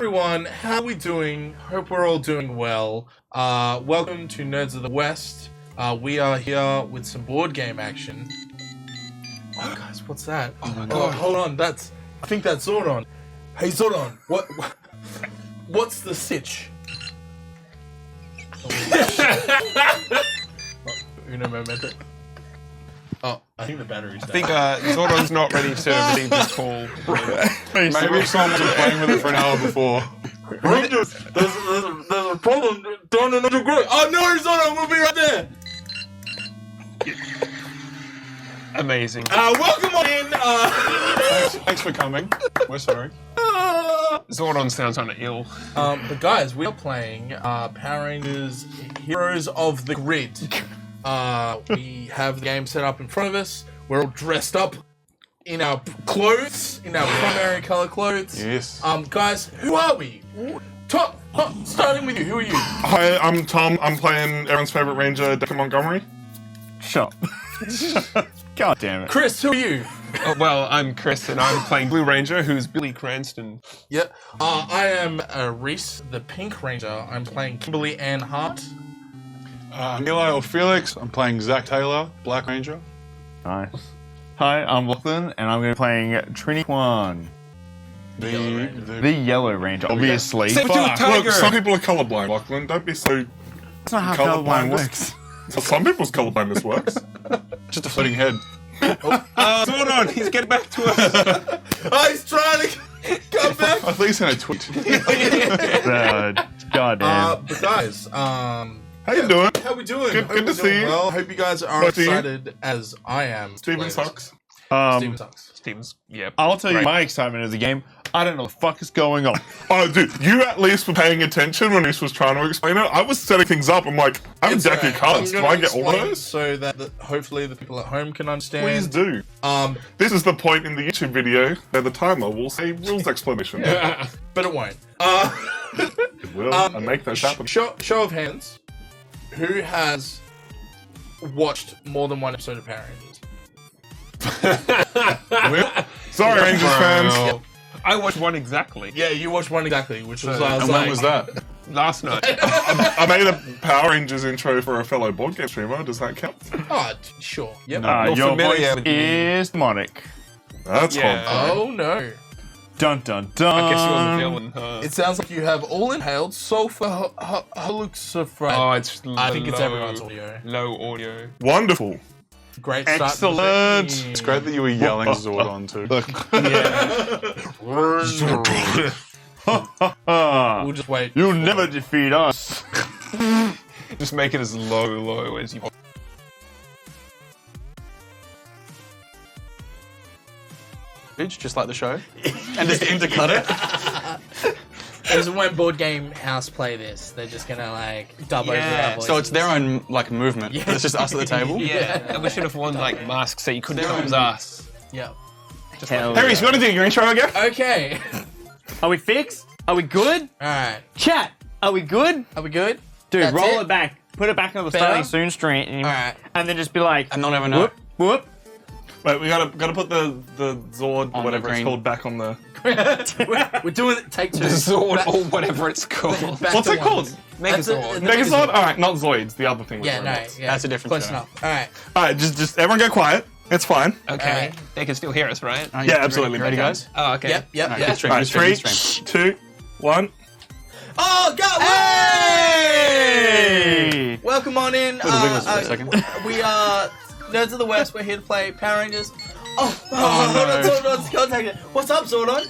everyone, how are we doing? Hope we're all doing well. Welcome to Nerds of the West. We are here with some board game action. Oh guys, what's that? Oh my god, hold on, I think that's Zordon. Hey Zordon, what's the sitch? Uno momento. Oh, I think the battery's down. I think Zordon's not ready to receive this call. Maybe if someone was playing with it for an hour before. Rangers, there's a problem down in the group. Oh no, Zordon, we'll be right there. Amazing. Welcome on in. Thanks for coming. We're sorry. Zordon sounds kind of ill. But guys, we are playing Power Rangers Heroes of the Grid. We have the game set up in front of us. We're all dressed up in our clothes, in our primary color clothes. Yes. Guys, who are we? Tom, starting with you. Who are you? Hi, I'm Tom. I'm playing everyone's favorite ranger, Decker Montgomery. Shut up. God damn it. Chris, who are you? Well, I'm Chris, and I'm playing Blue Ranger, who's Billy Cranston. Yep. I am Rhys, the Pink Ranger. I'm playing Kimberly Ann Hart. Eli or Felix. I'm playing Zach Taylor, Black Ranger. Nice. Hi, I'm Lachlan, and I'm going to be playing Trini Kwan, The Yellow Ranger, obviously. Saber-tooth tiger! Look, some people are colorblind, Lachlan. Don't be so That's not how colorblind colorblind works. For some people's colorblindness works. Just a floating head. Zordon, he's getting back to us. Oh, he's trying to come back. I thought you sent a tweet. God damn. But guys, How you doing? how we doing? Good- Hope good to we're doing see you. Well, hope you guys are Good to see you. excited as I am. to Steven play sucks. this. Steven sucks. Steven's, yeah. I'll tell you Great. my excitement of the game. I don't know what the fuck is going on. Oh, dude, you at least were paying attention when Rhys was trying to explain it. I was setting things up. I'm like, I'm It's decking alright. cards. I'm Do gonna I get all explain those? so that hopefully the people at home can understand. Please do. This is the point in the YouTube video where the timer will say rules explanation. But it won't. It will. I make that happen. Show of hands. Who has watched more than one episode of Power Rangers? Sorry, Rangers fans. Yep. I watched one exactly. Yeah, you watched one exactly, which was And when was that? Last night. I made a Power Rangers intro for a fellow board game streamer. Does that count? Oh, sure. Yep. You're Your familiar voice with me. is demonic. That's Yeah. hot. Oh no. Dun dun dun. I guess you're the villain, huh? It sounds like you have all inhaled sulfur haloxifrate. Oh, it's I think it's low- everyone's audio. Low audio. Wonderful. Great start. to the Excellent. thing. It's great that you were yelling Zordon too. We'll just wait. You'll never defeat us. Just make it as low as you want. Just like the show, and just intercut it. Is when Board Game House play this, they're just gonna like dub over our voices. So it's their own like movement. Yeah. It's just us at the table. Yeah, and we should have worn like masks so you couldn't tell it was us. Yeah. Hell Hey, Rhys, you want to do your intro again? Okay. Are we fixed? Are we good? Alright. Chat, are we good? Are we good? Dude, That's roll it? it back. Put it back on the Better? starting soon stream. Alright. And then just be like, And not even know. whoop, whoop. Wait, we gotta put the Zord, On whatever the it's green. called, back on the. We're doing it. Take two. Zord or whatever it's called. Back What's to it one. called? That's it. Megazord. Megazord? Alright, not Zoids, the other thing. with Yeah, no. robots. Yeah. That's a different Close show. enough. Alright. Alright, just everyone go quiet. It's fine. Okay, Alright. they can still hear us, right? Alright, Yeah, you absolutely. Ready, guys? Oh, okay. Yep. Alright, Yep. good stream, Alright, good stream, 3, good stream. 2, 1. Oh God! Hey! Welcome on in. Put the wiggles for a second. We are Nerds of the West. We're here to play Power Rangers. no. Zordon's contacted. What's up, Zordon?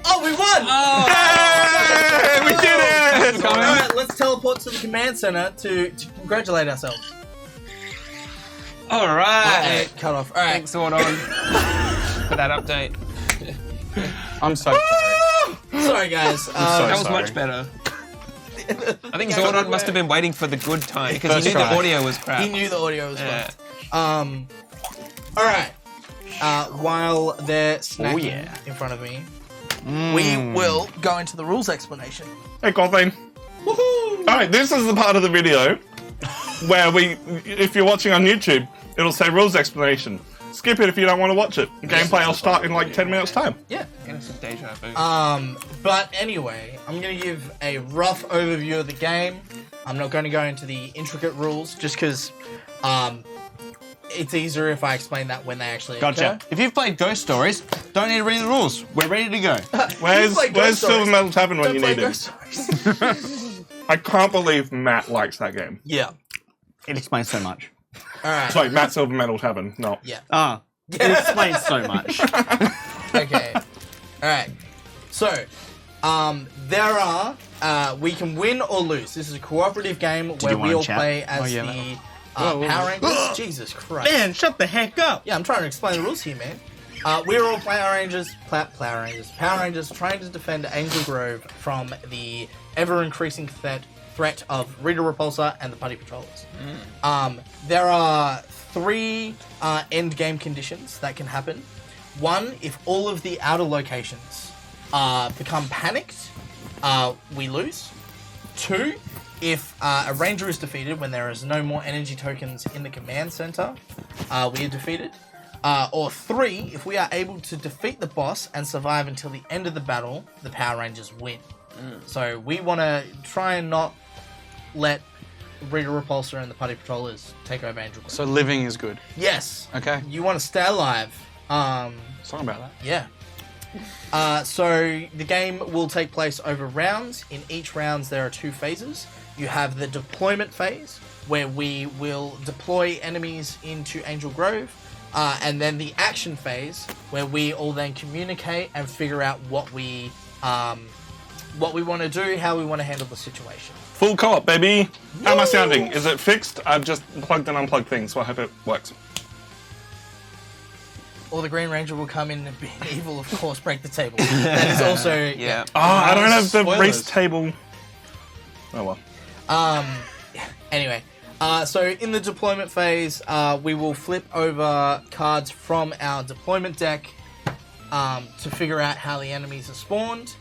Oh, we won! Hey, we did it! All right, let's teleport to the command center to congratulate ourselves. All right. Cut off. All right. Thanks, Zordon, for that update. I'm so sorry. Sorry, guys. That was sorry. much better. I think Zordon must have been waiting for the good time because First he knew try. the audio was crap. He knew the audio was Yeah. wrong. All right. While they're snacking yeah. in front of me, we will go into the rules explanation. Hey, Colvin. Woohoo! Alright, this is the part of the video where if you're watching on YouTube, it'll say rules explanation. skip it if you don't want to watch it. Gameplay will start in like 10 minutes time. Yeah. Getting some deja vu. But anyway, I'm going to give a rough overview of the game. I'm not going to go into the intricate rules, just because it's easier if I explain that when they actually Gotcha. occur. If you've played Ghost Stories, don't need to read the rules. We're ready to go. Where's Ghost Silver Stories. Medal Tavern when Don't you play need him? Ghost Stories. I can't believe Matt likes that game. Yeah. It explains so much. Alright. Sorry, Matt Silver Medal Tavern, no. Yeah. It explains so much. Okay. Alright. So, there are, we can win or lose. This is a cooperative game where you we wanna all chat? play as the Power Rangers. Jesus Christ. Man, shut the heck up. Yeah, I'm trying to explain the rules here, man. We're all Power Rangers, trying to defend Angel Grove from the ever-increasing threat of Rita Repulsor and the Putty Patrollers. There are 3 end game conditions that can happen. 1, if all of the outer locations become panicked, we lose. 2, if a ranger is defeated when there is no more energy tokens in the command center, we are defeated. Or 3, if we are able to defeat the boss and survive until the end of the battle, the Power Rangers win. So we want to try and not let Rita Repulsor and the Putty Patrollers take over Angel Grove. So living is good. Yes. Okay. You want to stay alive. Sorry about that. Yeah. So the game will take place over rounds. In each rounds, there are 2 phases. You have the deployment phase, where we will deploy enemies into Angel Grove. And then the action phase, where we all then communicate and figure out what we want to do, how we want to handle the situation. Full co-op, baby. How am I sounding? Is it fixed? I've just plugged and unplugged things, so I hope it works. Or the Green Ranger will come in and be evil, of course, break the table. That is also... Yeah. Oh, I don't have the Spoilers. race table. Oh well. Anyway, so in the deployment phase, we will flip over cards from our deployment deck to figure out how the enemies are spawned.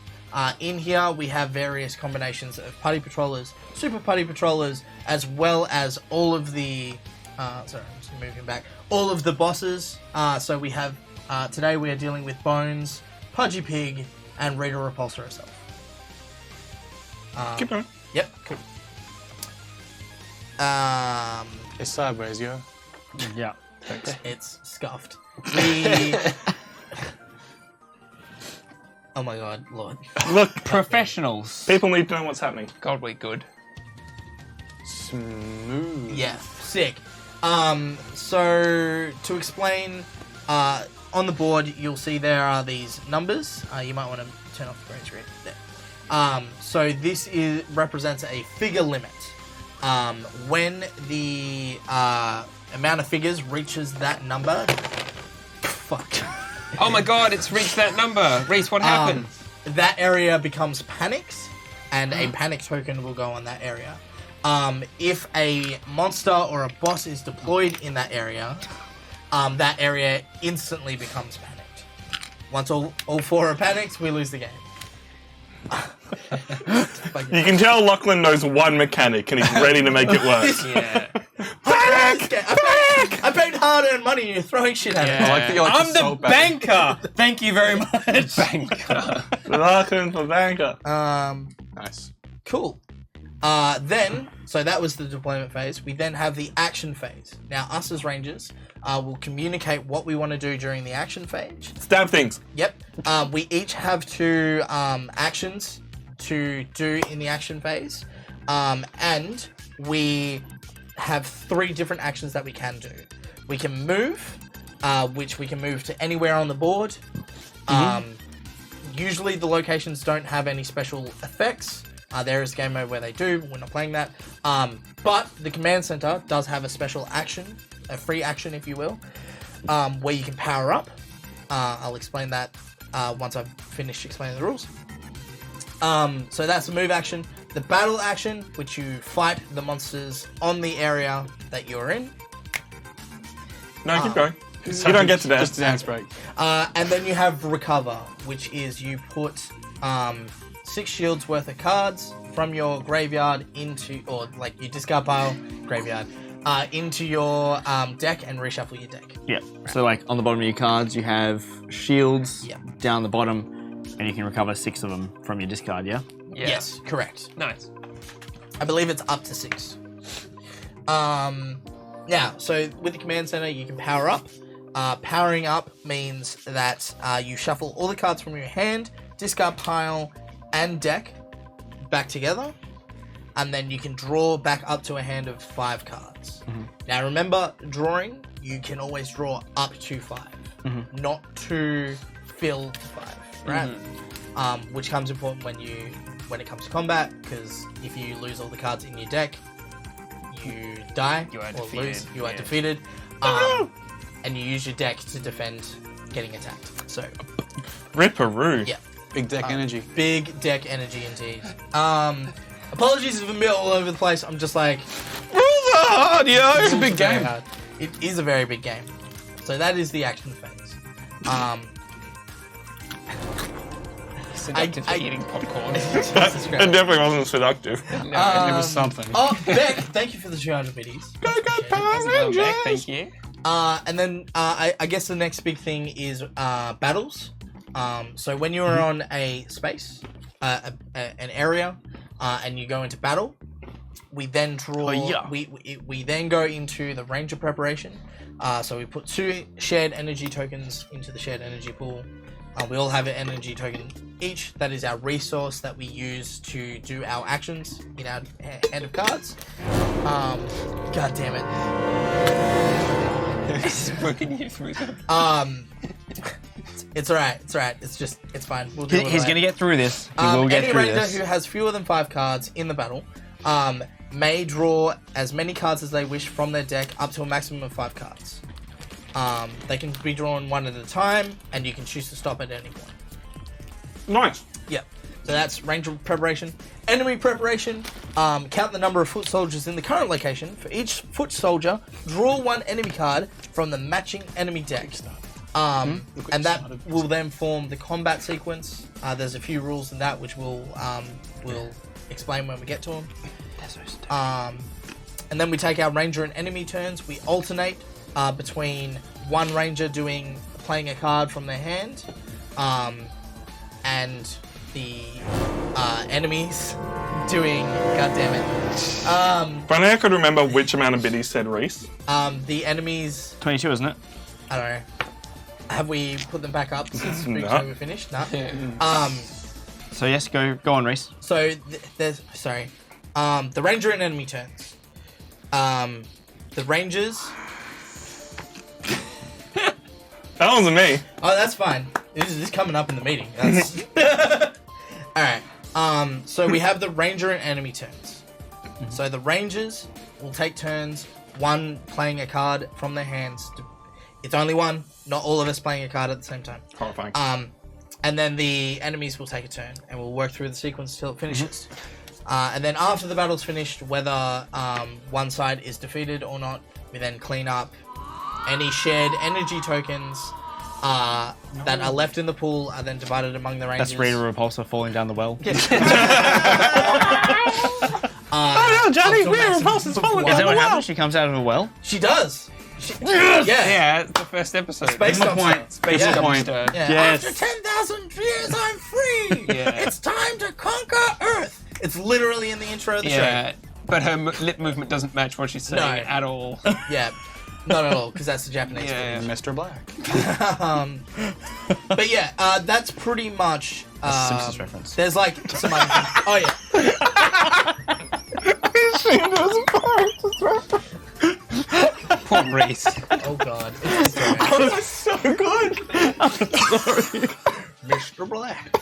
In here, we have various combinations of Putty Patrollers, Super Putty Patrollers, as well as all of the... sorry, I'm just moving back. All of the bosses. So we have... today we are dealing with Bones, Pudgy Pig, and Rita Repulsor herself. Keep going. Yep, cool. It's sideways, yo. Yeah. It's scuffed. We... Oh my god, Lord. Look, Professionals. people need to know what's happening. God, we good. Smooth. Yeah, sick. So, to explain, on the board, you'll see there are these numbers. You might want to turn off the green screen. There. So this represents a figure limit. When the amount of figures reaches that number... Fuck. Oh my god, it's reached that number. Rhys, what happened? That area becomes panicked, and a panic token will go on that area. If a monster or a boss is deployed in that area instantly becomes panicked. Once all 4 are panicked, we lose the game. You can tell Lachlan knows one mechanic and he's ready to make it work. Yeah. I paid hard-earned money and you're throwing shit at Yeah. me. I like that you like I'm to the sell back. banker. Thank you very much. Banker. Lachlan the banker. Nice. Cool. So that was the deployment phase. We then have the action phase. Now, us as Rangers will communicate what we want to do during the action phase. Stab things. Yep. We each have 2 actions to do in the action phase. And we have 3 different actions that we can do. We can move, which we can move to anywhere on the board. Usually the locations don't have any special effects. There is game mode where they do. We're not playing that. But the command center does have a special action, a free action, if you will, where you can power up. I'll explain that once I've finished explaining the rules. So that's the move action. The battle action, which you fight the monsters on the area that you're in. No, keep going. You don't get to that. Just dance break. And then you have recover, which is you put 6 shields worth of cards from your graveyard into, or like your discard pile, graveyard, into your deck and reshuffle your deck. Yeah. So like on the bottom of your cards, you have shields. Yeah. Down the bottom, and you can recover 6 of them from your discard. Yeah. Yeah. Yes, correct. Nice. I believe it's up to 6. Now, so with the command center, you can power up. Powering up means that you shuffle all the cards from your hand, discard pile, and deck back together, and then you can draw back up to a hand of 5 cards. Now, remember, drawing, you can always draw up to 5, not to fill to 5, right? Which comes important when it comes to combat, because if you lose all the cards in your deck, you die You are or defeated, lose. You are yeah. defeated, and you use your deck to defend getting attacked. So, Ripperoo. yeah, Big deck energy. big deck energy indeed. Apologies if I'm a bit all over the place. I'm just like, Rules are hard, yo. It's a big very game. hard. It is a very big game. So that is the action phase. Seductive I- eating popcorn. Jesus It Christ. definitely wasn't seductive. No, It was something. Oh, Beck, thank you for the 200 biddies. Well, Beck, thank you. And then I guess the next big thing is battles. So when you're on a space, an area, and you go into battle, we then draw. We then go into the ranger preparation. So we put 2 shared energy tokens into the shared energy pool. We all have an energy token each. That is our resource that we use to do our actions in our hand of cards. God damn it. Spoken you through them. It's alright. It's alright. It's fine. We'll deal with He's that. gonna get through this. He will get Any through ranger this. who has fewer than 5 cards in the battle may draw as many cards as they wish from their deck up to a maximum of 5 cards. They can be drawn one at a time, and you can choose to stop at any point. Nice. Yep. So that's ranger preparation. Enemy preparation. Count the number of foot soldiers in the current location. For each foot soldier, draw 1 enemy card from the matching enemy deck. And that will then form the combat sequence. There's a few rules in that which we'll explain when we get to them. And then we take our ranger and enemy turns. We alternate between one ranger playing a card from their hand, and the enemies doing. God damn it. If only I could remember which amount of biddies said Rhys. The enemies. 22, isn't it? I don't know. Have we put them back up since we No. finished? No. So yes, go on, Rhys. So there's the ranger and enemy turns. The rangers. That wasn't me. Oh, that's fine. This is coming up in the meeting. That's... All right. So we have the ranger and enemy turns. So the rangers will take turns, one playing a card from their hands. It's only one, not all of us playing a card at the same time. Horrifying. And then the enemies will take a turn, and we'll work through the sequence till it finishes. And then after the battle's finished, whether one side is defeated or not, we then clean up any shared energy tokens that are left in the pool are then divided among the rangers. That's Rita Repulsa falling down the well. Oh no, Johnny, up to a Rita maximum Repulsa's of falling one. Is that down what the well. happens? She comes out of a well? She does. Yes! Yeah. Yeah, it's the first episode. Space my Dumpster. point. Space Yeah. Dumpster. Yeah. Yes. After 10,000 years, I'm free. Yeah. It's time to conquer Earth. It's literally in the intro of the Yeah, but her lip movement doesn't match what she's saying No. at all. show. Yeah. Not at all, because that's the Japanese. Yeah. Mr. Black. But yeah, that's pretty much. Simpsons reference. There's like some other things. Oh yeah. Poor Rhys. Oh god. It's alright. That's so good. Mr. Black.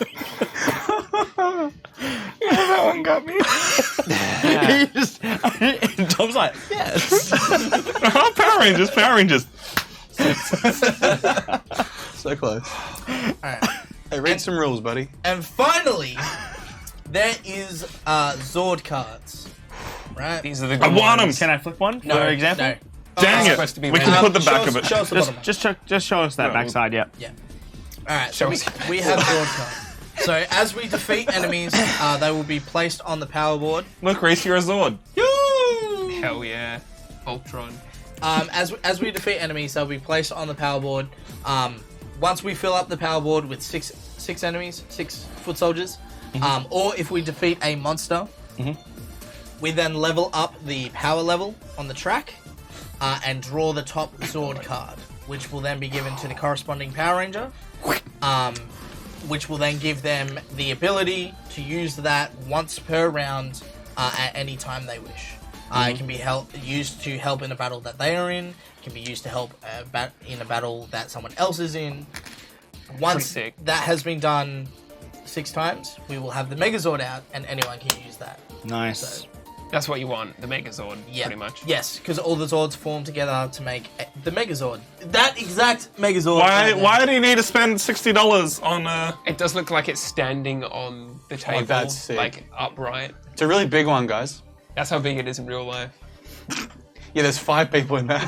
That one got me. He just, Tom's like, yes. Oh, Power Rangers, Power Rangers. So close. Alright. Hey, read some rules, buddy. And finally, there is Zord cards. Right? These are the good I want ones. them. Can I flip one No, for example? No. Dang it. supposed to be We red. can put the Show back us- of it. Show us the bottom one. Just show us that No. backside, yeah. Yeah. Alright, Show so us. we have Zord cards. So as we defeat enemies, they will be placed on the power board. Look, Rhys, you're a Zord. Hell yeah. Voltron. As we defeat enemies, they'll be placed on the power board. Once we fill up the power board with six enemies, 6 foot soldiers, or if we defeat a monster, we then level up the power level on the track and draw the top Zord card, which will then be given to the corresponding Power Ranger, which will then give them the ability to use that once per round at any time they wish. It can be used to help in a battle that they are in. It can be used to help in a battle that someone else is in. Once that has been done 6 times, we will have the Megazord out, and anyone can use that. Nice. So, That's what you want, the Megazord, pretty much. Yes, because all the Zords form together to make the Megazord. That exact Megazord. Why do you need to spend $60 on It does look like it's standing on the table, that's sick. like upright. It's a really big one, guys. That's how big it is in real life. Yeah, there's 5 people in there.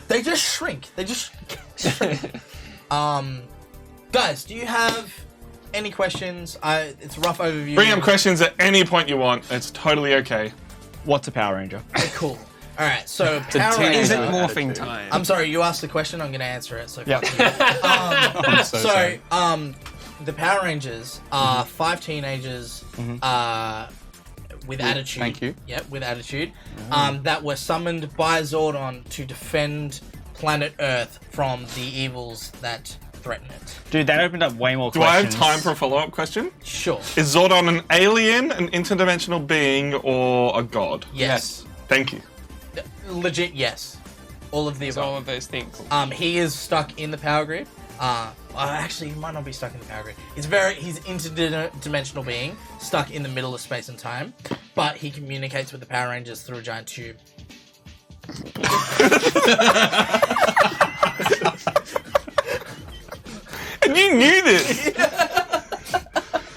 They just shrink. They just shrink. Guys, do you have any questions? It's a rough overview. Bring up questions at any point you want. It's totally okay. What's a Power Ranger? Okay, cool. All right, so a Power teenager. Is it Ranger. morphing time? I'm sorry, you asked the question. I'm going to answer it. So Yeah. I'm so sorry. The Power Rangers are 5 teenagers with attitude. Thank you. Yep, with attitude. That were summoned by Zordon to defend planet Earth from the evils that threaten it. Dude, that opened up way more Do I have questions. time for a follow-up question? Sure. Is Zordon an alien, an interdimensional being, or a god? Yes. Thank you. Legit, yes. All of the It's above. all of those things. He is stuck in the power grid. Actually, he might not be stuck in the power grid. He's interdimensional being, stuck in the middle of space and time, but he communicates with the Power Rangers through a giant tube. And you knew this!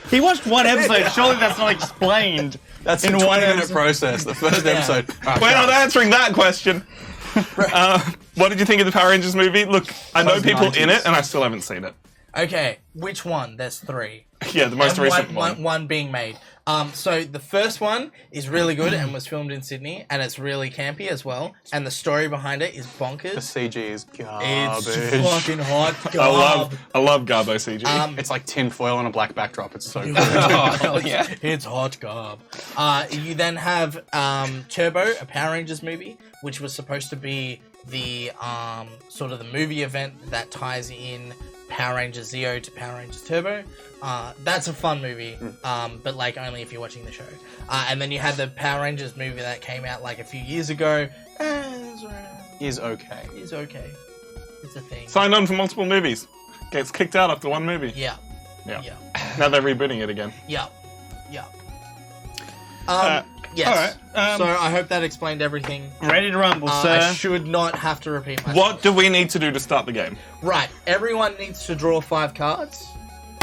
He watched one episode. Surely that's not explained. That's in a one 20-minute episode. process. The first episode. We're not answering that question. What did you think of the Power Rangers movie? Look, I know Those people in 90s. it, and I still haven't seen it. Okay, which one? There's 3. Yeah, the most And recent one. one being made. So the first one is really good and was filmed in Sydney, and it's really campy as well. And the story behind it is The bonkers. CG is garbage. It's fucking hot. I love Garbo CG. It's like tin foil on a black backdrop. It's so good. Oh, hell yeah. It's hot garb. You then have Turbo, a Power Rangers movie, which was supposed to be the sort of the movie event that ties in Power Rangers Zeo to Power Rangers Turbo. That's a fun movie, but like only if you're watching the show. And then you had the Power Rangers movie that came out like a few years ago. Is okay. It's okay. It's a thing. Signed on for multiple movies. Gets kicked out after one movie. Yeah. Yeah. Yeah. Now they're rebooting it again. Yeah. Yeah. Yes. alright, So I hope that explained everything. Ready to rumble, sir. I should not have to repeat myself. What do we need to do to start the game? Right. Everyone needs to draw 5 cards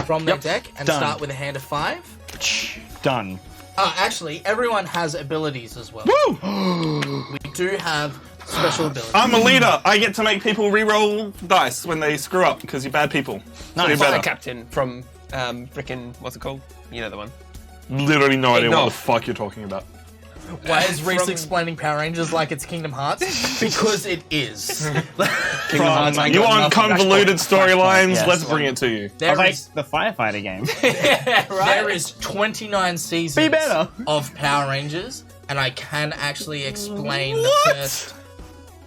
from their deck and Done. start with a hand of 5. Done. Actually, everyone has abilities as well. Woo! We do have special abilities. I'm a leader. I get to make people re-roll dice when they screw up because you're bad people. So you're Fire better. Captain from frickin' what's it called? You know the one. Literally no idea what No. the fuck you're talking about. Why is Rhys explaining Power Rangers like it's Kingdom Hearts? Because it is. Kingdom Hearts ain't You got want nothing. convoluted storylines? Yes. Let's bring it to you. I There was like is, the firefighter game. there is 29 seasons Be better. of Power Rangers, and I can actually explain the first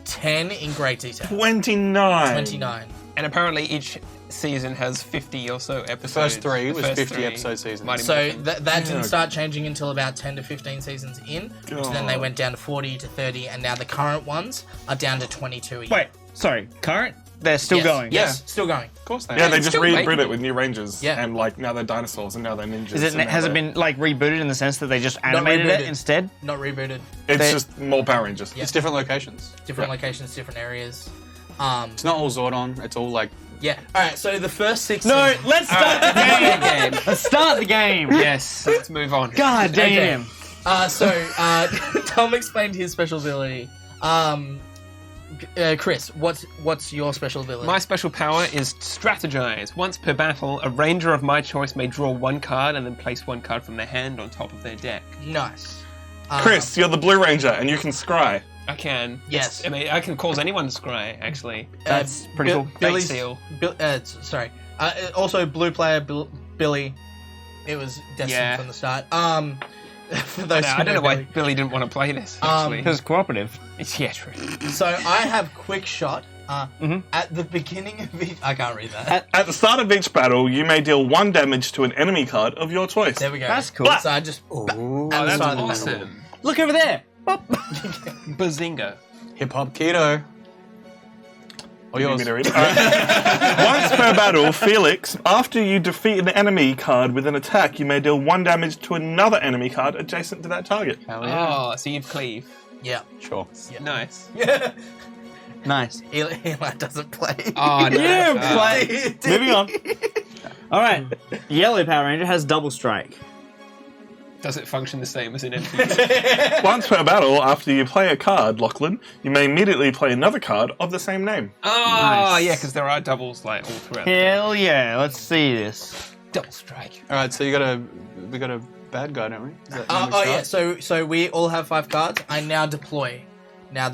10 in great detail. 29. 29. And apparently each season has 50 or so episodes. The first 3 was first 50 3 episode seasons. Mighty So Morphin. that didn't start changing until about 10 to 15 seasons in, which then they went down to 40 to 30, and now the current ones are down to 22 a year. Wait, sorry. Current? They're still Yes, going. Yes, still going. Of course they Yeah, are. they just still rebooted making it with new Rangers. Yeah. And like now they're dinosaurs and now they're ninjas. Is it? and now Has it they're- been like rebooted in the sense that they just animated it rebooted. instead? Not rebooted. It's they- just more Power Rangers. Yeah. It's different locations. Different locations, different areas. It's not all Zordon. It's all like Yeah. All right. So the first 6. No, seasons- let's start the game. game. Let's start the game. Yes, let's move on. God damn. Tom explained his special ability. Chris, what's your special ability? My special power is strategize. Once per battle, a ranger of my choice may draw 1 card and then place 1 card from their hand on top of their deck. Nice. Chris, you're the Blue Ranger, and you can scry. I can. Yes. I mean, I can cause anyone to scry, actually. That's pretty cool. Billy's, seal. Sorry. Also, blue player Billy. It was destined from the start. For those I don't know why Billy didn't want to play this, actually. Because cooperative. Yeah, true. So I have quick shot. At the beginning of each... I can't read that. At the start of each battle, you may deal 1 damage to an enemy card of your choice. There we go. That's cool. So I just... Oh, at the that's start of the battle. awesome. Look over there. Bazinga. Hip hop keto. Or You yours. need me to read it? Once per battle, Felix, after you defeat an enemy card with an attack, you may deal 1 damage to another enemy card adjacent to that target. Hell yeah. Oh, so you'd cleave. Yeah. Sure. Nice. Nice. Eli doesn't play. Oh, no. You play. Moving on. All right. Yellow Power Ranger has double strike. Does it function the same as an NPC? Once per battle, after you play a card, Lachlan, you may immediately play another card of the same name. Oh, Nice. yeah, because there are doubles like all throughout. Hell yeah. Let's see this. Double strike. All right, so we got a bad guy, don't we? Is that when we Yeah. start? So we all have 5 cards. I now deploy. Now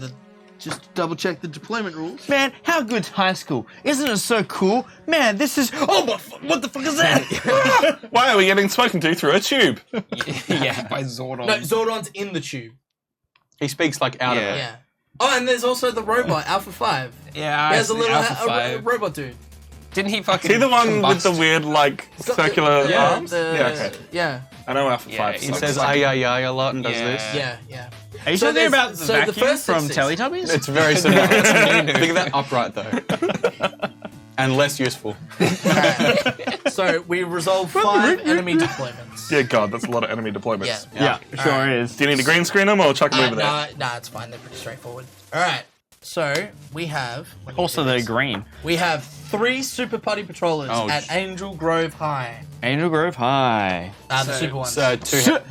just double check the deployment rules. Man, how good's high school? Isn't it so cool? Man, this is... Oh, what the fuck is that? Why are we getting spoken to through a tube? Yeah, by Zordon. No, Zordon's in the tube. He speaks like out of it. Yeah. Oh, and there's also the robot, Alpha 5. Yeah, There's a little Alpha a 5. robot dude. Didn't he fucking Is he the one with the combust? weird, like, circular arms? Yeah, okay. Yeah. I know Alpha Yeah, 5. he He sucks. says ay ay ay a lot and does Yeah. this. Yeah. Are you So talking there's- about the so the vacuum first from six- Teletubbies? It's very similar. Think of that upright though. And less useful. So we resolve 5 enemy deployments. Yeah, God, that's a lot of enemy deployments. Yeah. Yeah, sure is. Do you need to green screen them or chuck them over there? Nah, it's fine. They're pretty straightforward. All right. So we have. let me Also, do they're this. green. We have 3 Super Putty Patrollers Oh, at Angel Grove High. Angel Grove High. The super ones. So two heads.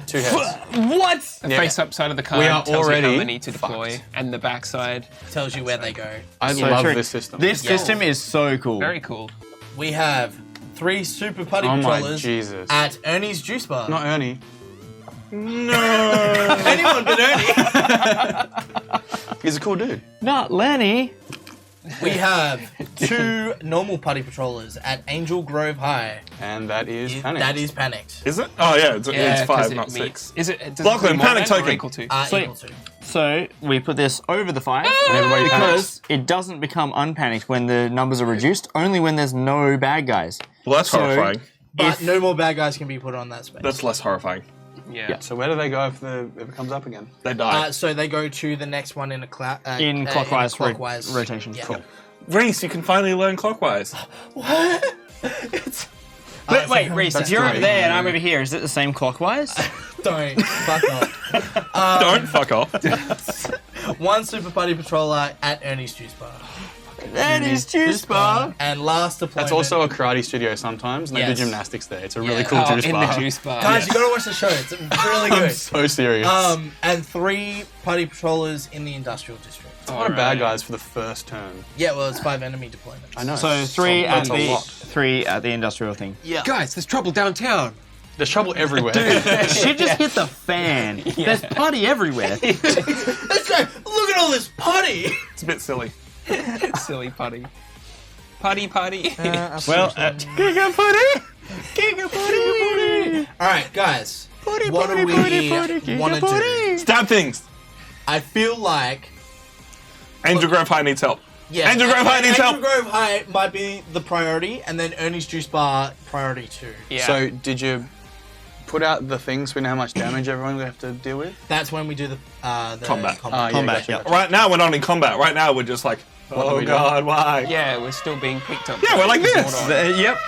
What? The Yeah. face up side of the card We are tells you already how many to deploy, fucked. and the back side. Tells you where they go. I So love true. this system. This Yes. system is so cool. Very cool. We have 3 Super Putty Oh my Patrollers Jesus. at Ernie's Juice Bar. Not Ernie. No. Anyone but Ernie. He's a cool dude. Not Lenny. We have 2 normal Putty Patrollers at Angel Grove High. And that is Panic. That is Panicked. Is it? Oh, yeah, it's 'cause 5, it not meets- 6. Is it? Does Lachlan, it do more panic than or token. equal to? Sweet. Equal to. So we put this over the 5 everybody because it doesn't become unpanicked when the numbers are reduced, only when there's no bad guys. Well, that's So- horrifying. But If- no more bad guys can be put on that space. That's less horrifying. Yeah. So where do they go if it comes up again? They die. So they go to the next one in a In clockwise clockwise rotation. Yeah. Cool. Reese, you can finally learn clockwise. Wait, Rhys, if you're over great. there and I'm over here, is it the same clockwise? Don't fuck off. Don't fuck off. 1 Super Putty Patroller at Ernie's Juice Bar. That is juice bar. And last deployment. That's also a karate studio sometimes, and they Yes. do gymnastics there. It's a really Yeah. cool Oh, juice in bar. the juice bar. Guys, you gotta watch the show. It's really I'm good. so serious. And 3 Putty Patrollers in the industrial district. a lot of bad guys for the first turn. Yeah, well, it's 5 enemy deployments. I know. So 3 at that's a the lot. 3 at the industrial thing. Yeah. Guys, there's trouble downtown. There's trouble everywhere. Shit just hit the fan. There's putty everywhere. Let's go. Look at all this putty. It's a bit silly. Silly putty. Putty. Well, Giga putty. Giga putty. All right, guys. What do we Giga want to do? Stab things. I feel like Angel Grove High needs help. yeah, Angel Grove High needs help. Angel Grove High might be the priority, and then Ernie's Juice Bar priority 2. Yeah. So did you put out the things? We know how much damage everyone will have to deal with. That's when we do the Combat. Yeah, Combat, gotcha, yeah. gotcha. Right now, we're not in combat. Right now, we're just like, do oh we do? God, why? yeah, we're still being picked up. Yeah, we're like this. Zordon. Yep.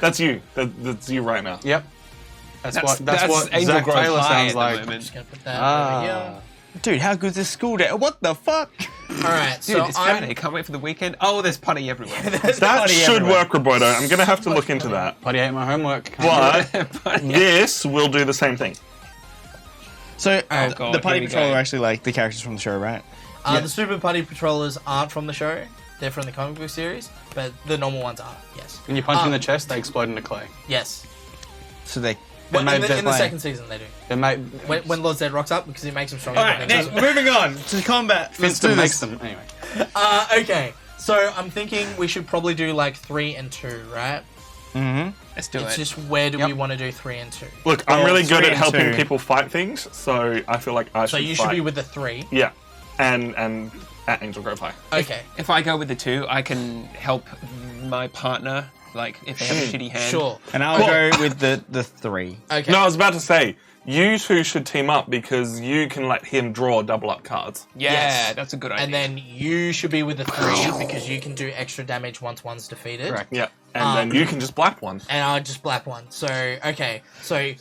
That's you. That's you right now. Yep. That's what Angel Zach Grove Taylor High sounds at the like. moment. Just gonna put that over here. Dude, how good's this school day? What the fuck? All right, Dude, so it's I'm Friday. Can't wait for the weekend. Oh, there's putty everywhere. That should work, Roboto. I'm going to have to look into that. Buddy ate my homework. But this will do the same thing. So, Oh, God, the putty here we patrol go. are actually like the characters from the show, right? the Super Putty Patrollers aren't from the show. They're from the comic book series, but the normal ones are. Yes. When you punch them in the chest, they explode into clay. Yes. So they Well, They in made- the second season, they do. They make When Lord Zed rocks up, because he makes them stronger. Alright, now, moving on to combat. Let's do Finston this. makes them anyway. Okay, so I'm thinking we should probably do like 3 and 2, right? Let's do It's it. just where do we want to do 3 and 2? Look, I'm really good 3 at and helping 2. people fight things, so I feel like I So should you fight. should be with the 3. Yeah, and at Angel Grove High. Okay, If I go with the 2, I can help my partner, like, if they have a shitty hand. sure. And I'll go with the 3. Okay. No, I was about to say, you two should team up because you can let him draw double up cards. Yeah, Yes. that's a good idea. And then you should be with the 3 because you can do extra damage once one's defeated. Correct. Yeah, and then you can just blap one. And I'll just blap one. So, okay. So,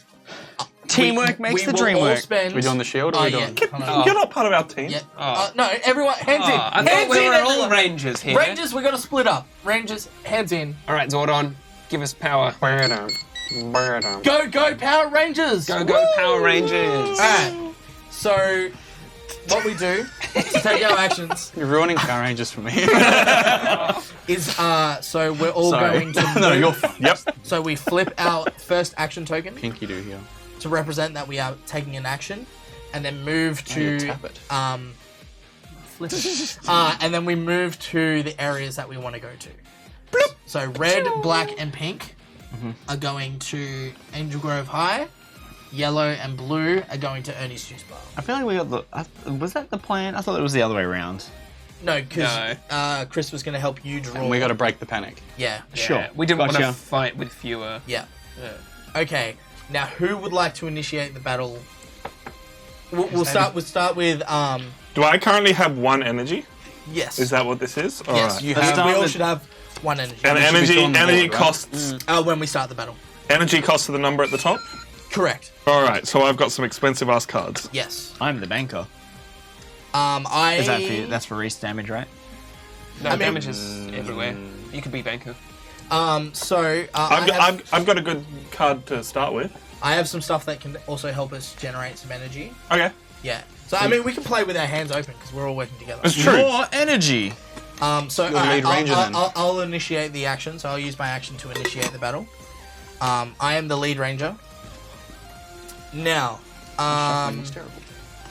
Teamwork makes the dream all work. spend... We doing the shield or Oh, we yeah. doing? Hold on. You're not part of our team. Yeah. Oh. No, everyone, hands in. I thought Hands we in, were all everyone. rangers here. Rangers, we got to split up. Rangers, hands in. All right, Zordon, give us power. Go, Power Rangers! Go, Power Rangers. Alright, so what we do to take our actions You're ruining Power Rangers for me. is, so we're all Sorry. going to No, move. you're Yep. So we flip our first action token pinky do here. to represent that we are taking an action, and then move you to tap it. flip it. And then we move to the areas that we want to go to. So red, black, and pink are going to Angel Grove High. Yellow and blue are going to Ernie's Juice Bar. I feel like we got the. Was that the plan? I thought it was the other way around. No, because Chris was going to help you draw. And we got to break the panic. Yeah. Sure. Yeah, we didn't want to Gotcha. fight with fewer. Yeah. Okay. Now, who would like to initiate the battle? We'll start. We'll start with Do I currently have 1 energy? yes. Is that what this is? All yes? right. You We have. all should have 1 energy. And should be energy, still on the energy board, right? costs. When we start the battle. Energy costs are the number at the top. Correct. All right, so I've got some expensive ass cards. Yes. I'm the banker. I. Is that for you? That's for Rhys damage, right? No, mean- damage is everywhere. You could be Banku. So I've got a good card to start with. I have some stuff that can also help us generate some energy. Okay, Yeah. So I mean, we can play with our hands open because we're all working together. it's true. More energy. So You're the lead ranger then. I'll initiate the action. So I'll use my action to initiate the battle. I am the lead ranger. Now, It's terrible.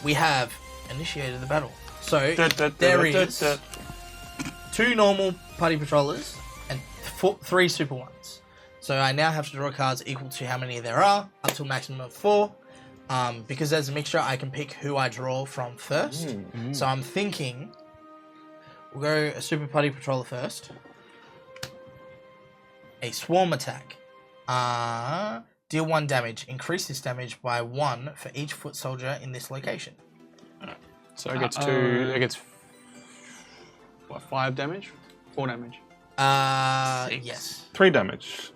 we have initiated the battle. So there is 2 normal party patrollers and 3 super ones. So I now have to draw cards equal to how many there are, up to a maximum of 4. Because there's a mixture, I can pick who I draw from first. So I'm thinking we'll go a super party patroller first. A swarm attack. Deal 1 damage. Increase this damage by 1 for each foot soldier in this location. So it gets 2. It gets what? 5 damage? 4 damage. Yes. 3 damage.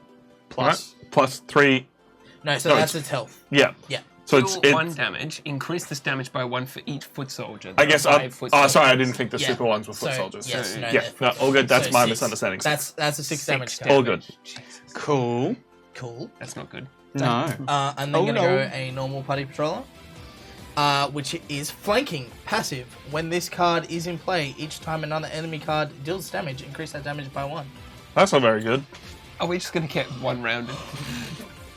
Plus. Right? Plus 3. No, so No, that's it's- its health. Yeah. Yeah. So Deal 1 damage. Increase this damage by 1 for each foot soldier. I guess. There are 5 foot Oh, sorry, I soldiers. didn't think the Yeah. super ones were foot So, soldiers. yes, no, Yeah, they're- no, all good. That's so my 6. misunderstanding. That's a 6 damage card. all good. Cool. Cool. That's not good. No. And then gonna go a normal party patroller, which is flanking passive. When this card is in play, each time another enemy card deals damage, increase that damage by 1. That's not very good. Are we just going to get 1 rounded?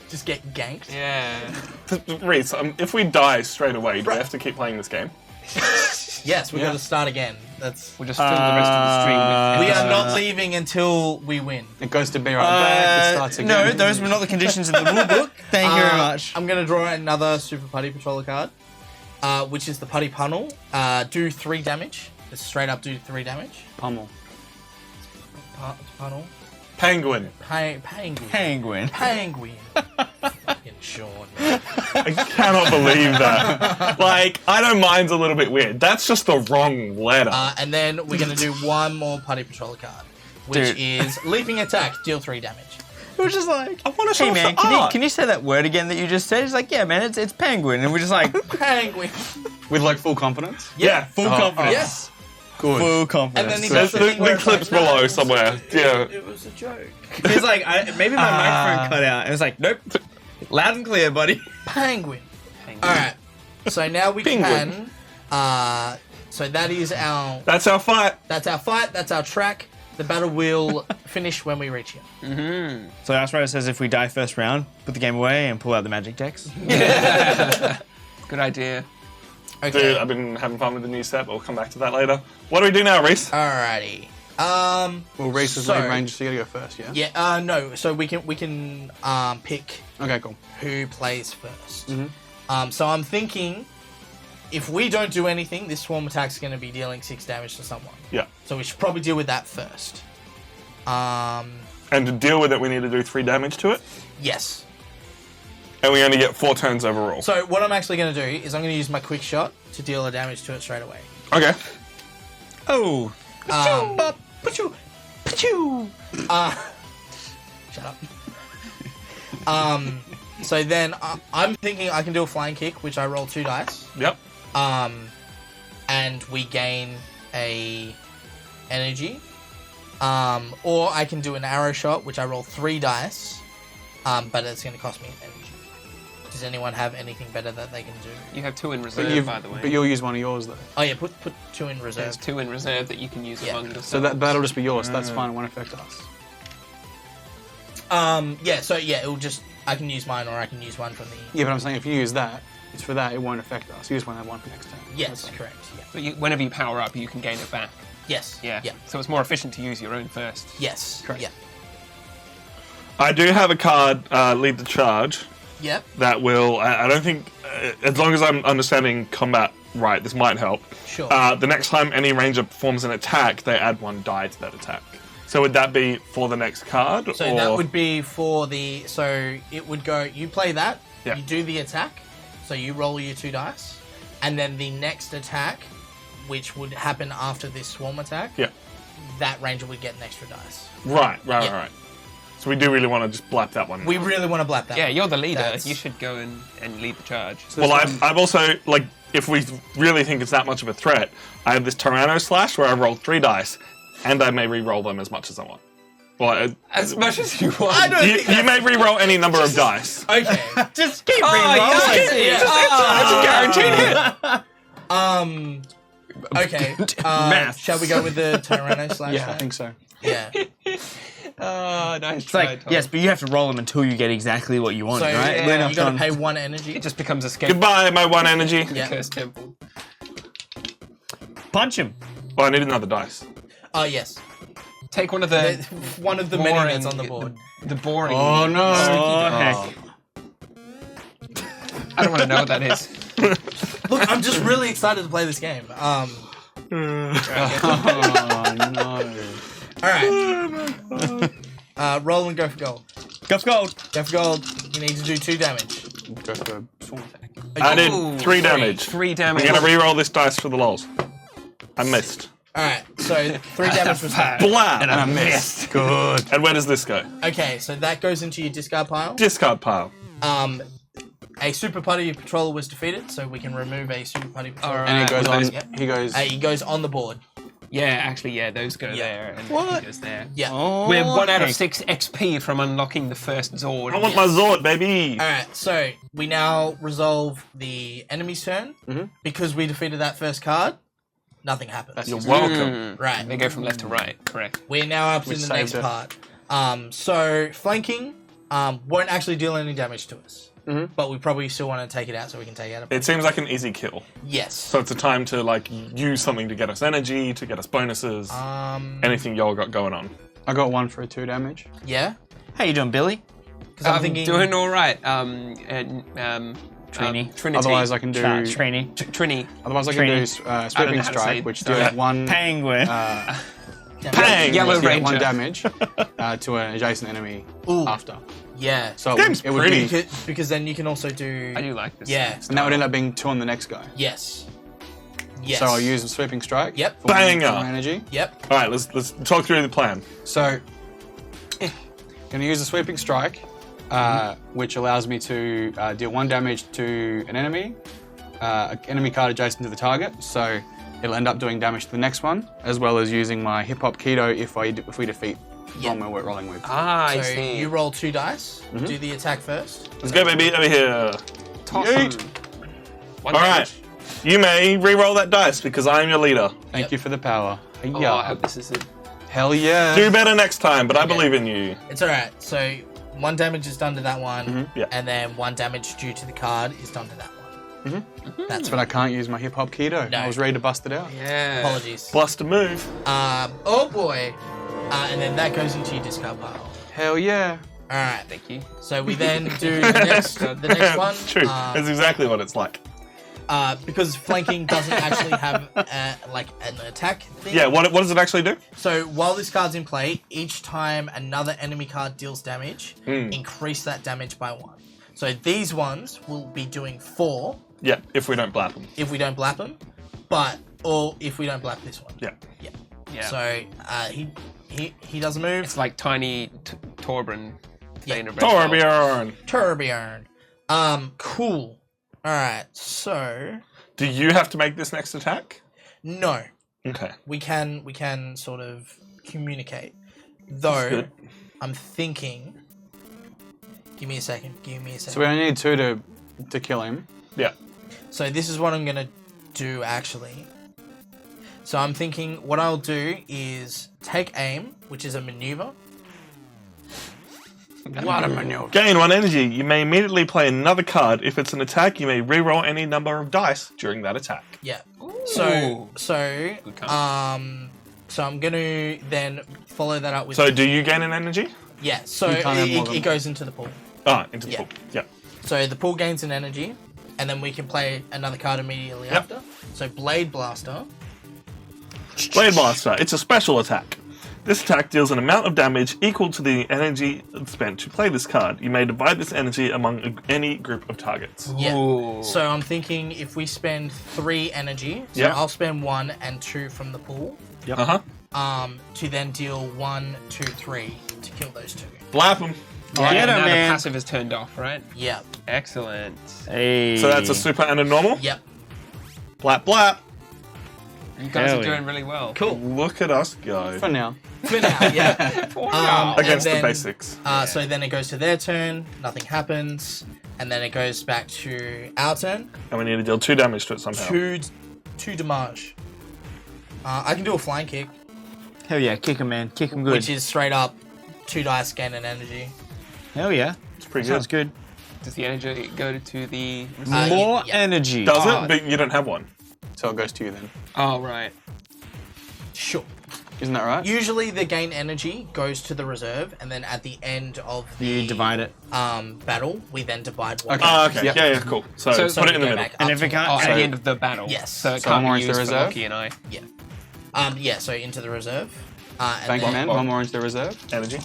Just get ganked. Yeah. Rhys, if we die straight away, do we have to keep playing this game? Yes, we got to start again. That's We'll just fill the rest of the stream with. we are not leaving until we win. It goes to be right back. It starts again. No, those were not the conditions of the rule book. Thank you very much. I'm gonna draw another super party patroller card, which is the putty punnel. Do 3 damage. Just straight up do 3 damage. Pummel. Punnel. Penguin. Penguin. Penguin. Penguin. Fucking Sean. Man. I cannot believe that. Like, I know mine's a little bit weird. That's just the wrong letter. And then we're gonna do 1 more party patroller card, which Dude. is leaping attack. Deal 3 damage. It was just like, I want to show hey off man, the can art. you say that word again that you just said? He's like, yeah man, it's penguin. And we're just like, Penguin. With like full confidence. Yeah, full confidence. Yes. Good. Full And confidence. then he There's does the thing where the it's clips like, below "No, somewhere. Yeah. It was a joke. He's like, maybe my microphone cut out. It was like, nope, loud and clear, buddy. Penguin. All right. So now we Penguin. can. So that is our. That's our fight. That's our fight. That's our track. The battle will finish when we reach here. So Aspro says if we die first round, put the game away and pull out the magic decks. Good idea. Okay. Dude, I've been having fun with the new set, but we'll come back to that later. What do we do now, Rhys? Alrighty. Well, Rhys is So- lead ranger, so you gotta go first, yeah? Yeah. No. So we can pick Okay, cool. who plays first. So I'm thinking, if we don't do anything, this swarm attack's going to be dealing 6 damage to someone. Yeah. So we should probably deal with that first. And to deal with it, we need to do 3 damage to it. Yes. And we only get 4 turns overall. So what I'm actually going to do is I'm going to use my quick shot to deal a damage to it straight away. Okay. Oh. Pachoo! Shut up. So then I'm thinking I can do a flying kick, which I roll 2 dice. Yep. And we gain a energy. Or I can do an arrow shot, which I roll 3 dice, but it's going to cost me an energy. Does anyone have anything better that they can do? You have 2 in reserve, by the way. But you'll use one of yours, though. Oh yeah, put 2 in reserve. There's 2 in reserve that you can use Yeah. among yourselves. So that'll just be yours. That's fine. It won't affect us. Yeah. So yeah, it'll just I can use mine or I can use one from the. Yeah, but I'm saying if you use that, it's for that. It won't affect us. You just want to have one for next turn. Yes, correct. Yeah. But whenever you power up, you can gain it back. Yes. Yeah. Yeah. So it's more efficient to use your own first. Yes. Correct. Yeah. I do have a card, Lead the Charge, Yep. that will... I don't think... as long as I'm understanding combat right, this might help. Sure. The next time any ranger performs an attack, they add 1 die to that attack. So would that be for the next card? So or... that would be for the. So it would go. You play that. Yeah. You do the attack. So you roll your 2 dice, and then the next attack, which would happen after this swarm attack. Yeah. That ranger would get an extra dice. Right. Yeah. Right. So we do really want to just blap that one. We really want to blap that. Yeah, one. you're the leader. That's- You should go and lead the charge. Well, I've also, like, if we really think it's that much of a threat, I have this Tyranno Slash where I roll 3 dice, and I may re-roll them as much as I want. Well, As much as you want. I don't you, think you may re-roll any number of dice. Okay. Just keep It's a guaranteed hit. Okay. Math. Shall we go with the Tyranno slash? Yeah, I then? think so. Yeah. Oh, nice It's try, like, Tom. yes, but you have to roll them until you get exactly what you want, So right? yeah, We're not you got to done. pay 1 energy. It just becomes a escape. Goodbye, my 1 energy. Yeah. Cursed temple. Punch him. Oh, I need another dice. Oh yes. Take one of the One of the many that's on the board. The boring. Oh no! Oh, heck. I don't want to know what that is. Look, I'm just really excited to play this game. Oh no! All right. Roll and go for gold. Go for gold. Go for gold. You need to do 2 damage. Go for a swarm attack. I did Ooh, 3 damage. 3 damage. I'm going to re-roll this dice for the lols. I missed. All right. So 3 damage was that. Blam! And I missed. Good. And where does this go? Okay, so that goes into your discard pile. Discard pile. A super party patroller was defeated, so we can remove a super party patroller. Alright. And he goes on. Yep. He goes. He goes on the board. Yeah, actually, yeah, those go Yeah. there. And What? he goes there. Yeah. Oh, We're 1 out of heck. 6 XP from unlocking the first Zord. I want my Zord, baby. All right. So we now resolve the enemy's turn because we defeated that first card. Nothing happens. You're welcome. Right. They go from left to right, correct. We're now up We to the saved next it. part. So flanking won't actually deal any damage to us, but we probably still want to take it out so we can take it out. It seems like an easy kill. Yes. So it's a time to, like, use something to get us energy, to get us bonuses. Anything y'all got going on. I got 1 for a 2 damage. Yeah. How you doing, Billy? Because I'm thinking. Doing all right. Trini. Trinity. Otherwise, I can do. Trini. Trini. Otherwise, I can Trini. do know sweeping how to say strike, it. which deals 1 Penguin. Bang! Yellow yeah, Ranger. 1 damage to an adjacent enemy Ooh. after. Yeah. So Game's it would pretty. be, Because then you can also do. I do like this. Yeah. and that would end up being 2 on the next guy. Yes. Yes. So I'll use a sweeping strike. Yep. For 1 Banger. energy. Yep. All right, let's talk through the plan. So, gonna use a sweeping strike, which allows me to deal 1 damage to an enemy card adjacent to the target. So it'll end up doing damage to the next one, as well as using my hip hop keto if we defeat the one we're rolling with. Ah, I So see. you roll 2 dice. Do the attack first. Let's go, baby, over here. Toss Yeet. 'em. 1 All right. damage. You may re-roll that dice because I am your leader. Thank you for the power. Oh, Yeah. I hope this is a Hell yeah. Do better next time, but I believe in you. It's alright. So 1 damage is done to that one, Yeah. and then 1 damage due to the card is done to that one. That's But I can't use my hip hop keto. No. I was ready to bust it out. Yeah. apologies. Bust a move. Oh boy. And then that goes into your discard pile. Hell yeah. Alright. Thank you. So we then do the next one. True. That's exactly what it's like. Because flanking doesn't actually have like an attack thing. Yeah, what does it actually do? So while this card's in play, each time another enemy card deals damage, increase that damage by 1. So these ones will be doing 4 Yeah, if we don't blap them. if we don't blap them, or if we don't blap this one. Yeah. Yeah. So he does a move. It's like tiny Torbjorn. Yeah. Torbjorn! Torbjorn. Cool. Alright, so Do you have to make this next attack? no. Okay. We can sort of communicate. Though good. I'm thinking. Give me a second. So we only need 2 to kill him. Yeah. So this is what I'm gonna do actually. So I'm thinking what I'll do is take aim, which is a maneuver. What a maneuver. Gain 1 energy. You may immediately play another card. If it's an attack, you may reroll any number of dice during that attack. Yeah. Ooh. So Good card. so I'm gonna then follow that up with. So do you gain an energy? yeah. So You can't have more than it goes into the pool. Ah, into the Yeah. pool. Yeah. So the pool gains an energy, and then we can play another card immediately after. So Blade Blaster. Blade Blaster. It's a special attack. This attack deals an amount of damage equal to the energy spent to play this card. You may divide this energy among any group of targets. Yeah. Ooh. So I'm thinking if we spend 3 energy, so Yeah. I'll spend 1 and 2 from the pool, Uh huh. to then deal 1, 2, 3 to kill those 2. Blap them. Alright, Get and him, now man. the passive is turned off, right? Yep. Excellent. Hey. So that's a super and a normal. Yep. Blap blap. You guys Hell are yeah. doing really well. Cool. Look at us go. For now. For now, yeah. Wow. Against and the then, basics. So then it goes to their turn, nothing happens, and then it goes back to our turn. And we need to deal 2 damage to it somehow. 2 damage. I can do a flying kick, Hell yeah, kick him, man. Kick him good. which is straight up 2 dice gain and energy. Hell yeah. It's pretty Sounds good. good. Does the energy go to the... More yeah. energy. Does Oh. it? But you don't have one. So it goes to you then. Oh, right. Sure. Isn't that right? Usually the gain energy goes to the reserve, and then at the end of the You divide it. battle, we then divide 1. Okay. Ah, okay. Yep. Yeah, cool. So, So put we it in the go middle. back And up if it to- can't- Oh, at So- the end of the battle. Yes. So it So can't more be into used the for reserve? Loki and I. Yeah, so into the reserve. And Banker then, man, 1 more into the reserve. Energy.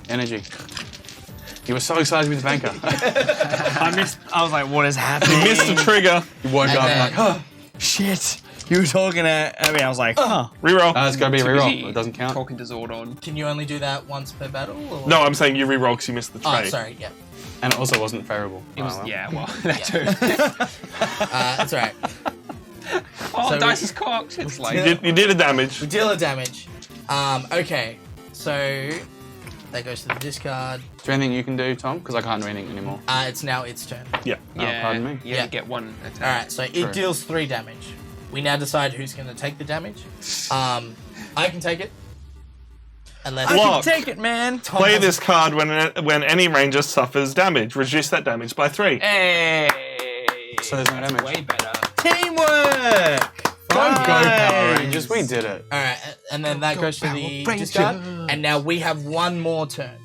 Energy. You were so excited with the banker. I was like, what is happening? You missed the trigger. You woke And up then- like, huh. Shit. You were talking at me. I was like, huh. Reroll. It's gotta be a Too reroll. busy It doesn't count. Talking to Zordon. Can you only do that once per battle? Or? No, I'm saying you reroll because you missed the Oh, trade. sorry, yeah. And it also wasn't favorable. It was, Oh, well. yeah, well, that too. That's alright. Oh, So dice we- is cocked. It's like... You did a damage. We deal a damage. Okay, so that goes to the discard. Is there anything you can do, Tom? Because I can't do anything anymore. It's now its turn. Yeah. Yeah, pardon me. You Yeah. only get 1 attack. Alright, so it deals 3 damage. We now decide who's going to take the damage. I can take it. Unless Block. Take it, man. Tom Play has- this card when any ranger suffers damage. Reduce that damage by 3. Hey! So there's no That's damage. way better. Teamwork. Don't go, Power Nice. Rangers. We did it. Alright, and then that goes to the Ranger. discard. And now we have 1 more turn.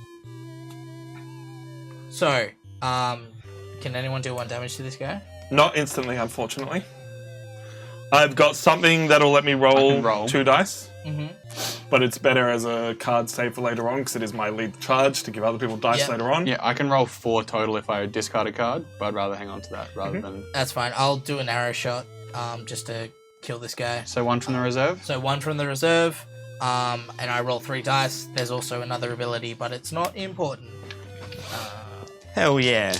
So, can anyone do 1 damage to this guy? Not instantly, unfortunately. I've got something that'll let me I roll, can roll. 2 dice, Mm-hmm. but it's better as a card save for later on because it is my lead charge to give other people dice Yep. later on. Yeah, I can roll 4 total if I discard a card, but I'd rather hang on to that rather than. That's fine. I'll do an arrow shot just to kill this guy. So 1 from the reserve. So 1 from the reserve, and I roll 3 dice. There's also another ability, but it's not important. Hell yeah.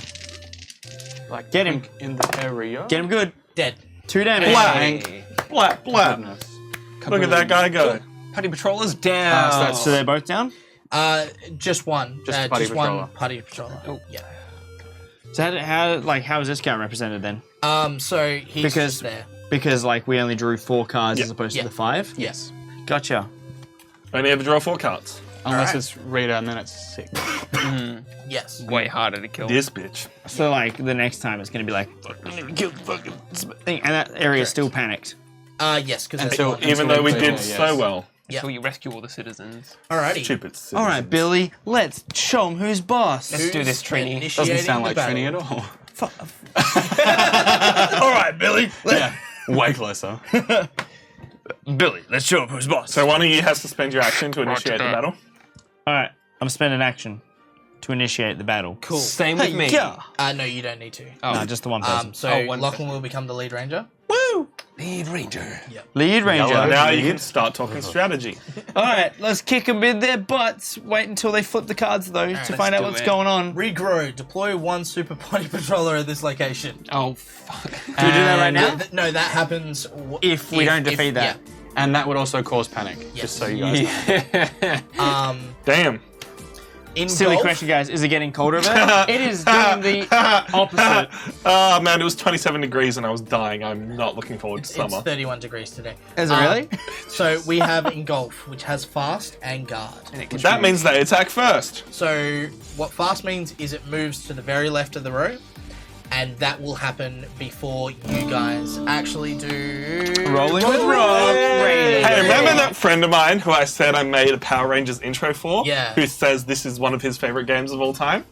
Like Get him. in the area. Get him good. Dead. 2 damage. Blank. Blap, blap. Goodness. Look at that guy go. Putty Patroller's down. so that's- So they're both down? Just one. Just the Putty one Patroller. Putty Patroller. Oh. Yeah. So how is this guy represented then? So he's Because- just there. Because like we only drew 4 cards Yeah. as opposed Yeah. to the 5? Yes. Gotcha. Only ever draw 4 cards. Unless Alright. it's reader and then it's 6. Yes. Way harder to kill. This bitch. So like the next time it's gonna be like, kill the fucking thing, and that area is still panicked. Yes, because Until- Even though we Until did we play, so yes. well. Until you rescue all the citizens. Alrighty. Stupid All right, citizens. Billy, let's show him who's boss. Let's do this, Trini. Doesn't sound like Trini at all. All right, Billy. Yeah. Way closer. Billy, let's show him who's boss. So one of you has to spend your action to initiate the battle. All right, I'm spending action to initiate the battle. Cool. Same with me. Yeah. No, you don't need to. Oh, No, just the one person. So one Lachlan will become the lead ranger. Woo! Lead Ranger. Lead ranger. Yellow. Now you can start talking strategy. All right, let's kick them in their butts. Wait until they flip the cards though to find out do what's it. going on. Regrow. Deploy 1 super potty patroller at this location. Oh, fuck. Do we do that right now? No, that happens If we don't defeat that. And that would also cause panic, just so you guys know. Yeah. Damn. In Silly golf, question, guys. Is it getting colder there? It is doing the opposite. Oh man, it was 27 degrees and I was dying. I'm not looking forward to It's summer. 31 degrees today. Is it really? So we have in golf, which has fast and guard. That means they attack first. So what fast means is it moves to the very left of the row, and that will happen before you guys actually do Rolling with rock. Hey, remember that friend of mine who I said I made a Power Rangers intro for? Yeah. Who says this is one of his favorite games of all time?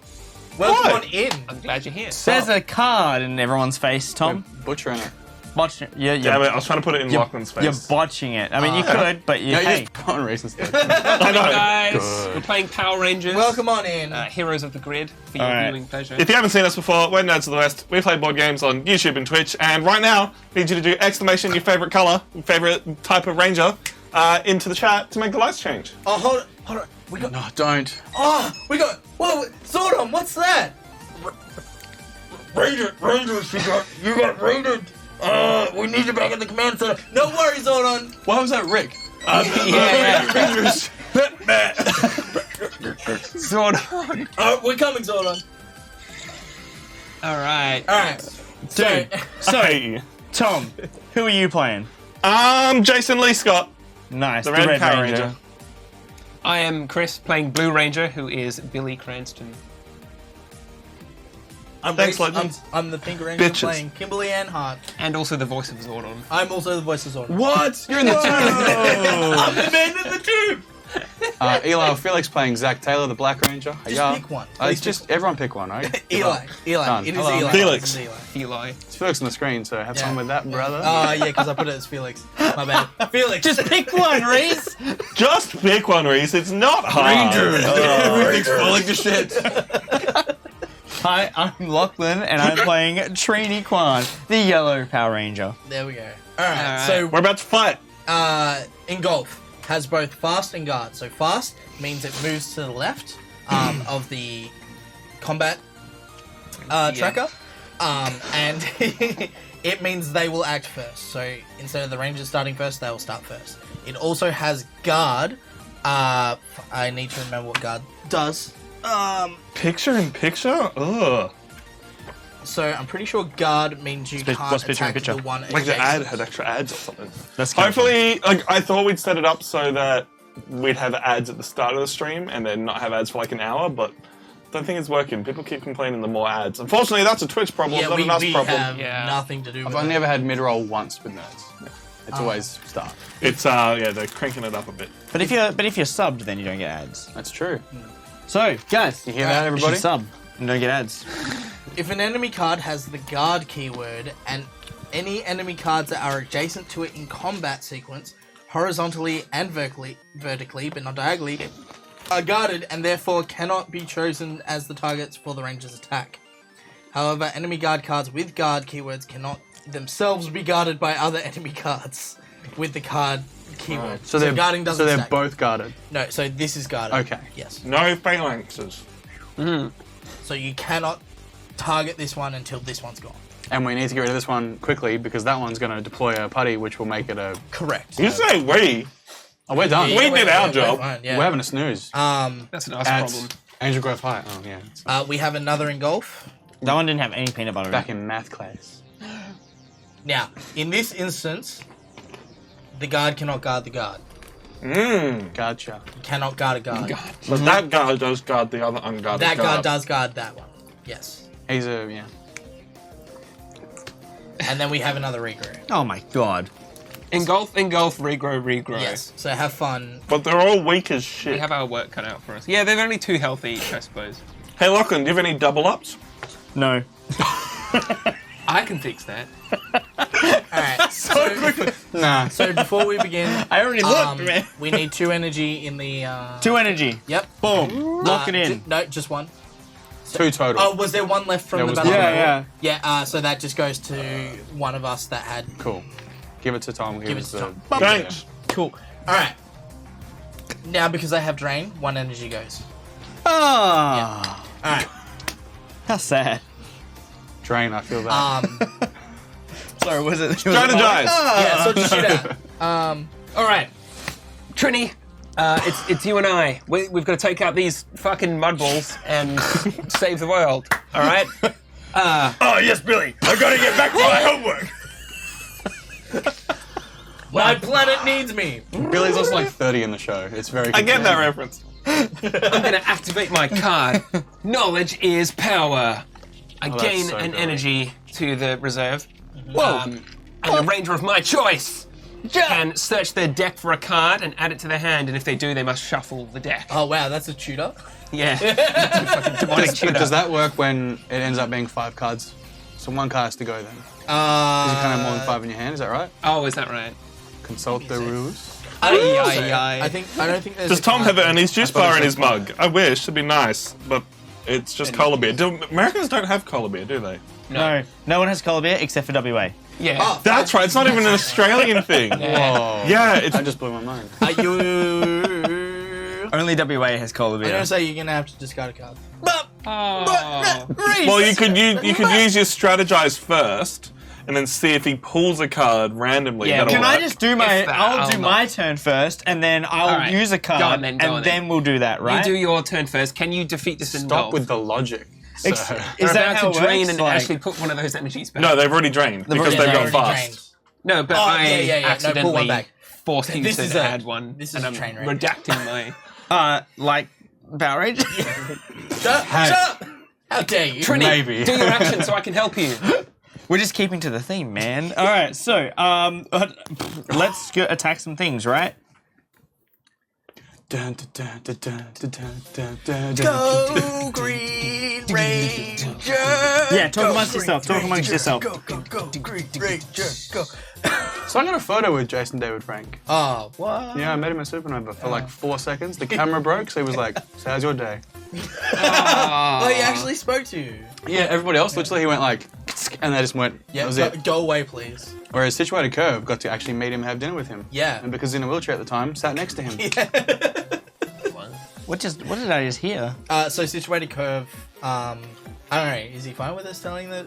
Welcome What? on in. I'm glad you're here. There's a card in everyone's face, Tom. Butchering it. Botching it. Yeah, Damn it, I was trying to put it in you're, Lachlan's face. you're botching it. I mean, you could, but you. No, Hey, just put on Rhys instead. I know. Guys, we're playing Power Rangers. Welcome on in. Heroes of the Grid for your Alright. viewing pleasure. If you haven't seen us before, we're Nerds of the West. We play board games on YouTube and Twitch, and right now, I need you to do exclamation your favorite color, your favorite type of ranger, into the chat to make the lights change. Oh, hold on. We got. No, don't. Oh, we got. Whoa, Zordon, what's that? Rangers, you got raided. We need you back in the command center. No worries, Zordon. Why was that Rick? Zordon. We're coming, Zordon. Alright. All right. So, so Hey. Tom, who are you playing? Jason Lee Scott, Nice, the Red Power Ranger. I am Chris playing Blue Ranger, who is Billy Cranston. I'm Thanks, Rhys. legends. I'm the Pink Ranger Bitches. playing Kimberly Ann Hart. And also the voice of Zordon. I'm also the voice of Zordon. What? You're in the I'm the man in the tube. Eli Felix playing Zach Taylor, the Black Ranger. Just pick one. It's just everyone pick one, right? Eli. Done. It is Hello. Eli. Felix. It is Eli. Eli. It's Felix on the screen, so have Yeah. fun with that, brother. Yeah, because I put it as Felix. My bad. Felix. Just pick one, Rhys. Just pick one, Rhys. It's not hard. Everything's falling to shit. Hi, I'm Lachlan, and I'm playing Trini Kwan, the Yellow Power Ranger. There we go. All right. Alright. So We're about to fight. in golf has both fast and guard. So fast means it moves to the left of the combat tracker, and it means they will act first. So instead of the rangers starting first, they will start first. It also has guard. I need to remember what guard does. Picture in picture? Ugh. So I'm pretty sure guard means you can't what's picture in attack picture? the one Like the adjacent. ad had extra ads or something. Let's Hopefully, like I thought we'd set it up so that we'd have ads at the start of the stream and then not have ads for like an hour, but I don't think it's working. People keep complaining the more ads. Unfortunately, that's a Twitch problem, Yeah, not we an us problem. have Yeah. nothing to do with I've that. only ever had mid-roll once with nerds. It's always start. It's yeah, they're cranking it up a bit. But if you're subbed, then you don't get ads. That's true. So, guys, You hear that, you everybody? should sub and don't get ads. If an enemy card has the guard keyword and any enemy cards that are adjacent to it in combat sequence, horizontally and vertically, but not diagonally, are guarded and therefore cannot be chosen as the targets for the ranger's attack. However, enemy guard cards with guard keywords cannot themselves be guarded by other enemy cards with the card keyword. So they're guarding doesn't So they're stack. both guarded. No, so this is guarded. Okay. Yes. No phalanxes. So you cannot target this one until this one's gone. And we need to get rid of this one quickly because that one's going to deploy a putty, which will make it a. Correct. You say we. Oh, we're done. We did our job. Fine, yeah. We're having a snooze. That's an us Ads. problem. Angel Growth High. Oh, yeah. It's We have another in golf. That one didn't have any peanut butter in back it. in math class. Now, in this instance, the guard cannot guard the guard. Gotcha. You cannot guard a guard. So that guard does guard the other unguarded That guard. guard does guard that one. Yes. He's a yeah. And then we have another regrow. Oh my god. Engulf, regrow. Yes. So have fun. But they're all weak as We shit. have our work cut out for us. Yeah, they're only 2 health each, I suppose. Hey, Lachlan, do you have any double ups? No. I can fix that. Alright. So, Nah. so before we begin, I already looked, man. we need 2 energy in the. 2 energy. Yep. Boom. Lock it in. No, just 1. 2 total. Oh, was there 1 left from There the was battle? one. Yeah, yeah. Yeah. So that just goes to one of us that had. Cool. Give it to Tom. Give it to Tom. Thanks. Cool. All right. Now, because I have drain, 1 energy goes. Ah. All right. How sad. Drain. I feel that. Sorry, was it? Strategize! Yeah. So just shoot out. All right, Trini, it's you and I. We've got to take out these fucking mudballs and save the world. All right. Oh, yes, Billy. I gotta get back to my homework. My planet needs me. Billy's also like 30 in the show. It's very. I get that confusing. reference. I'm gonna activate my card. Knowledge is power. I that's gain so an good. energy to the reserve. Whoa! And the ranger of my choice can search their deck for a card and add it to their hand, and if they do, they must shuffle the deck. Oh wow, that's a tutor. Yeah. Fucking demonic tutor. Does that work when it ends up being 5 cards? So 1 card has to go then. Because you can't have more than 5 in your hand. Is that right? Oh, is that right? Consult the rules. I don't think Aye, so. aye, aye. I don't think there's. Does a Tom card. have it in his juice thought it bar in was his mug? I wish, it'd be nice, but it's just cola beer. Americans don't have cola beer, do they? No. No one has cola beer except for WA. Yeah. Oh, That's right, it's not even an Australian thing. Whoa. Yeah, it's... I just blew my mind. Are you? Only WA has cola I'm beer. gonna say you're gonna have to discard a card. Oh. Rhys! Well, you could use your strategize first, and then see if he pulls a card randomly. Yeah, That'll Can work. I just do my? If that, I'll do I'll my not. turn first, and then I'll Alright, use a go on card, then, go on and then. then we'll do that, right? You do your turn first. Can you defeat this Stop engulf? with the logic. So, Is We're that about how to it drain works? and Like- actually put one of those energies back. No, they've already drained, because Yeah, they've they're gone already fast. drained. No, but Oh, I yeah, no, pull one accidentally back. forced you This to is a- add one, this is and a I'm train wreck. redacting my... Like Power Rage. Shut up! How dare you? Trini, Maybe. do your action so I can help you. We're just keeping to the theme, man. All right, so let's go attack some things, right? Dun, dun, dun, dun, dun, dun, dun, dun, dun, Go Green Ranger! Yeah, talk amongst yourself. Talk amongst yourself. Go Green Ranger! Go. So I got a photo with Jason David Frank. Oh, what? Yeah, I met him at Supernova for like 4 seconds. The camera broke, so he was like, "So how's your day?" Oh, he actually spoke to you. Yeah, everybody else literally he went like, and they just went. Yeah, that was go, it. go away, please. Whereas Situated Curve got to actually meet him, and have dinner with him. Yeah. And because he's in a wheelchair at the time, sat next to him. What did I just hear? So Situated Curve, I don't know, is he fine with us telling that?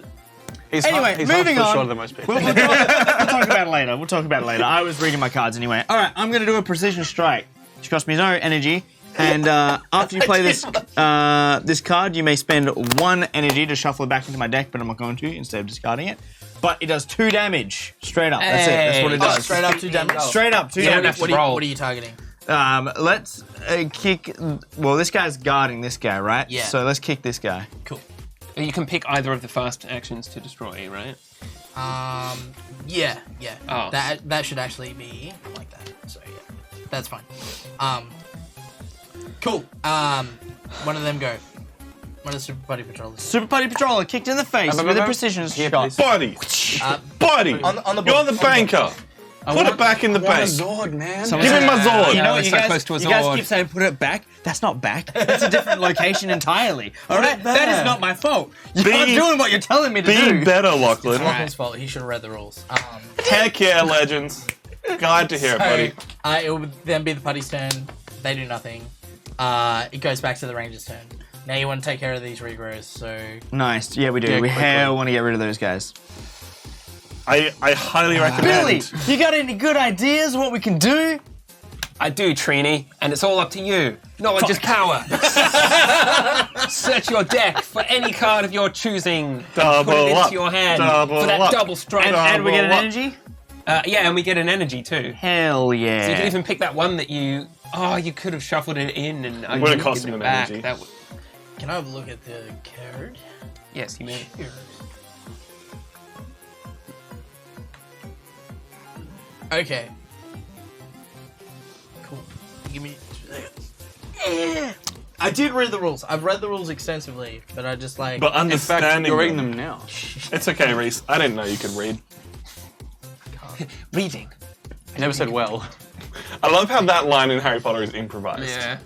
He's Anyway, he's moving half on. shorter than most people. We'll talk about it later. We'll talk about it later. I was reading my cards anyway. All right, I'm going to do a precision strike, which costs me no energy. And after you play this this card, you may spend 1 energy to shuffle it back into my deck, but I'm not going to, instead of discarding it. But it does 2 damage, straight up. That's it. That's what it Hey. does. Oh, straight up 2 damage? Straight up, 2 You don't damage. have to What are you, roll. what are you targeting? Let's kick. Well, this guy's guarding this guy, right? Yeah. So let's kick this guy. Cool. You can pick either of the fast actions to destroy, right? Yeah. Oh. That should actually be like that. So yeah, that's fine. Cool. One of them go. One of the Super Buddy Patrollers. Super Buddy Patroller kicked in the face with a precision Here, shot. please. Buddy! Buddy! on the You're board. the banker! Put it back in the I want a bank. Zord, man. Give me my Zord! You know what it's you so guys, close to a you guys Zord. keep saying put it back. That's not back. That's a different location entirely. All right, that is not my fault. You're not doing what you're telling me to Be do. better, Lachlan. Lachlan's fault. He should have read the rules. Heck yeah, legends. Glad to hear it, buddy. It would then be the Putty's turn. They do nothing. It goes back to the Ranger's turn. Now you want to take care of these regrows, so... Nice. Yeah, we do. Yeah, we quickly. hell want to get rid of those guys. I highly recommend. Billy, you got any good ideas of what we can do? I do, Trini, and it's all up to you. Knowledge is power. Search your deck for any card of your choosing. Double Put it up. into your hand Double for that up. double strike. And we get an what? energy? Yeah, and we get an energy too. Hell yeah. So you can even pick that one that you could have shuffled it in and It would have cost him an back. energy. That would, Can I have a look at the card? yes, you may. Okay. Cool. Give me. I did read the rules. I've read the rules extensively, but I just like. But In fact, understanding you're reading them now. It's okay, Rhys. I didn't know you could read. Reading. I never said well. I love how that line in Harry Potter is improvised. Yeah.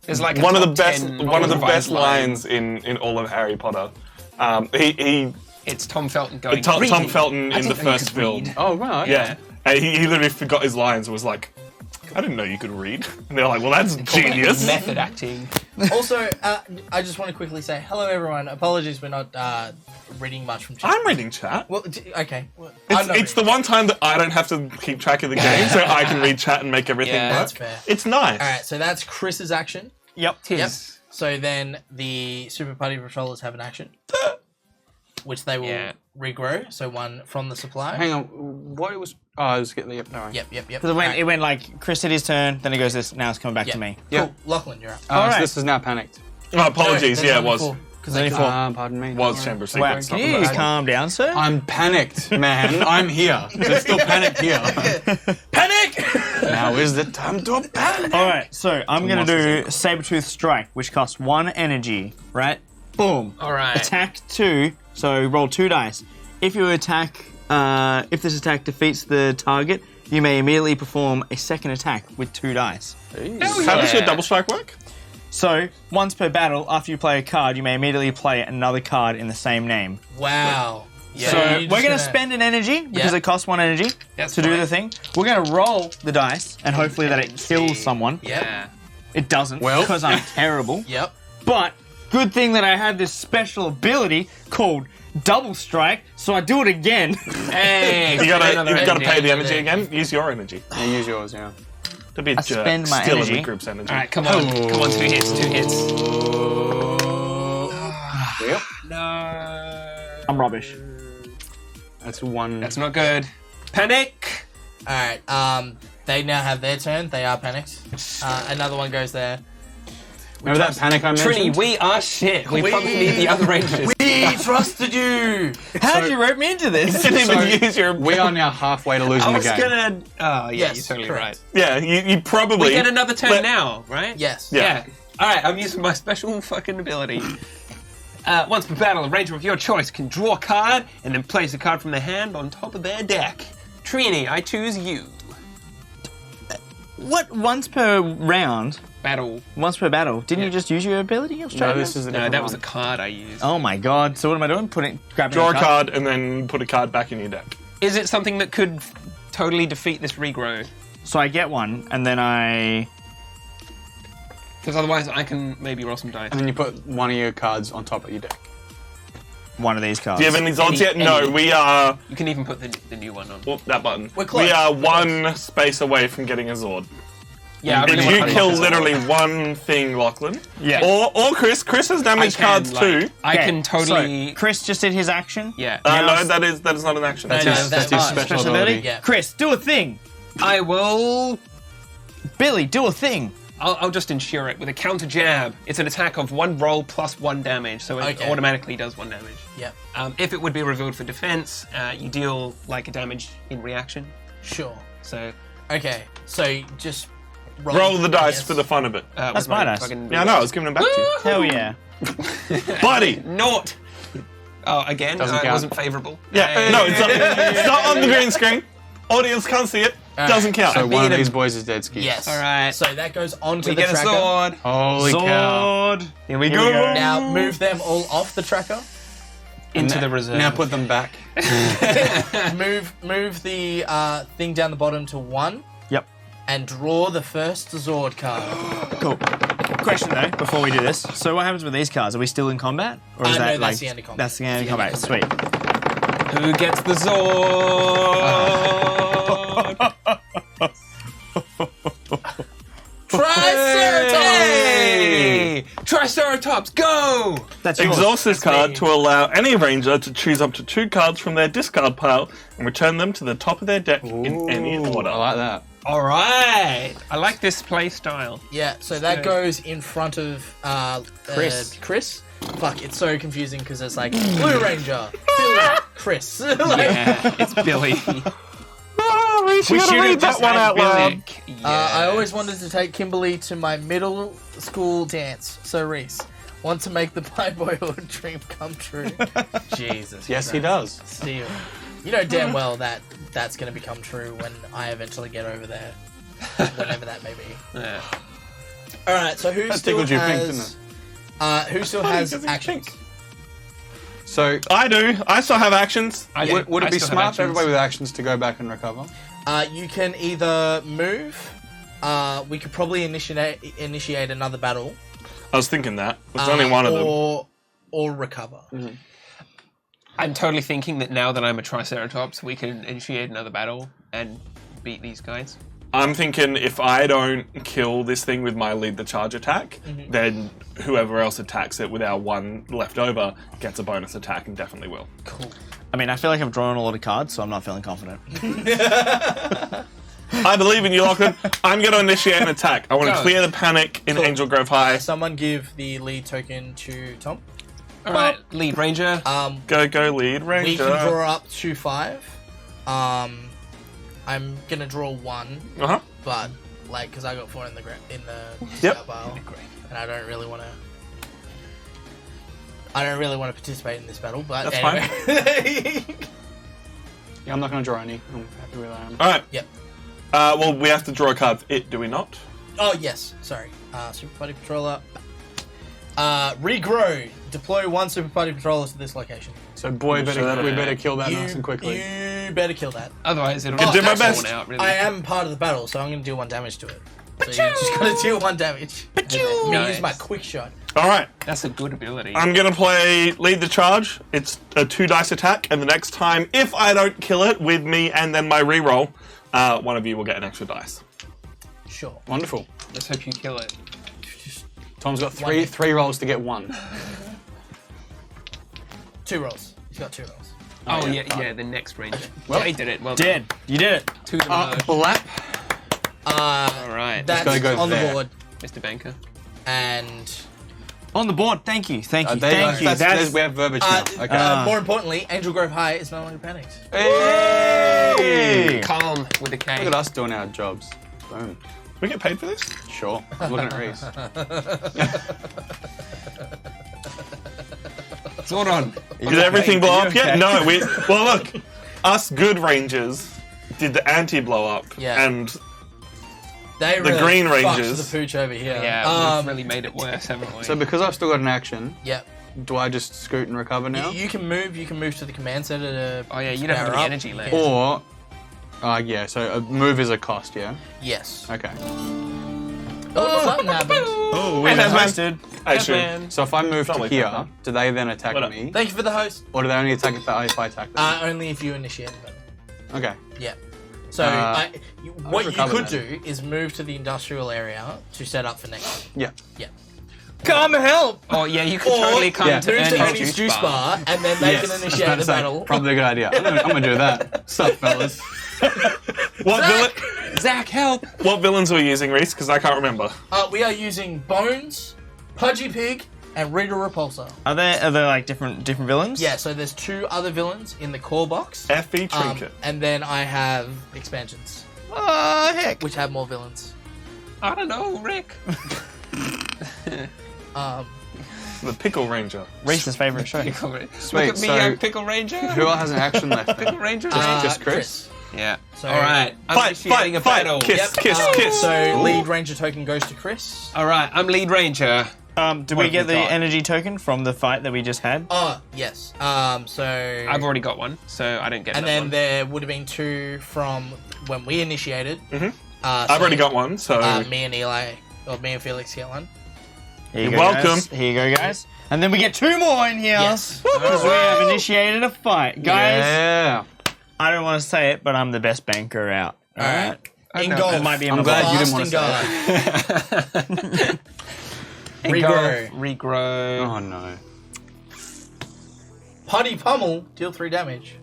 There's like a One of the top best 10 one of the improvised best lines in all of Harry Potter. It's Tom Felton going. Tom "Reading. Felton I in didn't the know you first could film. read." Oh, right. Yeah. And he literally forgot his lines and was like, I didn't know you could read. And they're like, well, that's genius. Method acting. Also, I just want to quickly say hello, everyone. Apologies, we're not reading much from chat. I'm reading chat. Well, okay. Well, I'm not It's the reading. one time that I don't have to keep track of the game, so I can read chat and make everything Yeah, work. that's fair. It's nice. All right, so that's Chris's action. Yep. Tis. Yep. So then the Super Party Patrollers have an action, which they will Yeah. regrow. So one from the supply. Hang on. What it was? Oh, I was getting. Yep. No. Yep. Because it went like Chris did his turn, then it goes this. Now it's coming back Yep. to me. Yeah. Cool. Lachlan, you're up. So Alright. this is now panicked. Oh, apologies. Yeah, it was. Because Only they four. Pardon me. Was Chamber of Wow. Secrets. Can not you the last one. calm down, sir? I'm panicked, man. I'm here. There's still panic here. panic. Now is the time to panic. All right, so I'm going to do monsters Sabertooth Strike, which costs 1 energy, right? Boom. All right. Attack 2, so roll 2 dice. If you attack, if this attack defeats the target, you may immediately perform a second attack with 2 dice. How does your double strike work? So, once per battle, after you play a card, you may immediately play another card in the same name. Wow. Yeah. So, you're we're just going to spend an energy, because Yeah. it costs 1 energy That's to do fine. the thing. We're going to roll the dice, and hopefully that it kills someone. Yep. Yeah. It doesn't, Well. because I'm terrible. Yep. But good thing that I had this special ability called Double Strike, so I do it again. Hey. You've got another to pay energy. the energy again. Use your energy. Yeah, use yours, yeah. To be a jerk. spend my Stealing energy. the group's energy. All right, come on. Come on, 2 hits, 2 hits. Yep. No. I'm rubbish. That's one. That's not good. Panic. All right. They now have their turn. They are panicked. Another one goes there. Remember that panic I mentioned? Trini, we are shit. We probably need the other rangers. We trusted you. How did you rope me into this? Didn't even use your. We are now halfway to losing I the was game. gonna. Oh, yeah, Yes, you're totally correct. right. Yeah, you probably. We get another turn Let- now, right? Yes. Yeah. All right, I'm using my special fucking ability. Once per battle, a ranger of your choice can draw a card and then place a card from their hand on top of their deck. Trini, I choose you. What, once per round? Battle. Once per battle? Didn't Yeah. you just use your ability? No, this is a No, different that was a one. card I used. Oh my god, so what am I doing? Grabbing Draw a card and then put a card back in your deck. Is it something that could totally defeat this regrow? So I get one, and then I... Because otherwise I can maybe roll some dice. And then you put one of your cards on top of your deck. one of these cards. Do you have any odds yet? Any- No, we are. You can even put the new one on. Whoop, that button. We're close. We are We're one space away from getting a Zord. Yeah, I really If want you to kill focus on literally that. one thing, Lachlan. Yeah. Or Chris. Chris has damage I can, cards like, too. I Okay, can totally. So, Chris just did his action. Yeah. No, that is not an action. No, That's that's his fine. special ability. Yeah. Chris, do a thing. I will. Billy, do a thing. I'll just ensure it with a counter jab. It's an attack of 1 roll plus 1 damage, so it Okay. automatically does 1 damage. Yep. If it would be revealed for defense, you deal like a damage in reaction. Sure. So Okay. So just Roll the dice Yes. for the fun of it. that's my dice. Yeah, I know. I was giving them back to you, Hell yeah. buddy. Naught. Oh, again, Doesn't it count. wasn't favourable. Yeah, no, it's not on the green screen. Audience can't see it. Doesn't count. So one of him. these boys is dead ski. Yes. All right. So that goes onto We the get a tracker. sword. Holy cow. Sword. Here we Here go. we go. Now move them all off the tracker. Into the reserve. Now put them back. Move the thing down the bottom to 1 Yep. and draw the first Zord card. Cool. Question though, before we do this. So what happens with these cards? Are we still in combat? Or is No, that that's the end of combat. That's the end of The end combat. of Sweet. Who gets the sword? Triceratops! Hey! Triceratops! Triceratops, go! That's yours. Exhaust this That's card me. to allow any ranger to choose up to 2 cards from their discard pile and return them to the top of their deck in any order. I like that. All right. I like this play style. Yeah, so that goes in front of Chris. Chris. Fuck, it's so confusing because it's like Blue Ranger, Billy, Chris. Like, Yeah, it's Billy. Oh, Rhys, you We gotta should have read that just one had out loud. Billy. I always wanted to take Kimberly to my middle school dance. So Rhys, want to make the my boyhood dream come true. Jesus. Yes, he does. Steal. You know damn well that that's going to become true when I eventually get over there, whenever that may be. Yeah. All right, so who That still tickled you pink, has? Who still has because it's actions? pink. So, I do. I still have actions. would it be I still have smart for actions. everybody with actions to go back and recover? You can either move. We could probably initiate another battle. I was thinking that. There's only one of them. Or recover. I'm totally thinking that now that I'm a Triceratops, we can initiate another battle and beat these guys. I'm thinking if I don't kill this thing with my lead the charge attack, then whoever else attacks it with our 1 left over gets a bonus attack and definitely will. Cool. I mean, I feel like I've drawn a lot of cards, so I'm not feeling confident. I believe in you, Lachlan. I'm going to initiate an attack. I want to Go. clear the panic in Cool. Angel Grove High. Someone give the lead token to Tom. All right, lead ranger. Go, lead We ranger. can draw up to 5. I'm gonna draw 1, Uh-huh. but like because I got 4 in the Yep. scout pile, and I don't really want to participate in this battle. But That's anyway. Yeah, I'm not going to draw any. I'm happy where I am. All right. Yep. Well, we have to draw a card for it, do we not? Oh yes, sorry. Super Party Patroller. Regrow. Deploy 1 Super Party Patroller to this location. So, boy, we better kill that nice and quickly. You better kill that. Otherwise, it'll Can do my spawn best. out. Really. I am part of the battle, so I'm going to deal 1 damage to it. So you just got to deal 1 damage. I'm going to Nice. use my quick shot. All right. That's a good ability. I'm going to play lead the charge. It's a 2 dice attack, and the next time, if I don't kill it with me and then my reroll, one of you will get an extra dice. Sure. Wonderful. Let's hope you kill it. Tom's got three rolls to get 1. 2 rolls. He's got 2 rolls. Oh, yeah. yeah, the next ranger. Well, yeah, he did it. Well Did. You did it. done. 2 to merge. Blap. All right, That's gotta go on there. the board. Mr. Banker. And On the board. Thank you. Thank you. There you Thank go. you. That's We have verbiage now. Okay. more importantly, Angel Grove High is no longer panicked. Hey! Calm with a K. Look at us doing our jobs. Boom. We get paid for this? Sure. I'm looking at Rhys. Zordon. Did everything blow up yet? okay? No. Well, look. Us good rangers did the anti-blow up. Yeah. And They really Green fucked Rangers. the pooch over here. Yeah, we've really made it worse, haven't we? So, because I've still got an action, Yep. do I just scoot and recover now? You can move. You can move to the command center to. oh yeah, you don't have power any up. energy left. Or, yeah, so a move is a cost, yeah? Yes. Okay. Oh, something happened. Oh, we Hey, have Hazman. hosted. Hey, sure. Man. So if I move to Totally here, fine. do they then attack What up? me? Thank you for the host. Or do they only attack if I attack them? Only if you initiate the battle. Okay. Yeah. So what you recover could then. do is move to the industrial area to set up for next. Yeah. Yeah. Come help. Oh yeah, you could Or totally come yeah. to Move to Ernie's Ernie's juice bar, and then they can I was initiate about the to say, battle. Probably a good idea. I'm gonna do that. Sup, fellas? Zach, help! What villains are we using, Rhys? Because I can't remember. We are using Bones, Pudgy Pig, and Rita Repulsor. Are there like different villains? Yeah, so there's 2 other villains in the core box. Effie Trinket. And then I have expansions, Oh heck. which have more villains. I don't know, Rick. The Pickle Ranger. Reese's favorite show. Pickle Ranger. Sweet, Look at me, so- young Pickle Ranger. Who else has an action left Pickle then? Ranger. Just Chris? Yeah. So- All right. I'm initiating a battle. Kiss, kiss, kiss. So lead ranger token goes to Chris. All right. I'm lead ranger. Do we have get we the got? energy token from the fight that we just had? Oh, yes. So I've already got one, so I don't get and that then one. there would have been 2 from when we initiated. Mm-hmm. So, I've already got one, so... me and Eli, or me and Felix get one. Here you You're go, welcome. Guys. Here you go, guys. And then we get 2 more in here. Yes. Because we have initiated a fight. Guys, Yeah. I don't want to say it, but I'm the best banker out. All right. In know golf. that. It might be in I'm my glad you box. didn't want to say Fasting Regrow. Oh no. Putty Pummel, deal 3 damage.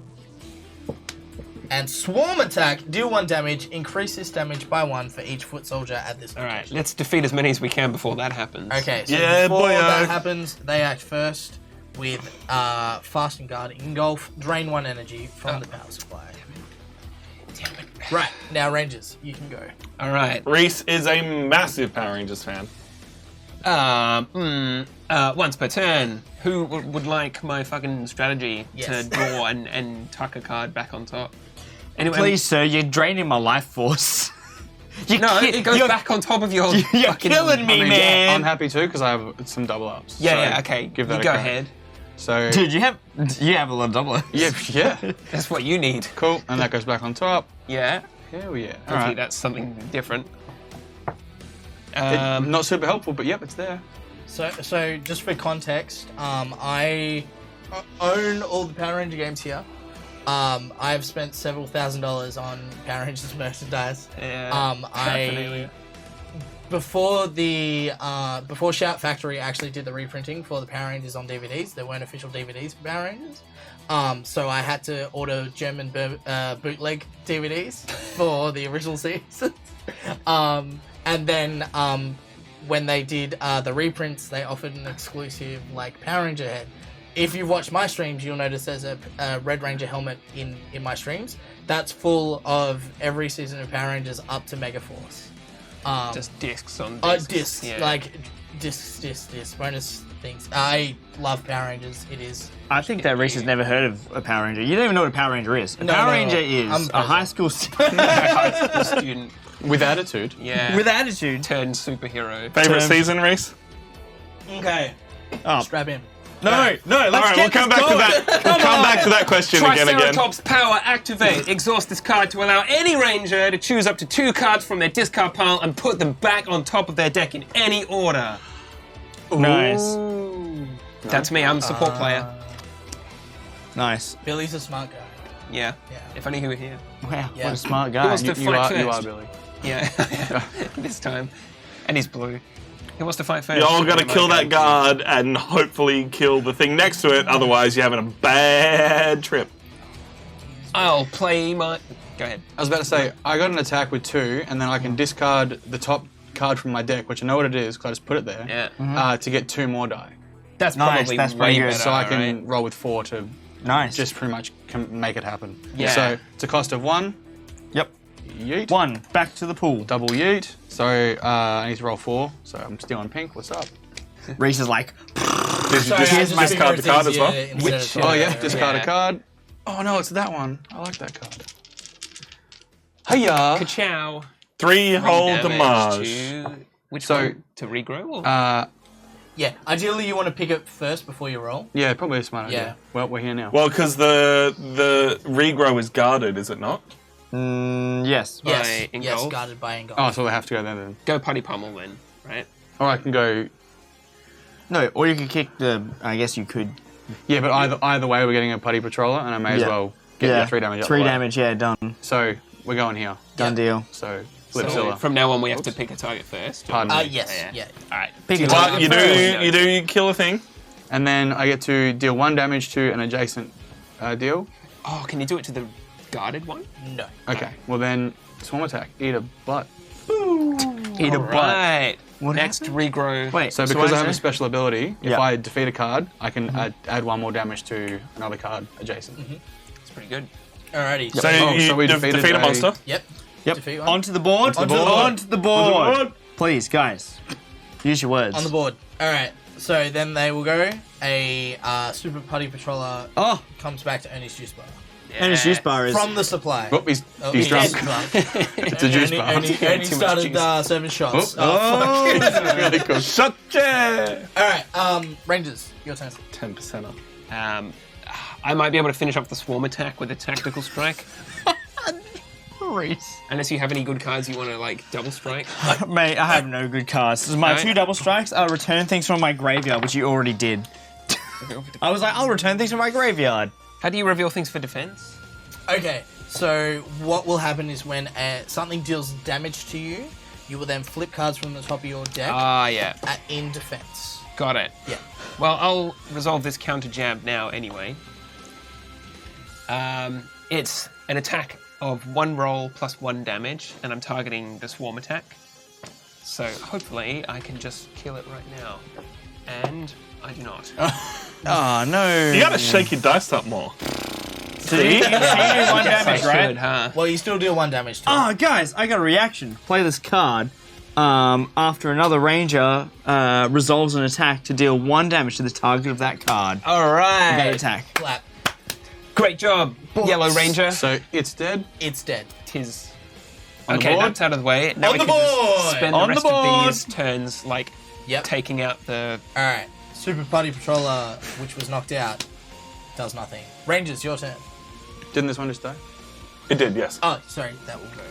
And Swarm Attack, deal 1 damage, increase this damage by 1 for each foot soldier at this All right, location. let's defeat as many as we can before that happens. Okay, so Yeah, before boyo. that happens, they act first with Fast and Guard, Engulf, drain 1 energy from the power supply. Damn it. Right, now Rangers, you can go. All right. Rhys is a massive Power Rangers fan. Once per turn, who would like my fucking strategy Yes. to draw and tuck a card back on top? Anyway, Please, sir, you're draining my life force. no, it goes back on top of your. You're fucking, killing me, I mean, man. I'm happy too because I have some double ups. Yeah, So yeah, okay. Give that you a go crack. ahead. So Dude, you have a lot of double ups. yeah, That's what you need. cool. And that goes back on top. Yeah. Hell yeah. All Hopefully right. that's something different. Not super helpful, but yep, it's there. So just for context, I own all the Power Ranger games here. I've spent several $1,000s on Power Rangers merchandise. Yeah. I before Shout Factory actually did the reprinting for the Power Rangers on DVDs. There weren't official DVDs for Power Rangers. So I had to order German bootleg DVDs for the original season. And then when they did the reprints, they offered an exclusive like Power Ranger head. If you've watched my streams, you'll notice there's a Red Ranger helmet in my streams. That's full of every season of Power Rangers up to Mega Force. Just discs on discs. Discs, Yeah. like discs, bonus things. I love Power Rangers. It is. I think that Rhys has never heard of a Power Ranger. You don't even know what a Power Ranger is. A No, Power no, Ranger I'm is a high school High school student. With attitude. Yeah. with attitude. Turned superhero. Favorite Term. season, Rhys? Okay. Oh, Strap in. no, let's All right, we'll get come this back to going. that. We'll come back to that question again. Triceratops power activate. Exhaust this card to allow any ranger to choose up to 2 cards from their discard pile and put them back on top of their deck in any order. Nice, That's me. I'm a support player. nice. Billy's a smart guy. Yeah. Yeah. If only he were here. Wow, Yeah. what a smart Who guy. wants to You fight are first? Billy. Yeah. This time. And he's blue. Who wants to fight first? Y'all gotta Oh my kill God. that guard and hopefully kill the thing next to it, otherwise you're having a bad trip. I'll play my. Go ahead. I was about to say, I got an attack with 2, and then I can discard the top card from my deck, which I know what it is because I just put it there, Yeah. to get 2 more die. That's Nice, probably that's way pretty good. better, So I can right? roll with 4 to Nice. just pretty much make it happen. Yeah. So it's a cost of 1. Yep. Yeet. 1. Back to the pool. Double yeet. So I need to roll 4. So I'm still on pink. What's up? Rhys is like, Did you Sorry, I just just discard the figured card it's as well? easier instead of Which, talking Oh yeah, about it. discard Yeah. a card. Oh no, it's that one. I like that card. Hiya. Ka-chow. 3-hole Damage damage. to... Which So- one? To regrow? Or? Yeah, ideally you want to pick it first before you roll. Yeah, probably a smart Yeah. idea. Well, we're here now. Well, because the regrow is guarded, is it not? yes. Yes, yes, Engulf? guarded by Engulf. Oh, so we have to go there then. Go Putty Pummel then, right? Or I can go. No, or you could kick the. I guess you could. Yeah, but either way, we're getting a putty patroller, and I may as Yeah. well get the 3 damage. Up 3 the way. damage, yeah, done. So we're going here. Done deal. So So Flipzilla. from now on, we have to pick a target first. Pardon me. Yes, Yeah. yeah. All right. Pick a But target. you do kill a thing. And then I get to deal 1 damage to an adjacent deal. Oh, can you do it to the guarded one? No. Okay. Well then, swarm attack. Eat a butt. Eat a butt. Right. What Next regrow. Wait, So because I have say- a special ability, if Yeah. I defeat a card, I can add 1 more damage to another card adjacent. It's pretty good. Alrighty. So Oh, you so we defeat defeated a monster. Yep. Yep. Defeat one. Onto the board. Onto the board. Onto the board. Please, guys. Use your words. On the board. Alright. So then they will go. A Super Putty Patroller Oh, comes back to Ernie's juice bar. and his juice bar is. From the supply. Oh, he's He's drunk. It's a juice bar. Ernie Too much started juice. serving shots. Oh. Really cool. Shut yeah. Alright, Rangers, your turn. 10% up. I might be able to finish off the swarm attack with a tactical strike. Rhys. Unless you have any good cards you want to like double strike. Mate, I have no good cards. My No? 2 double strikes are return things from my graveyard, which you already did. I was like, I'll return things from my graveyard. How do you reveal things for defense? Okay, so what will happen is when something deals damage to you, You will then flip cards from the top of your deck Yeah. in defense. Got it. Yeah. Well, I'll resolve this counter jab now anyway. It's an attack of 1 roll plus 1 damage, and I'm targeting the swarm attack. So hopefully I can just kill it right now. And I do not. Oh, no. You gotta shake your dice up more. See? You do 1 damage, I right? should, huh? Well, you still deal 1 damage to Oh, it. guys, I got a reaction. Play this card. After another ranger resolves an attack to deal 1 damage to the target of that card. All That right. attack. Flap. Great job, Yellow Ranger. So it's dead. It's dead. Tis. On the Okay, board? that's out of the way. Now On we the can just board! spend On the the rest of board! these turns, like, Yep. taking out the... Alright. Super Party Patroller, which was knocked out, does nothing. Rangers, your turn. Didn't this one just die? It did, yes. Oh, sorry, that will go.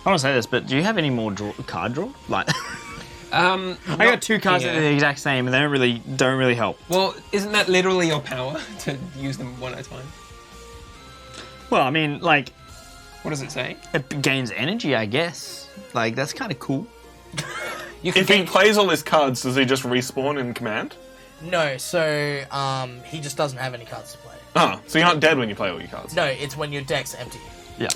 I want to say this, but do you have any more card draw? Like, I I got 2 cards that are the exact same, and they don't really help. Well, isn't that literally your power, to use them one at a time? Well, I mean, like, What does it say? it gains energy, I guess. Like, that's kind of cool. You can If he plays all his cards, does he just respawn in command? No, so he just doesn't have any cards to play. Ah, so you're not dead when you play all your cards. No, it's when your deck's empty. Yeah.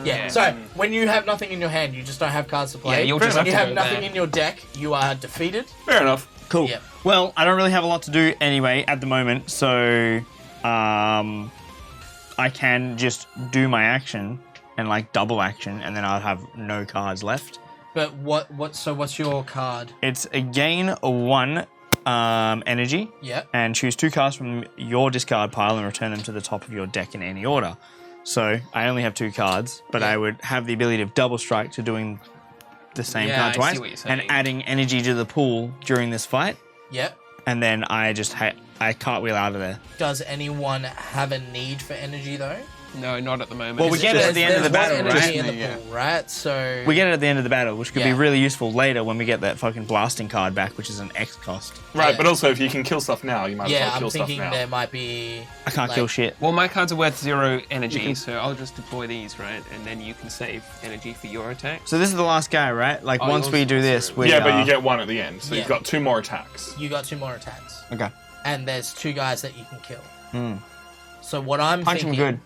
Yeah, so when you have nothing in your hand, you just don't have cards to play. Yeah, you'll just when have you to have go nothing there. in your deck, you are defeated. Fair enough. Cool. Yep. Well, I don't really have a lot to do anyway at the moment, so I can just do my action and like double action, and then I'll have no cards left. But what's your card? It's a gain 1 energy, Yep. and choose 2 cards from your discard pile and return them to the top of your deck in any order. So I only have 2 cards, but I would have the ability of double strike to doing the same Yeah, card I see twice what you're and saying. adding energy to the pool during this fight, Yep. and then I just I cartwheel out of there. Does anyone have a need for energy though? No, not at the moment. Well, we get it at the end of the There's battle, one energy right? in the Yeah. pool, right? So We get it at the end of the battle, which could be Yeah. really useful later when we get that fucking blasting card back, which is an X cost. Right, Yeah. but also if you can kill stuff now, you might as yeah, well kill I'm stuff thinking now. there might be. I can't kill shit. Well, my cards are worth 0 energy, so I'll just deploy these, right? And then you can save energy for your attack. So this is the last guy, right? Like, Oh, once yours we is do this, zero. we Yeah, but you get 1 at the end, so Yeah. you've got 2 more attacks. You got 2 more attacks, Okay. and there's 2 guys that you can kill. So what I'm Punch him thinking good.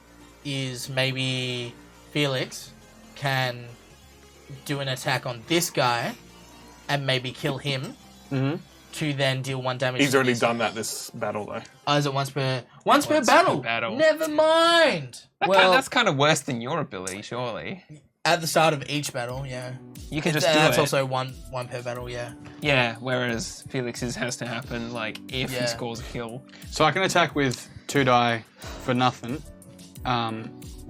is maybe Felix can do an attack on this guy and maybe kill him to then deal 1 damage. He's to already this done guy. that this battle, though. Oh, is it once per per battle? battle. Never mind. Well, that's kind of worse than your ability, surely. At the start of each battle, yeah. You can just do That's it. also one per battle, yeah. Yeah, whereas Felix's has to happen, like, if Yeah. he scores a kill. So I can attack with 2 die for nothing.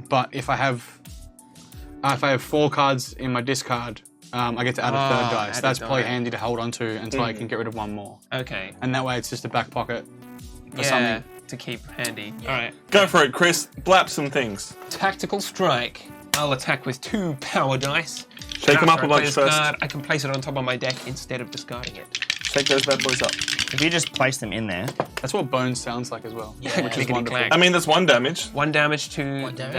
But if I have 4 cards in my discard, I get to add a third die. add So a that's probably die. handy to hold on to until I can get rid of 1 more. Okay. And that way it's just a back pocket for Yeah, something. to keep handy. Alright. Go for it, Chris. Blap some things. Tactical Strike. I'll attack with 2 power dice. Shake them up After a I play bunch this first. card, I can place it on top of my deck instead of discarding it. Shake those bad boys up. If you just place them in there. That's what Bones sounds like as well. Yeah. Which is Clickety wonderful. clack. I mean, that's 1 damage. 1 damage to 1 damage.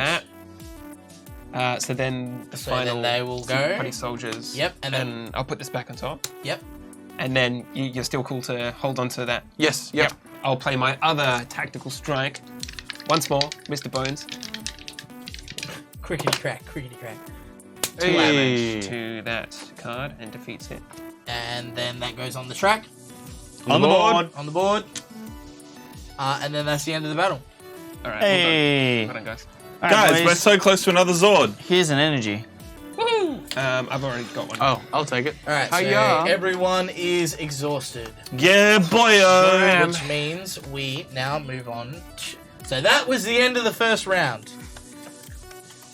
that. So then the So final then they will Super go. Party Soldiers. Yep, and then- And I'll put this back on top. Yep. And then you're still cool to hold on to that. Yes, yep. I'll play my other Tactical Strike. Once more, Mr. Bones. Crickety crack, crickety crack. Hey. To that card and defeats it. And then that goes on the track, On the board. on the board. And then that's the end of the battle. Alright, Hey. well done, guys. All right, Guys, boys, we're so close to another Zord. here's an energy. Woohoo! I've already got one. Oh, I'll take it. Alright, so Hiya. everyone is exhausted. Yeah, boyo. Which means we now move on. So that was the end of the first round.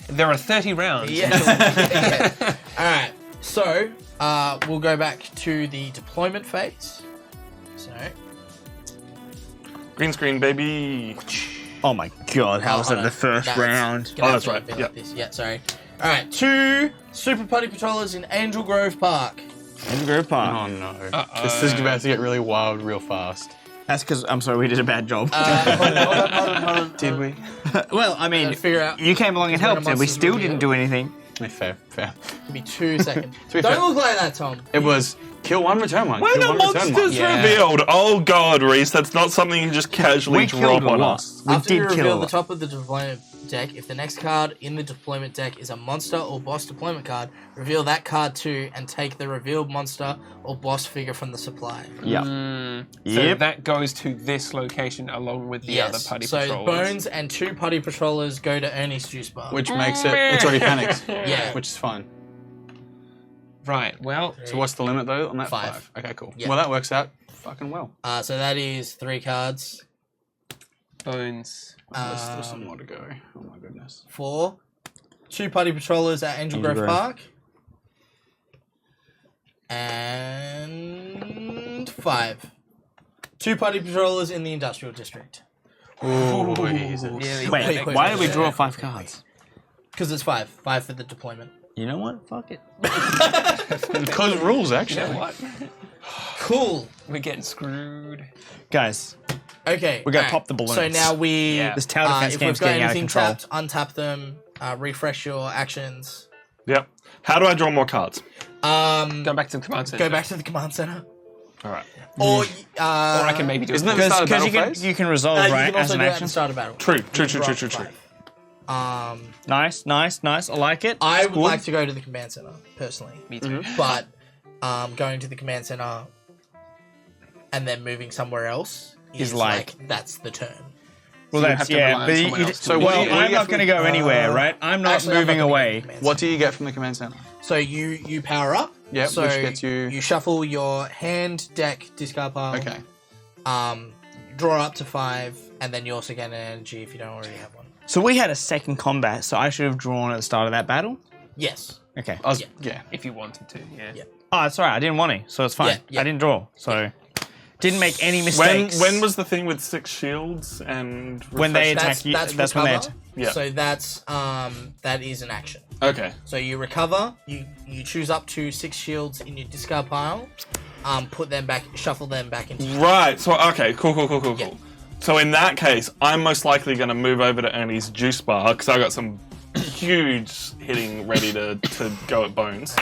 There are 30 rounds. Yeah. Alright, so we'll go back to the deployment phase. So, Green screen, baby. Oh my god, how was hold it on. the first No, it's round? gonna Oh, have that's to right. be Yeah. like this. Yeah, sorry. Alright, 2 Super Party Patrollers in Angel Grove Park. In Grove Park. Oh no. This is about to get really wild real fast. That's because, I'm sorry, we did a bad job. Hold on. Did we? well, I mean, Gotta figure out you came along and when helped, a and we monster's still revealed. didn't do anything. Fair. Give me 2 seconds. be Don't fair- look like that, Tom. It was kill one, return one. When kill a one, return one. monster's revealed, oh god, Rhys, that's not something you just casually We drop killed a on lot. us. We After you did kill reveal a the lot. top of the deployment deck, if the next card in the deployment deck is a monster or boss deployment card, reveal that card too and take the revealed monster or boss figure from the supply. Yep. So Yep. that goes to this location along with the other putty so patrollers. Bones and 2 putty patrollers go to Ernie's juice bar. Which makes it's already panicked. Yeah. Which is fine. Right, well, So what's the limit though on that? 5. Okay, cool. Yeah. Well, that works out fucking well. So that is 3 cards. Bones. There's still some more to go. Oh my goodness. 4. 2 putty patrollers at Angel Grove Grove. Park. And 5. 2 putty patrollers in the industrial district. Really Wait, why did we draw 5 cards? Because it's 5. 5 for the deployment. You know what? Fuck it. Because rules, actually. You know what? Cool. We're getting screwed. Guys, Okay. we gotta alright. pop the balloons. So now we, Yeah. This tower defense if we've game's got getting out of anything control. tapped, untap them, refresh your actions. Yep. How do I draw more cards? Go back to the command center. Go back to the command center. Alright. Or, Or I can maybe do Isn't it. it the start of Because battle phase? you can resolve, you right, can as also an do it at action. the start of battle. True. You can draw up to True. 5. Nice. I like it. I It's would good. like to go to the command center, personally. Me too. But going to the command center and then moving somewhere else is like- that's the turn. Well, So you that's have to yeah. rely on But someone else to So do what it. do you- well, I'm get not from- going to go anywhere, right? I'm not Actually, I'm moving not gonna go to away. the command What do you get from the command center? So you power up. Yep, So which gets you- You shuffle your hand, deck, discard pile. Okay. Draw up to 5, and then you also get an energy if you don't already have one. So we had a second combat, so I should have drawn at the start of that battle. Yes. Okay. Yeah. If you wanted to, yeah. Yeah. Oh, that's all right. I didn't want to, so it's fine. Yeah, yeah. I didn't draw, so didn't make any mistakes. When was the thing with 6 shields and When they refresh- attack you? That's when they recover. attack. Yeah. So that is an action. Okay. So you recover. You choose up to 6 shields in your discard pile. Put them back. Shuffle them back into. Right. So okay. Cool. Yeah. So in that case, I'm most likely going to move over to Ernie's juice bar because I got some huge hitting ready to go at Bones,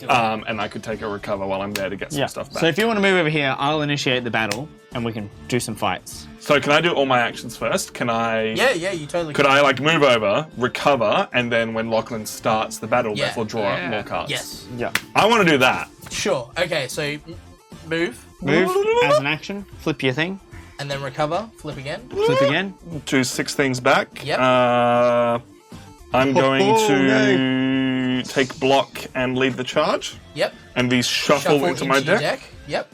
and I could take a recover while I'm there to get some Yeah. stuff back. So if you want to move over here, I'll initiate the battle, and we can do some fights. So can I do all my actions first? Can I? Yeah, you totally. Could I like move over, recover, and then when Lachlan starts the battle, Yeah. therefore draw Yeah. up more cards? Yes. Yeah. I want to do that. Sure. Okay. So move Move as an action. Flip your thing. and then recover. Flip again. Flip again. Choose 6 things back. Yep. I'm going Oh, to take block and lead the charge, Yep. and these shuffle into my your deck. Yep.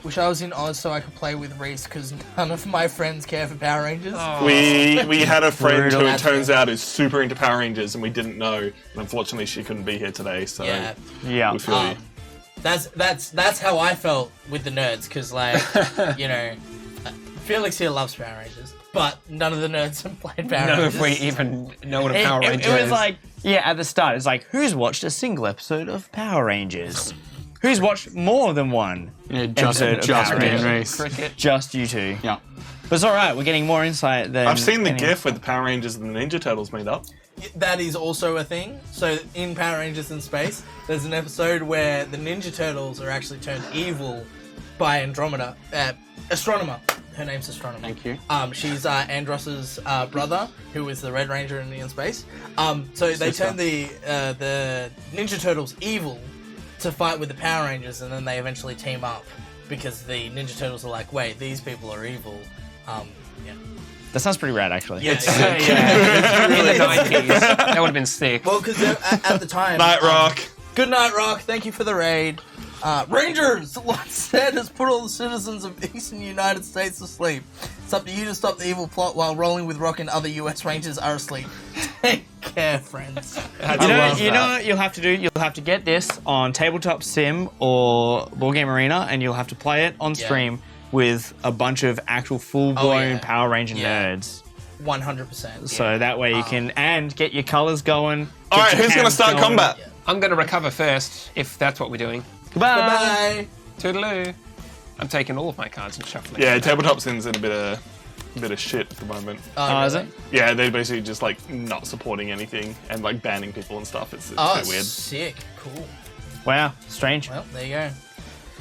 Wish I was in Oz so I could play with Rhys because none of my friends care for Power Rangers. We had a friend Brutal. who it turns out is super into Power Rangers, and we didn't know. And unfortunately, she couldn't be here today, so Yeah. Yeah. we feel you. That's how I felt with the nerds because Felix here loves Power Rangers, but none of the nerds have played Power No, Rangers. if we even know what a It, Power it- Ranger it was is. like, yeah, at the start, it's like, who's watched a single episode of Power Rangers? Who's watched more than one? Yeah, just Episode of Power me and Rangers. Rhys. cricket. Just you two. Yeah. But it's alright, we're getting more insight than. I've seen the any- GIF where the Power Rangers and the Ninja Turtles meet up. That is also a thing. So in Power Rangers in Space, there's an episode where the Ninja Turtles are actually turned evil by Andromeda, Astronomer. Her name's Astronomer. Thank you. She's Andross's brother, who is the Red Ranger in Space. So they turn the Ninja Turtles evil to fight with the Power Rangers, and then they eventually team up because the Ninja Turtles are like, wait, these people are evil. Yeah. That sounds pretty rad, actually. Yeah. In the 90s. That would have been sick. Well, because at the time. Night Rock. Good night, Rock. Thank you for the raid. Rangers, what said has put all the citizens of Eastern United States to sleep. It's up to you to stop the evil plot while Rolling with Rock and other US Rangers are asleep. Take care, friends. You know what you'll have to do? You'll have to get this on Tabletop Sim or Boardgame Arena, and you'll have to play it on stream with a bunch of actual full-blown yeah. Power Ranger Yeah. nerds. 100%. So that way you can and get your colors going. All right, who's going to start combat? I'm going to recover first, if that's what we're doing. Goodbye. Bye. Toodaloo. I'm taking all of my cards and shuffling. Yeah, Tabletop Sim's in a bit of a bit of shit at the moment. Oh, is it? Yeah, they're basically just like not supporting anything and like banning people and stuff. It's Oh, quite weird. sick. Cool. Wow, strange. Well, there you go.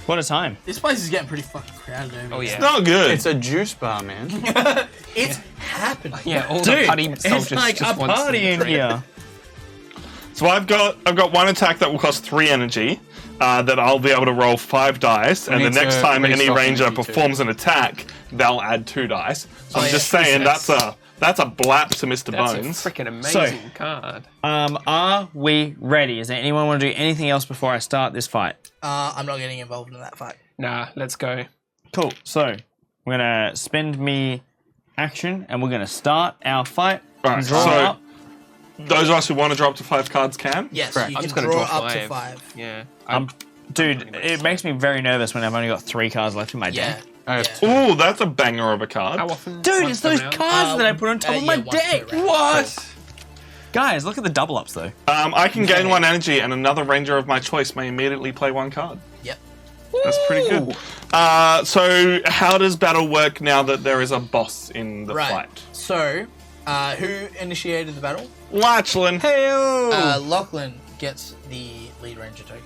What a time. This place is getting pretty fucking crowded over Oh here. yeah. Not good. It's a juice bar, man. It's happening. Yeah, all Dude, the putty soldiers it's like just a want party some in drink. here. So I've got one attack that will cost 3 energy. That I'll be able to roll 5 dice, and the need next to time any restock ranger energy too. performs an attack, they'll add 2 dice. So I'm yeah, just true saying sense. that's a blap to Mr. That's Bones. a freaking amazing card. Are we ready? Does anyone want to do anything else before I start this fight? I'm not getting involved in that fight. Nah, let's go. Cool. So we're gonna spend me action, and we're gonna start our fight. Alright, Draw so- up. Those of us who want to draw up to 5 cards can. Yes, Correct. you I'm can just gonna draw draw up to 5. 5. Yeah. Dude, it makes me very nervous when I've only got 3 cards left in my Yeah. deck. I have Yeah. Ooh, that's a banger of a card. How often? Dude, once it's those a round? cards that I put on top of my once per deck. round. What? Guys, look at the double ups though. I can gain 1 energy, and another ranger of my choice may immediately play 1 card. Yep. That's pretty good. So how does battle work now that there is a boss in the Right. fight? So, who initiated the battle? Lachlan. Lachlan gets the lead ranger token.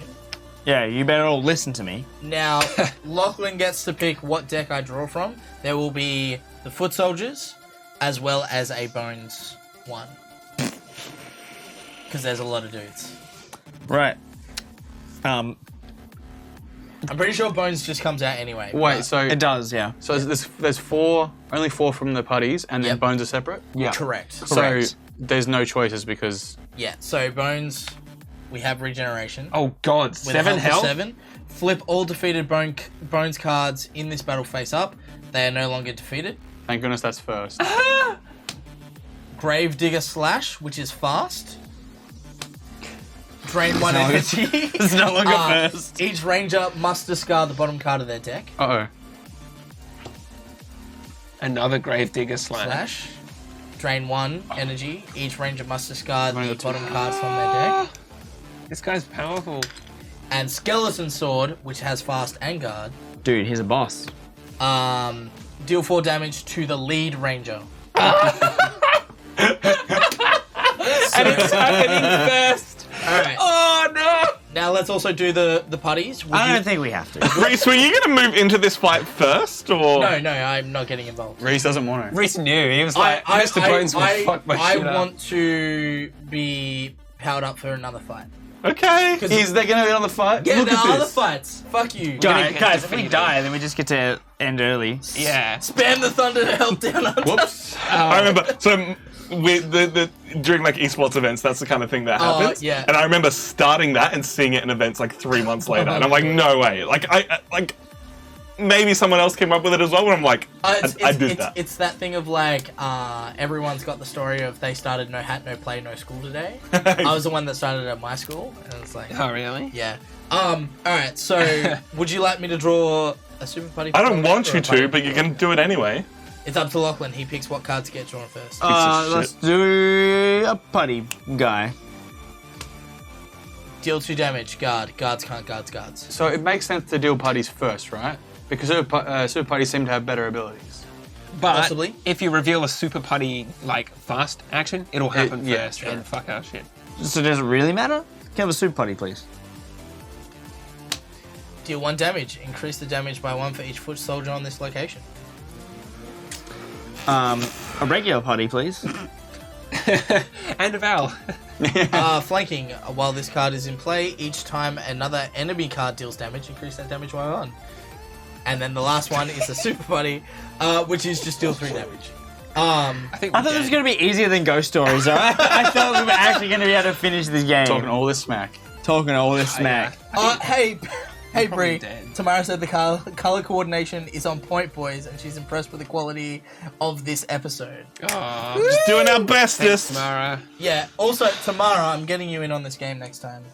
Yeah, you better all listen to me. Now, Lachlan gets to pick what deck I draw from. There will be the foot soldiers, as well as a bones one. Because there's a lot of dudes. Right. I'm pretty sure bones just comes out anyway. Wait, but- so It does, yeah. there's only 4 from the putties, and then Yep. bones are separate. Yeah. Correct. So there's no choices because Yeah, so bones, we have regeneration. Oh god, With a 7 health of health? 7. Flip all defeated bones cards in this battle face up. They are no longer defeated. thank goodness that's first. Gravedigger Slash, which is fast. Drain 1 energy. It's no longer first. Each ranger must discard the bottom card of their deck. Uh-oh. Another Gravedigger Slash. Drain 1 energy. Each ranger must discard the Minus bottom cards from their deck. This guy's powerful. And Skeleton Sword, which has fast and guard. Dude, he's a boss. Deal 4 damage to the lead ranger. And it's happening first. Alright. Oh no! Now let's also do the putties. Would I you- don't think we have to. Rhys, were you going to move into this fight first, or No, I'm not getting involved. Rhys doesn't want to. Rhys knew. He was like, Mr. Bones will fuck my I shit up. want to be powered up for another fight. Okay. Is there going to be another fight? Yeah, Look there at are other this. fights. Fuck you. Guys, if we die, then we just get to end early. Yeah. Spam the thunder to help down under. Whoops. I remember. So during like esports events, that's the kind of thing that happens. yeah. And I remember starting that and seeing it in events like 3 months later, and I'm like, no way. Like I maybe someone else came up with it as well. But I'm like, I did that. It's that thing of like, everyone's got the story of they started no hat, no play, no school today. I was the one that started at my school, and it's like, Oh really? yeah. Alright, so would you like me to draw a super putty? I don't want or you a putty? to, but you can do it anyway. It's up to Lachlan. He picks what cards get drawn first. of Let's shit. do a putty guy. Deal 2 damage. Guard. Guards can't guards. So it makes sense to deal putties first, right? Because super putties seem to have better abilities. But Possibly. if you reveal a super putty like fast action, it'll happen yeah, first sure. and fuck our shit. So does it really matter? Can I have a super putty, please? Deal 1 damage. Increase the damage by 1 for each foot soldier on this location. A regular putty, please. And a Val. Flanking. While this card is in play, each time another enemy card deals damage, increase that damage by 1. And then the last one is the super putty, which is just deal 3 damage. I think I thought this was going to be easier than Ghost Stories, alright? I thought we were actually going to be able to finish this game. Talking all this smack. Talking all this smack. Hey, probably Bree. dead. Tamara said the color coordination is on point, boys, and she's impressed with the quality of this episode. Aw, Just doing our bestest. Tamara. Yeah. Also, Tamara, I'm getting you in on this game next time.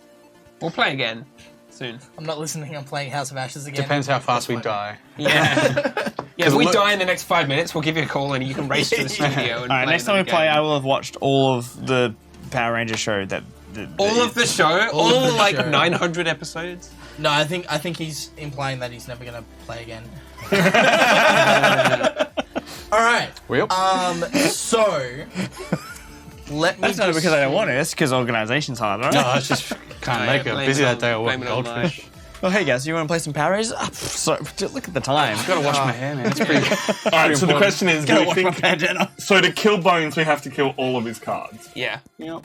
We'll play again soon. I'm not listening. I'm playing House of Ashes again. Depends how fast we That's fine. die. Yeah. Yeah, if we look- die in the next 5 minutes, we'll give you a call and you can race to the studio. And Alright, next time we another play, game. I will have watched all of the Power Ranger show that. all of the show, all of the like show. 900 episodes. No, I think he's implying that he's never gonna play again. All right. Well. So let me. That's not because I don't want it. It's because organization's hard, right? No, it's just can't make it. blame Busy it that on- day at work. blame it on Goldfish. Well, hey guys, you want to play some Power Rangers? So, look at the time. Gotta wash my hair, man. It's pretty. All right, so the question is, do Gotta we wash my think... bandana. So to kill Bones, we have to kill all of his cards. Yeah. Yep.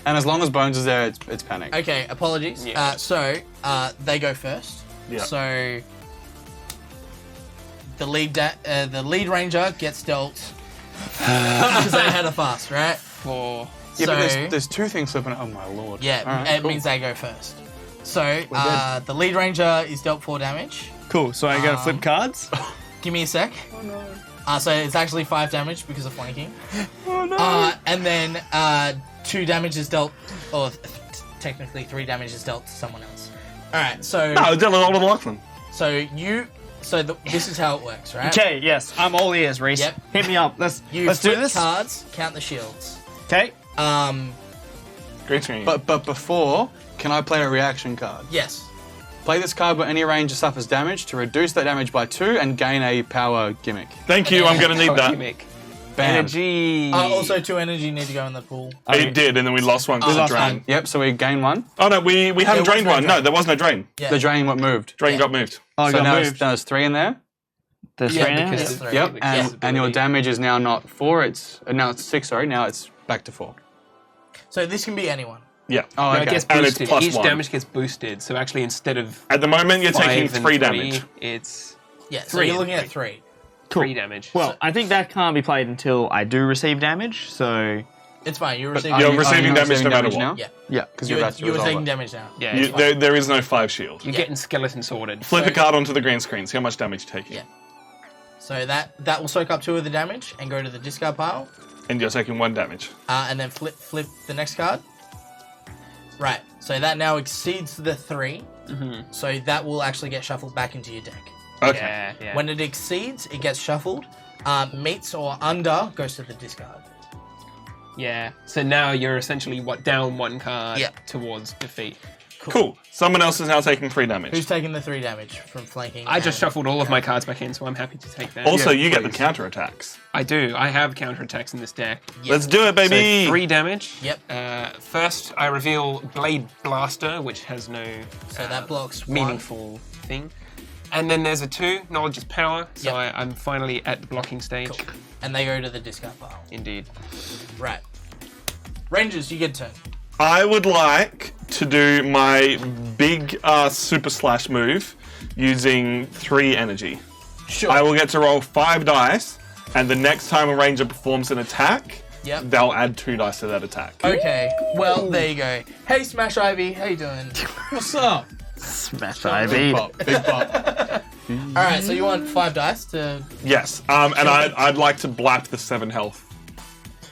And as long as Bones is there, it's panic. Okay, apologies. Yeah. So they go first. Yeah. So the lead ranger gets dealt because they had a fast, right? For Yeah, so but there's two things flipping. Oh my lord. yeah, All right, it cool. means they go first. So the lead ranger is dealt 4 damage. Cool, so I gotta flip cards? Give me a sec. Oh no. So it's actually 5 damage because of flanking. Oh no. And then 2 damage is dealt, or technically 3 damage is dealt to someone else. All right, so No, it's all of Lachlan. this is how it works, right? Okay, yes, I'm all ears, Rhys. Yep. Hit me up. Let's You do flip this. cards, count the shields. Okay. Green screen. But before, can I play a reaction card? Yes. Play this card when any ranger suffers damage to reduce that damage by 2 and gain a power gimmick. Thank you, I'm going to need that. gimmick. Bam. Energy. Also, 2 energy need to go in the pool. It did, and then we lost one because Oh, of drain. fine. Yep, so we gain 1. Oh no, we haven't was drained no one. drain. No, there was no drain. Yeah. The drain what moved. Drain Yeah. got moved. Oh, So got now moved. there's 3 in there. There's Yeah, three now? because Yeah. it's 3. Yep, Yeah. and your damage is now not 4, it's now it's 6, sorry, now it's back to 4. So this can be anyone. Yeah. Oh, No, okay. it gets And it's boosted. plus Each 1. damage gets boosted. So actually, instead of At the moment, you're 5 taking and 3 3, damage. it's Yeah. So 3 you're and looking at 3. 3. 3 damage. Well, I think that can't be played until I do receive damage, so... It's fine. You're But receiving. You're are you receiving not damage no matter what. now? Yeah. Yeah, because You're, you're about to you're resolve taking it. damage now. yeah, You, it's fine. there is no 5 shield. You're getting skeleton sorted. Flip So- a card onto the green screen. See how much damage you're taking. Yeah. So that will soak up 2 of the damage and go to the discard pile, And you're taking 1 damage. and then flip the next card. Right. So that now exceeds the 3. Mm-hmm. So that will actually get shuffled back into your deck. Okay. Yeah, yeah. When it exceeds, it gets shuffled. Meets or under goes to the discard. Yeah. So now you're essentially down 1 card Yeah. towards defeat. Cool. Someone else is now taking 3 damage. Who's taking the 3 damage from flanking? I just and- shuffled all of my cards back in, so I'm happy to take that. Also, Yeah, you get the please. counter attacks. I do. I have counterattacks in this deck. Yep. Let's do it, baby. So 3 damage. Yep. First, I reveal Blade Blaster, which has no So that blocks 1. meaningful thing. And then there's a 2, Knowledge is Power, so Yep. I'm finally at the blocking stage. Cool. And they go to the discard pile. Indeed. Right. Rangers, you get a turn. I would like to do my big super slash move using 3 energy. Sure. I will get to roll 5 dice, and the next time a ranger performs an attack, Yep. they'll add 2 dice to that attack. Okay. Well, there you go. Hey, Smash Ivy, how you doing? What's up? Smash Big Ivy. pop, big pop. All right. So you want 5 dice to Yes, and I'd like to blap the 7 health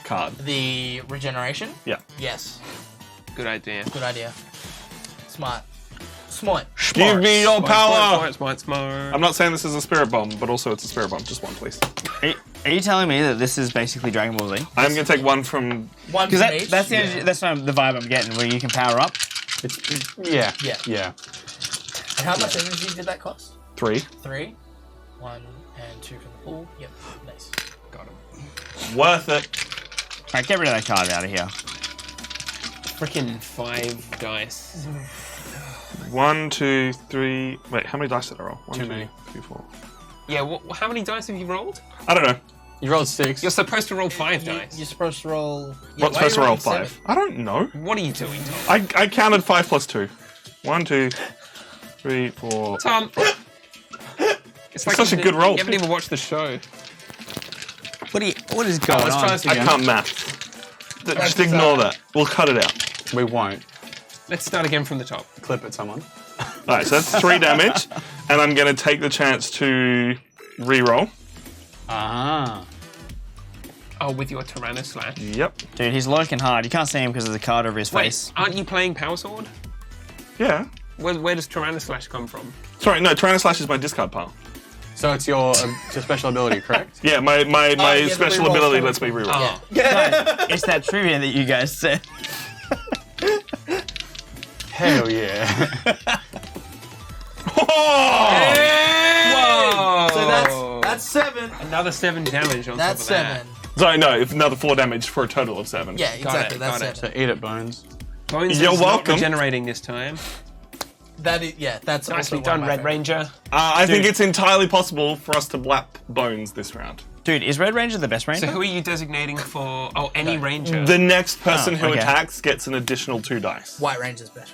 card. the regeneration? Yeah. Yes. Good idea. Good idea. Smart. Smart. Give me your power! Smart. I'm not saying this is a spirit bomb, but also it's a spirit bomb. Just 1, please. Are you telling me that this is basically Dragon Ball Z? I'm going to take 1 from... One Because from each. that's the Yeah. energy, that's the vibe I'm getting, where you can power up. Yeah. Yeah. Yeah. And how much energy did that cost? 3. 3. 1 and 2 from the pool. Yep. Nice. Got him. Worth it. Alright, get rid of that card out of here. Freaking 5 dice. 1, 2, 3... Wait, how many dice did I roll? 1, Too 2, many. 3, 4... Yeah, how many dice have you rolled? I don't know. You rolled 6. You're supposed to roll 5 dice. You're supposed to roll. Yeah, What's why are you supposed to roll rolling 5? 7? I don't know. What are you doing, Tom? I counted 5 plus 2. 1, 2, 3, 4... Tom! It's such a you good roll, You haven't too. even watched the show. What is going let's on? try this I again. can't math. Just ignore that. We'll cut it out. We won't. Let's start again from the top. Clip it, someone. Alright, so that's 3 damage. And I'm going to take the chance to re-roll. Ah. Oh, with your Tyrannoslash. Yep. Dude, he's lurking hard. You can't see him because there's a card over his Wait, face. aren't you playing Power Sword? Yeah. Where does Tyrannoslash come from? Sorry, no, Tyrannoslash is my discard pile. So it's your special ability, correct? Yeah, my yeah, the special reroll ability from- lets me reroll. Oh, Yeah. It's that trivia that you guys said. Hell yeah. Oh! Whoa! So that's 7. Another 7 damage on That's top of that. 7. Sorry, no, it's another 4 damage for a total of 7. Yeah, exactly. it, That's got it. 7. So eat it, Bones. Bones You're is welcome. not regenerating this time. That is, yeah, that's Nicely also one done, of my Red favorites. Ranger. I think it's entirely possible for us to blap Bones this round. Dude, is Red Ranger the best ranger? So who are you designating for? Oh, any ranger. The next person Oh, who okay. attacks gets an additional 2 dice. White Ranger's better.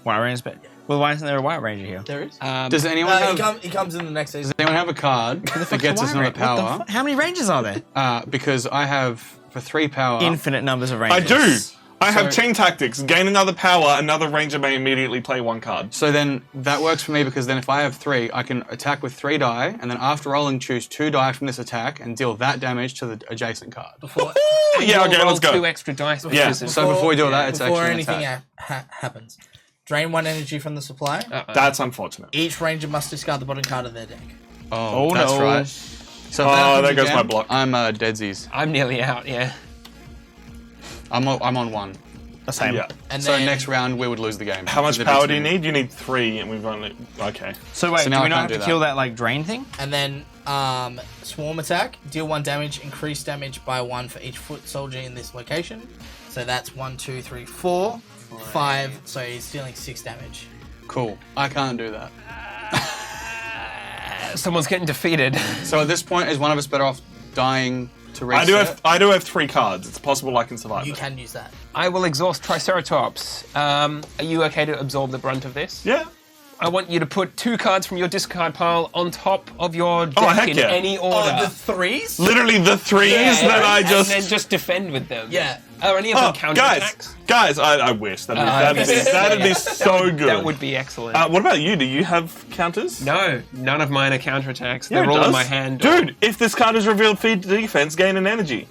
White Ranger's better. Well, why isn't there a White Ranger here? There is. Does anyone have? He comes in the next season. Does anyone have a card that gets us another power? How many rangers are there? Because I have for 3 power. Infinite numbers of I rangers. do! I have So- chain tactics. Gain another power, another ranger may immediately play 1 card. So then that works for me because then if I have 3, I can attack with 3 die, and then after rolling, choose 2 die from this attack and deal that damage to the adjacent card. Before, Yeah, okay, Roll let's go. 2 extra dice. Yeah. because of- So before we do all that, it's before actually an anything attack. happens, drain 1 energy from the supply. That's unfortunate. Each ranger must discard the bottom card of their deck. Oh, Oh, that's no. right. So if that Oh, happens there goes my again, block. I'm deadsies. I'm nearly out, yeah. I'm on 1. The same. Yeah. And So then next round we would lose the game. How much Because power it'd do be you 2. need? You need 3, and we've only... Okay. So wait, So do now we I not can't have to do kill that. that like drain thing? and then swarm attack, deal 1 damage, increase damage by 1 for each foot soldier in this location. So that's 1, 2, 3, 4, 5. So he's dealing 6 damage. Cool. I can't do that. Someone's getting defeated. So at this point, is one of us better off dying to reset? I do have 3 cards. It's possible I can survive You it. can use that. I will exhaust Triceratops. Are you okay to absorb the brunt of this? Yeah. I want you to put 2 cards from your discard pile on top of your deck heck in yeah. any order. Oh, the 3s? Literally the 3s that I just... And then just defend with them. Yeah. Are any of them counterattacks? Guys, I wish. That'd be so good. That would be excellent. What about you? Do you have counters? No, none of mine are counterattacks. Yeah, They're it all in does. my hand. Dude, if this card is revealed for defense, gain an energy.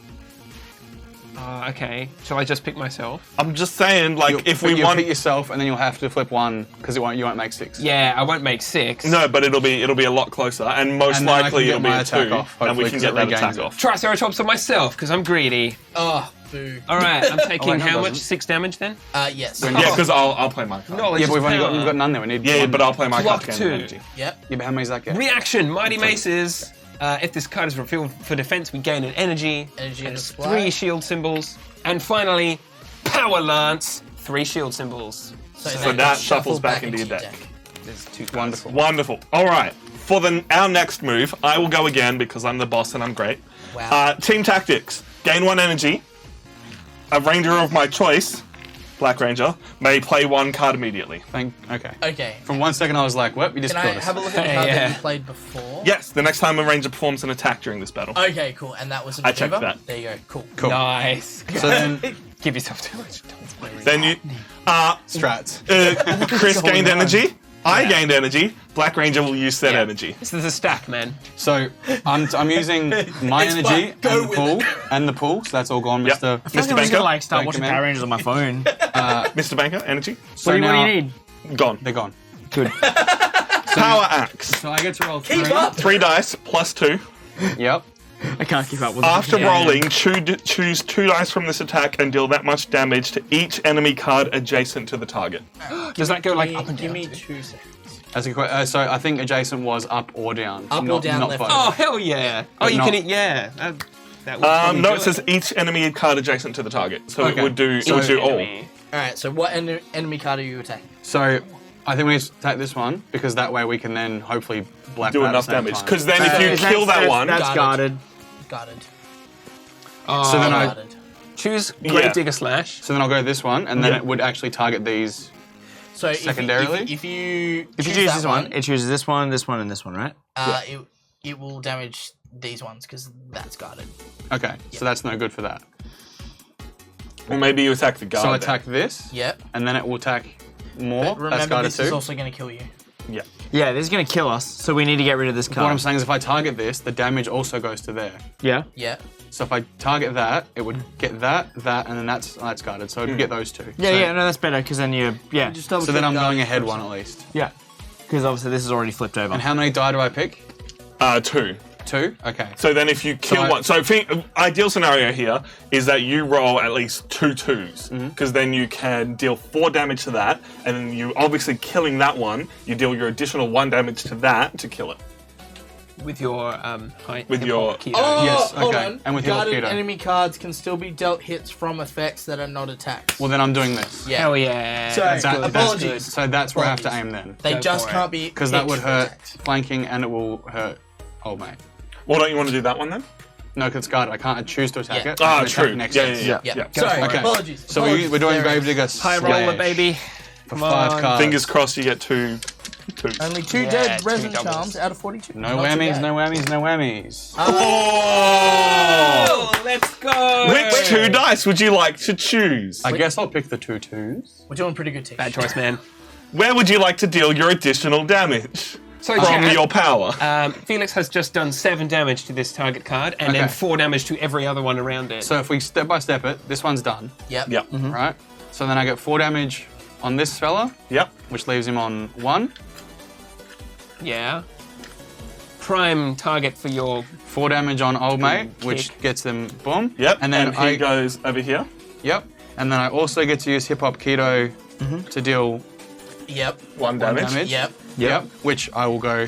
Okay. Shall I just pick myself? I'm just saying, like, if we you want... pick yourself, and then you'll have to flip 1 because you won't make 6. Yeah, I won't make 6. No, but it'll be a lot closer, and most And then I likely can it'll get be my a 2, attack off, and we hopefully, can 'cause get it that regains attack it. off. Triceratops on myself, because I'm greedy. Oh, boo. All right, I'm taking wait, no, how it much? doesn't. 6 damage then? Yes. Yeah, because I'll play my card. Knowledge Yeah, but is we've power. got none there. We need Yeah, one. but I'll play my Block card to 2. gain an energy. Yep. Yeah, but how many does that get? Reaction, Mighty Maces. If this card is revealed for defense, we gain an energy. Energy and a It's supply. 3 shield symbols. And finally, Power Lance, 3 shield symbols. So that shuffles back into your deck. There's 2 cards. Wonderful. Wonderful. All right. For our next move, I will go again because I'm the boss and I'm great. Wow. Team tactics. Gain 1 energy. A ranger of my choice, Black Ranger, may play 1 card immediately. Okay. Okay. From 1 second, I was like, "What? You just Can I killed us." have a look at the card that Yeah. you played before? Yes, the next time a ranger performs an attack during this battle. Okay, cool. And that was a I checked maneuver? that. There you go. Cool. Cool. Nice. So then, Give yourself too much. Then you... strats. Chris gained energy. I gained energy. Black Ranger will use said energy. This is a stack, man. So I'm using my It's energy fine. Go and the with pool it. and the pool. So that's all gone, Yep. Mr. I feel like Mr. I'm just gonna Banker? like start Banker watching man. Power Rangers on my phone. Mr. Banker, energy. So what do now you need? Gone. they're gone. Good. Power axe. So I get to roll 3. Keep up! 3 dice plus 2. Yep. I can't keep up with After it. rolling, choose 2 dice from this attack and deal that much damage to each enemy card adjacent to the target. Does that go like up and Give down? me too? 2 seconds. That's a so I think adjacent was up or down. Up or not, down, not left both. or Oh, hell yeah. Oh, you not- can eat, yeah. That would probably No, do it says each enemy card adjacent to the target, so Okay. it would do So all. Enemy. Alright, so what enemy card are you attacking? So I think we need to take this one because that way we can then hopefully black Do that at enough the same damage. time. Because then if you Is kill that one, That's guarded. Guarded. So then I Guarded. Choose Grave Yeah. Digger Slash. so then I'll go this one and then Yeah. it would actually target these. So Secondarily? if you If you choose choose that this one, it chooses this one, and this one, right? it will damage these ones because that's guarded. Okay, so that's no good for that. or maybe you attack the guard. So I then. attack this, Yep. and then it will attack more. But That's remember, guarded this is too. also going to kill you. Yeah. Yeah, this is gonna kill us, so we need to get rid of this card. What I'm saying is if I target this, the damage also goes to there. Yeah. Yeah. So if I target that, it would get that, and then that's guarded. So it would get those 2. Yeah, so, yeah, no, that's better because then you, yeah, So then I'm going ahead 1 at least. yeah, because obviously this is already flipped over. And how many die do I pick? 2. 2? Okay. So then if you kill I- one... So ideal scenario here is that you roll at least 2 2s, because then you can deal 4 damage to that, and then you obviously killing that one, you deal your additional 1 damage to that to kill it. with your With your- keto. Oh, Yes, hold okay. on. And with your Guarded keto. enemy cards can still be dealt hits from effects that are not attacks. Well, then I'm doing this. yeah. Hell yeah. Sorry, That's good, that's apologies. good. So that's where I have to Apologies. aim then. They Go just for it. can't be Because that hit would for hurt attacks. flanking and it will hurt old mate. Well, don't you want to do that one then? No, because it's guarded. I can't choose to attack Yeah. it. I Ah, can attack true. Next Yeah, turn. yeah. Yeah. Sorry, Okay. apologies. So Apologies. we're doing There it is. Gravedigger High roller, Slash baby. for Come 5 on. cards. Fingers crossed you get two. Only 2 Yeah, dead 2 resin doubles. charms out of 42. No Not too whammies, bad. no whammies, no whammies. Oh! Oh, let's go. Which 2 dice would you like to choose? I guess I'll pick the 2 twos. We're doing pretty good, team. Bad choice, man. Where would you like to deal your additional damage So, from Chad, your power? Felix has just done 7 damage to this target card, and then Okay. 4 damage to every other one around it. So if we step by step it, this one's done, Yep. Yep. right? So then I get 4 damage on this fella, Yep. which leaves him on 1. yeah. Prime target for your 4 damage on old mate, kick. which gets them boom. Yep. And then he goes over here. Yep. And then I also get to use Hip Hop Keto to deal Yep. 1 damage. damage. Yep. Yep. Which I will go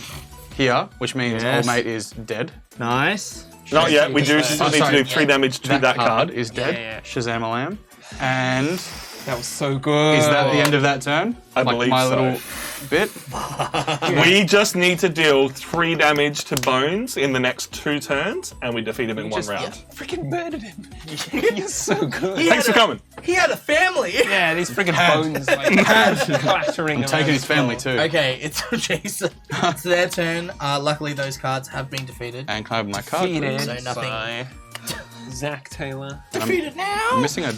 here, which means Yes. old mate is dead. Nice. Not yet. We do Oh, still need to sorry. do 3 damage to that card. is dead. Yeah. Shazam Alam. And that was so good. is that the end of that turn? I like believe my so. little bit. We just need to deal 3 damage to Bones in the next 2 turns, and we defeat him in one just- round. freaking murdered him? You're so good. He Thanks had for a- coming. He had a family. Yeah, these freaking bones like clattering. Taking around his the family floor. too. Okay, it's Jason. It's their turn. Luckily, those cards have been defeated. And can I have my card? Defeated So nothing. by Zach Taylor. Defeated now. I'm missing a.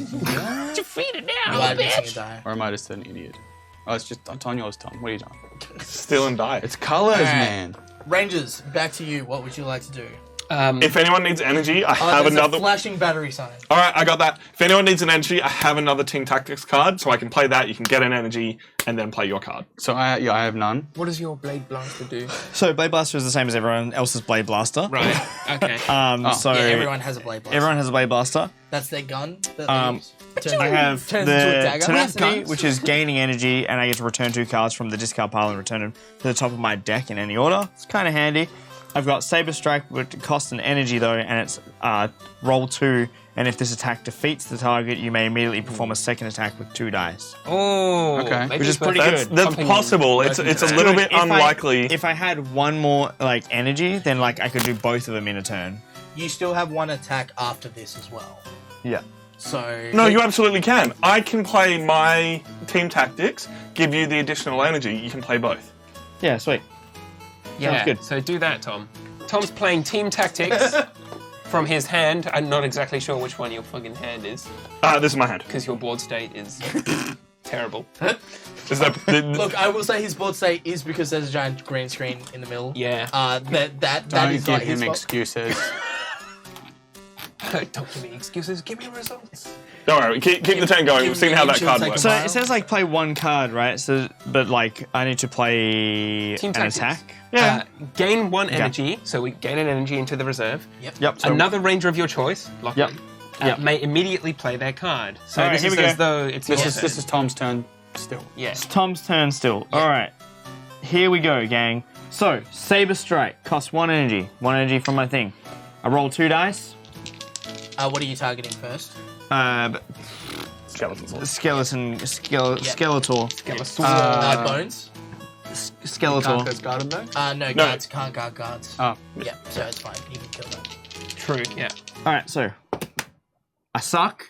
Defeated You now, are missing a die. Or am I just an idiot? Oh, it's on yours, Tom. What are you doing? Still and die. It's colours, Alright. man. Rangers, back to you. What would you like to do? If anyone needs energy, I have There's another. a flashing battery sign. All right, I got that. If anyone needs an energy, I have another Team Tactics card, so I can play that. You can get an energy and then play your card. So I have none. What does your Blade Blaster do? So Blade Blaster is the same as everyone else's Blade Blaster. Right. Okay. So Yeah, everyone has a blade blaster. everyone has a Blade Blaster. That's their gun. That they use. I have Turns into a the dagger. tenacity, Guns. which is gaining energy, and I get to return 2 cards from the discard pile and return them to the top of my deck in any order. It's kind of handy. I've got Saber Strike, which costs an energy though, and it's roll 2. And if this attack defeats the target, you may immediately perform a second attack with 2 dice. Oh, Okay. maybe Which is it's worth pretty That's, good. that's Something possible. It's a little bit unlikely. If I had one more like energy, then like I could do both of them in a turn. You still have 1 attack after this as well. Yeah. So No, you absolutely can. I can play my Team Tactics, give you the additional energy. You can play both. Yeah, sweet. Yeah. good. So do that, Tom. Tom's playing Team Tactics from his hand. I'm not exactly sure which one your fucking hand is, This is my hand. because your board state is terrible. Is that, Look, I will say his board state is because there's a giant green screen in the middle. Yeah. That Don't is give not his him fault. excuses. Don't give me excuses. Give me results. don't worry, keep the turn going. We've seen how that card works. So it says like play 1 card, right? So, but like I need to play Team an Tactics. attack. Yeah. Gain 1 energy, so we gain an energy into the reserve. Yep. So Another ranger of your choice, lock Yep. in, may immediately play their card. So Alright, this here is we as go. though it's This your is turn. Tom's turn still. Yeah. it's Tom's turn still. All right. Here we go, gang. So Saber Strike costs 1 energy. 1 energy from my thing. I roll 2 dice. What are you targeting first? Skeleton sword. Skeletor. Bones? Skeletor. Can't guarded though. No, guards can't guard guards. Oh. Yeah, so it's fine. You can kill that. True, yeah. All right, so I suck.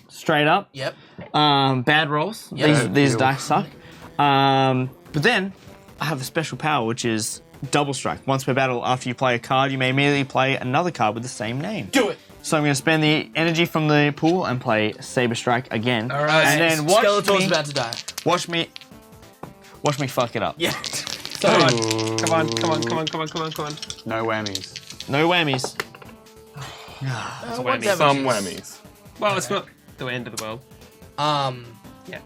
Straight up. Yep. Bad rolls. Yeah. These dice suck. But then I have a special power, which is Double Strike. Once per battle, after you play a card, you may immediately play another card with the same name. Do it. So I'm going to spend the energy from the pool and play Saber Strike again. All right. And then watch Skeletor's me, about to die. watch me fuck it up. Yeah. Come on. Come on, come on, come on, come on, come on, come on. No whammies. No whammies. What whammies. damage Some is- whammies. Well, it's not the end of the world. Yeah.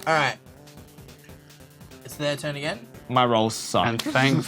All right. It's their turn again. My rolls suck. And thank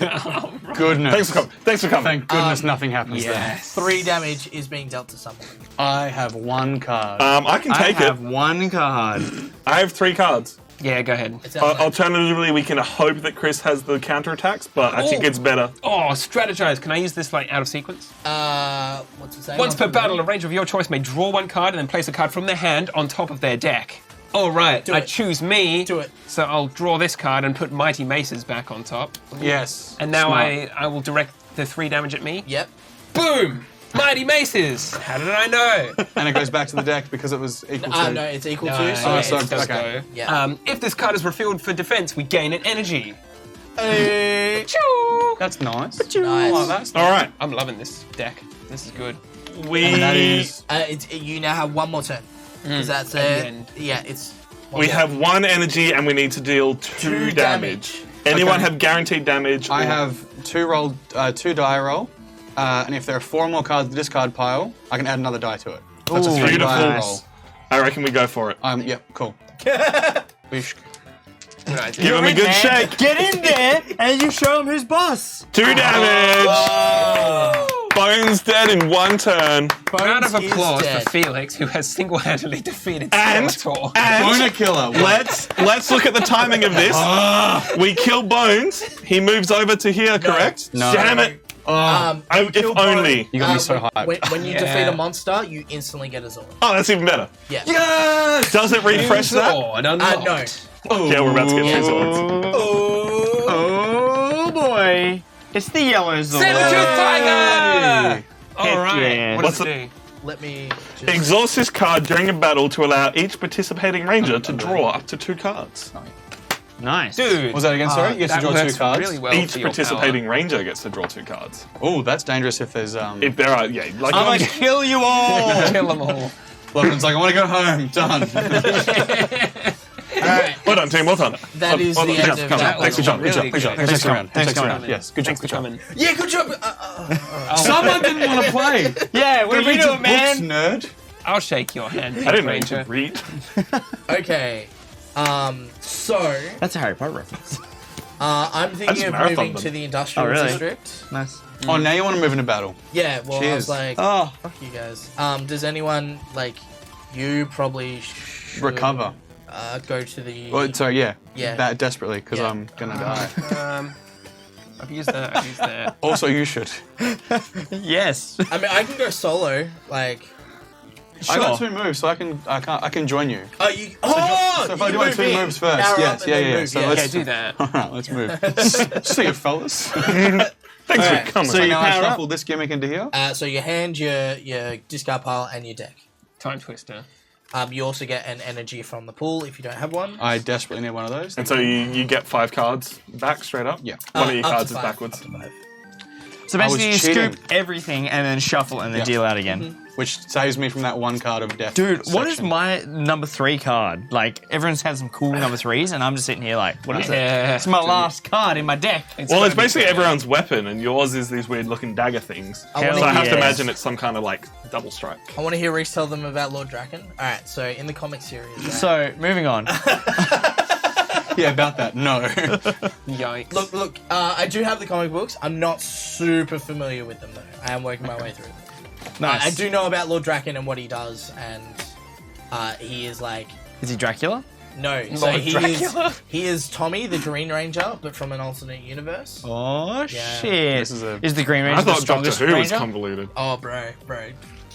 goodness. Thanks for coming. Thank goodness nothing happens Yes. 3 damage is being dealt to someone. there. I have 1 card. I can I take have it. 1 card. I have 3 cards. Yeah, go ahead. It sounds like- Alternatively, we can hope that Chris has the counterattacks, but I think it's better. Oh, strategize. Can I use this like out of sequence? What's it say? Once per battle, a ranger of your choice may draw one card and then place a card from their hand on top of their deck. All right, I it. choose me. Do it. So I'll draw this card and put Mighty Maces back on top. Yes. And now Smart. I will direct the 3 damage at me. Yep. Boom! Mighty Maces! How did I know? And it goes back to the deck because it was equal to. No, it's equal No, to. So no, it's so- it does okay. go. Yeah. If this card is refilled for defense, we gain an energy. That's nice. nice. Oh, that's All right. I'm loving this deck. This is good. And that is. You now have one more turn. Because that's At the end. Yeah, it's. We have 1 energy and we need to deal 2 damage. Anyone Okay. have guaranteed damage? I or- have 2 die roll, and if there are 4 more cards in the discard pile, I can add another die to it. That's a 3 beautiful. die roll. I reckon we go for it. Yep, cool. Bish. Good idea. Give him a good shake. Get in there and you show him who's boss. 2 damage. Bones dead in 1 turn. Round of Bones is applause dead. for Felix, who has single-handedly defeated And- Skeletor. Boner killer. Let's look at the timing of this. We kill Bones. He moves over to here, correct? No. Damn it. If only. You got me so hyped. When you Yeah. defeat a monster, you instantly get a Zord. Oh, that's even better. Yeah. Yes! Does it refresh that? Sword No. unlocked. Yeah, we're about to get 2 swords. Oh boy. It's the yellow Zord. Saber-tooth tiger! Heck Alright, yeah. what What's does it do? Let me just. Exhaust this card during a battle to allow each participating ranger to draw up to 2 cards. Nice. Dude, What was that again? Sorry, you get to that draw works 2 cards. really well Each for your participating ranger gets to draw 2 cards. Oh, that's dangerous if there's If there are, yeah, like I'm gonna kill you all. power. Kill them all. Logan's like, I want to go home. Done. Alright. well done, team. Well done. That is well the done. end of Come on. that Thanks for one. job. Good job. Really Good job. good. Thanks for round. coming. Next round. Yes. Yes, good job. Thanks for coming. Yeah, good job. Someone didn't want to play. Yeah, what are you doing, man? Books, nerd. I'll shake your hand, I didn't know you Ranger. could read. Okay. So That's a Harry Potter reference. I'm just thinking of marathoned moving them. to the industrial Oh, really? district. Nice. Oh, now you want to move into battle. Yeah. Well, I Cheers. was like, Oh, fuck you guys. Does anyone like? You probably should, Recover. Go to the. Well, sorry, yeah. Yeah. That desperately, because Yeah. I'm gonna die. I've used that. Also, you should. yes. I mean, I can go solo. Like. I got 2 moves, so I can join you. Oh, you. Oh, So if I you do my move 2 in, moves first, power yes, up, yeah, and then yeah. move, So yeah. Okay, let's do that. All right, let's move. See you, fellas. Thanks Alright, for coming. so you Now I power up. shuffle this gimmick into here. So your hand, your discard pile, and your deck. Time twister. You also get an energy from the pool if you don't have one. I desperately need one of those. And so you get 5 cards back straight up? Yeah. One of your Up to cards is 5, backwards. up to 5. So I was basically, you cheating. scoop everything and then shuffle and then Yeah. deal out again. Which saves me from that 1 card of death. Dude, what is section. my number 3 card? Like, everyone's had some cool number 3s, and I'm just sitting here like, what is it? Yeah. It's my last card in my deck. Well, it's basically everyone's weapon, and yours is these weird looking dagger things. I wanna So I have to yes. imagine it's some kind of like double strike. I want to hear Rhys tell them about Lord Draken. Alright, so in the comic series. right? So, moving on. Yeah, about that. No. Yikes. Look, I do have the comic books. I'm not super familiar with them, though. I am working my way through them. Nice. I do know about Lord Draken and what he does, and he is like. Is he Dracula? No, so Lord Dracula? he is Tommy, the Green Ranger, but from an alternate universe. Oh, Yeah. shit. This is a- Is the Green Ranger I the thought Doctor strongest Who was Ranger? convoluted. Oh, bro.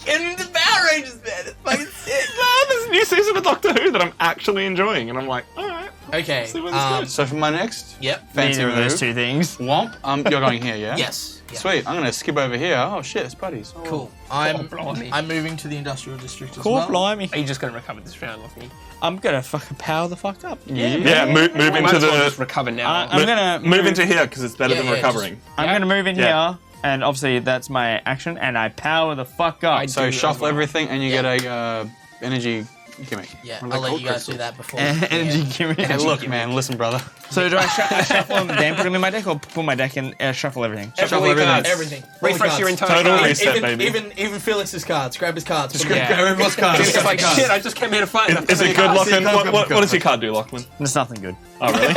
And the Power Rangers, man, it's fucking sick. There's a new season of Doctor Who that I'm actually enjoying, and I'm like, alright. Okay, See where this goes. So for my next yep, fancy Neither of those move, 2 things. Womp, you're going here, yeah? yes. Yeah. Sweet, I'm gonna skip over here. Oh shit, it's buddies. Oh. Cool. blimey. I'm moving to the industrial district as Cool, well. blimey. Are you just going to recover this round, Lockie? I'm gonna fucking power the fuck up. Yeah, move Might into as well just the. recover now. I'm gonna Move into here because it's better Yeah, than yeah, recovering. I'm Yeah. gonna move in Yeah. here, and obviously that's my action, and I power the fuck up. So do shuffle as well. everything and you Yeah. get a energy gimmick. Yeah, What are I'll they let called, you guys Crystal? do that before. Energy Yeah. gimmick. Hey, look, man, listen, brother. So do I shuffle them, then put them in my deck, or put my deck in, shuffle everything? Shuffle Everything. everything. Everything. All the Refresh your cards. entire Total card. reset, even, baby. even Felix's cards. Grab his cards. put them Yeah. in. Go everyone's cards. It's like, shit, I just came here to fight. Is it good, cards. Lachlan? See, What cards. does your card do, Lachlan? It's nothing good. Oh, really?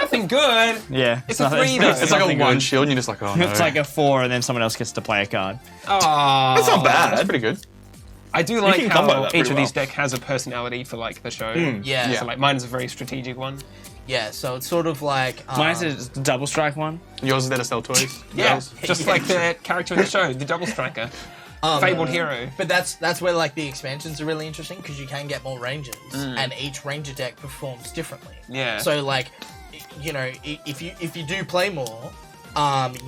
Nothing good. Yeah. It's a 3 though. It's like a nothing 1 good. shield and you're just like, oh no. It's like a 4, and then someone else gets to play a card. Aww. That's not bad. That's pretty good. I do like can combo how that each pretty of these well. deck has a personality for like the show. Yeah. So like mine is a very strategic one. Yeah, so it's sort of like Mine's a double strike one. Yours is there to sell toys. Yeah, just like the character in the show, the Double Striker, fabled hero. But that's where like the expansions are really interesting because you can get more rangers, and each ranger deck performs differently. Yeah. So like, you know, if you do play more,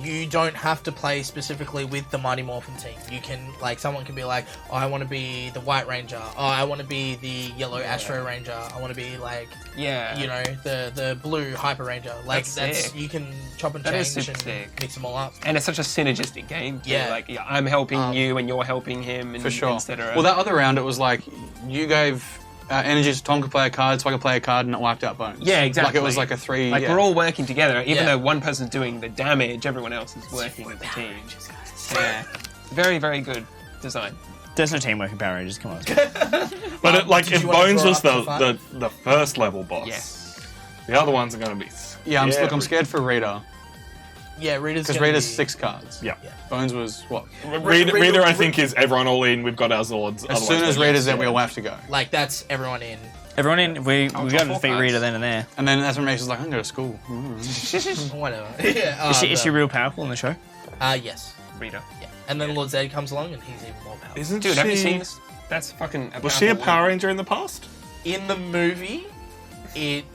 you don't have to play specifically with the Mighty Morphin team. You can like someone can be like, oh, I want to be the White Ranger. Oh, I want to be the Yellow Astro Ranger. I want to be like, you know, the Blue Hyper Ranger. Like That's sick. you can chop and That is change super and sick. mix them all up. And it's such a synergistic game. Too. Yeah. Like I'm helping you and you're helping him, and For sure. etc. Well, that other round, it was like you gave energy so Tom could play a card, so I could play a card, and it wiped out Bones. Yeah, exactly. Like it was like a 3. Like we're all working together, even Yeah. though one person's doing the damage, everyone else is working as a team. Yeah, very, very good design. There's no teamwork in Power Rangers. Come on. But it, like, did if you wanna Bones draw was up the the first level boss, Yeah. the other ones are going to be. Yeah, I'm scary. scared for Rita Yeah, Rita's because gonna Rita's be- 6 cards. Yeah. Bones was what? Reader, I think, is everyone all in. We've got our Zords. As soon as Rita's there, we all have to go. Like that's everyone in. Everyone in. We got to four defeat cards. Rita then and there. And then that's when Mace is like, I'm going to school. Whatever. Yeah. Is she real powerful in the show? Yes. Rita. Yeah. And then Lord Zed comes along and he's even more powerful. Isn't Dude, she? have you seen this? That's fucking. Was she a powerful Power Ranger in the past? In the movie, it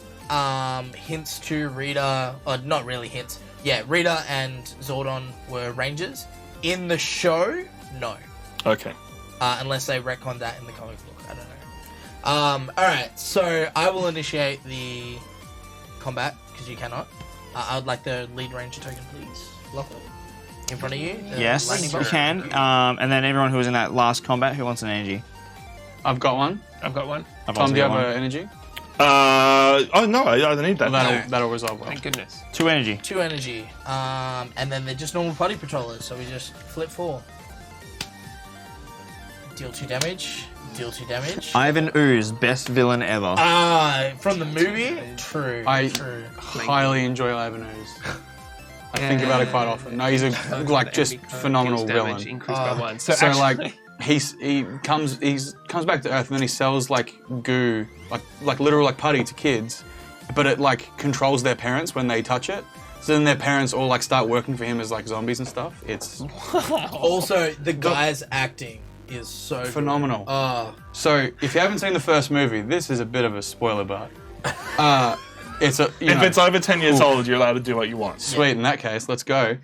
hints to Rita, or not really hints. Yeah, Rita and Zordon were Rangers. In the show, no. Okay. Unless they retconned that in the comic book. I don't know. Alright, so I will initiate the combat, because you cannot. I would like the lead ranger token, please. Lachlan. In front of you. the Yes, lightning you bolt. can. And then everyone who was in that last combat, who wants an energy? I've got one. I've got one. I've Tom, also do you got have one. energy? Oh no, I don't need that. That'll resolve well. Thank goodness. 2 energy. 2 energy. And then they're just normal party patrollers, so we just flip 4. Deal 2 damage. Deal 2 damage. Ivan Ooze, best villain ever. From the movie? True. I True. highly enjoy Ivan Ooze. I think about it quite often. No, he's a like just phenomenal Deals damage villain. Increased by 1. So actually, like he comes back to Earth and then he sells like goo, like literal like putty to kids, but it like controls their parents when they touch it. So then their parents all like start working for him as like zombies and stuff. It's Also, the guy's acting is so good. phenomenal. Oh, So if you haven't seen the first movie, this is a bit of a spoiler, but it's a If it's over 10 years old, you're allowed to do what you want. sweet. In that case, let's go.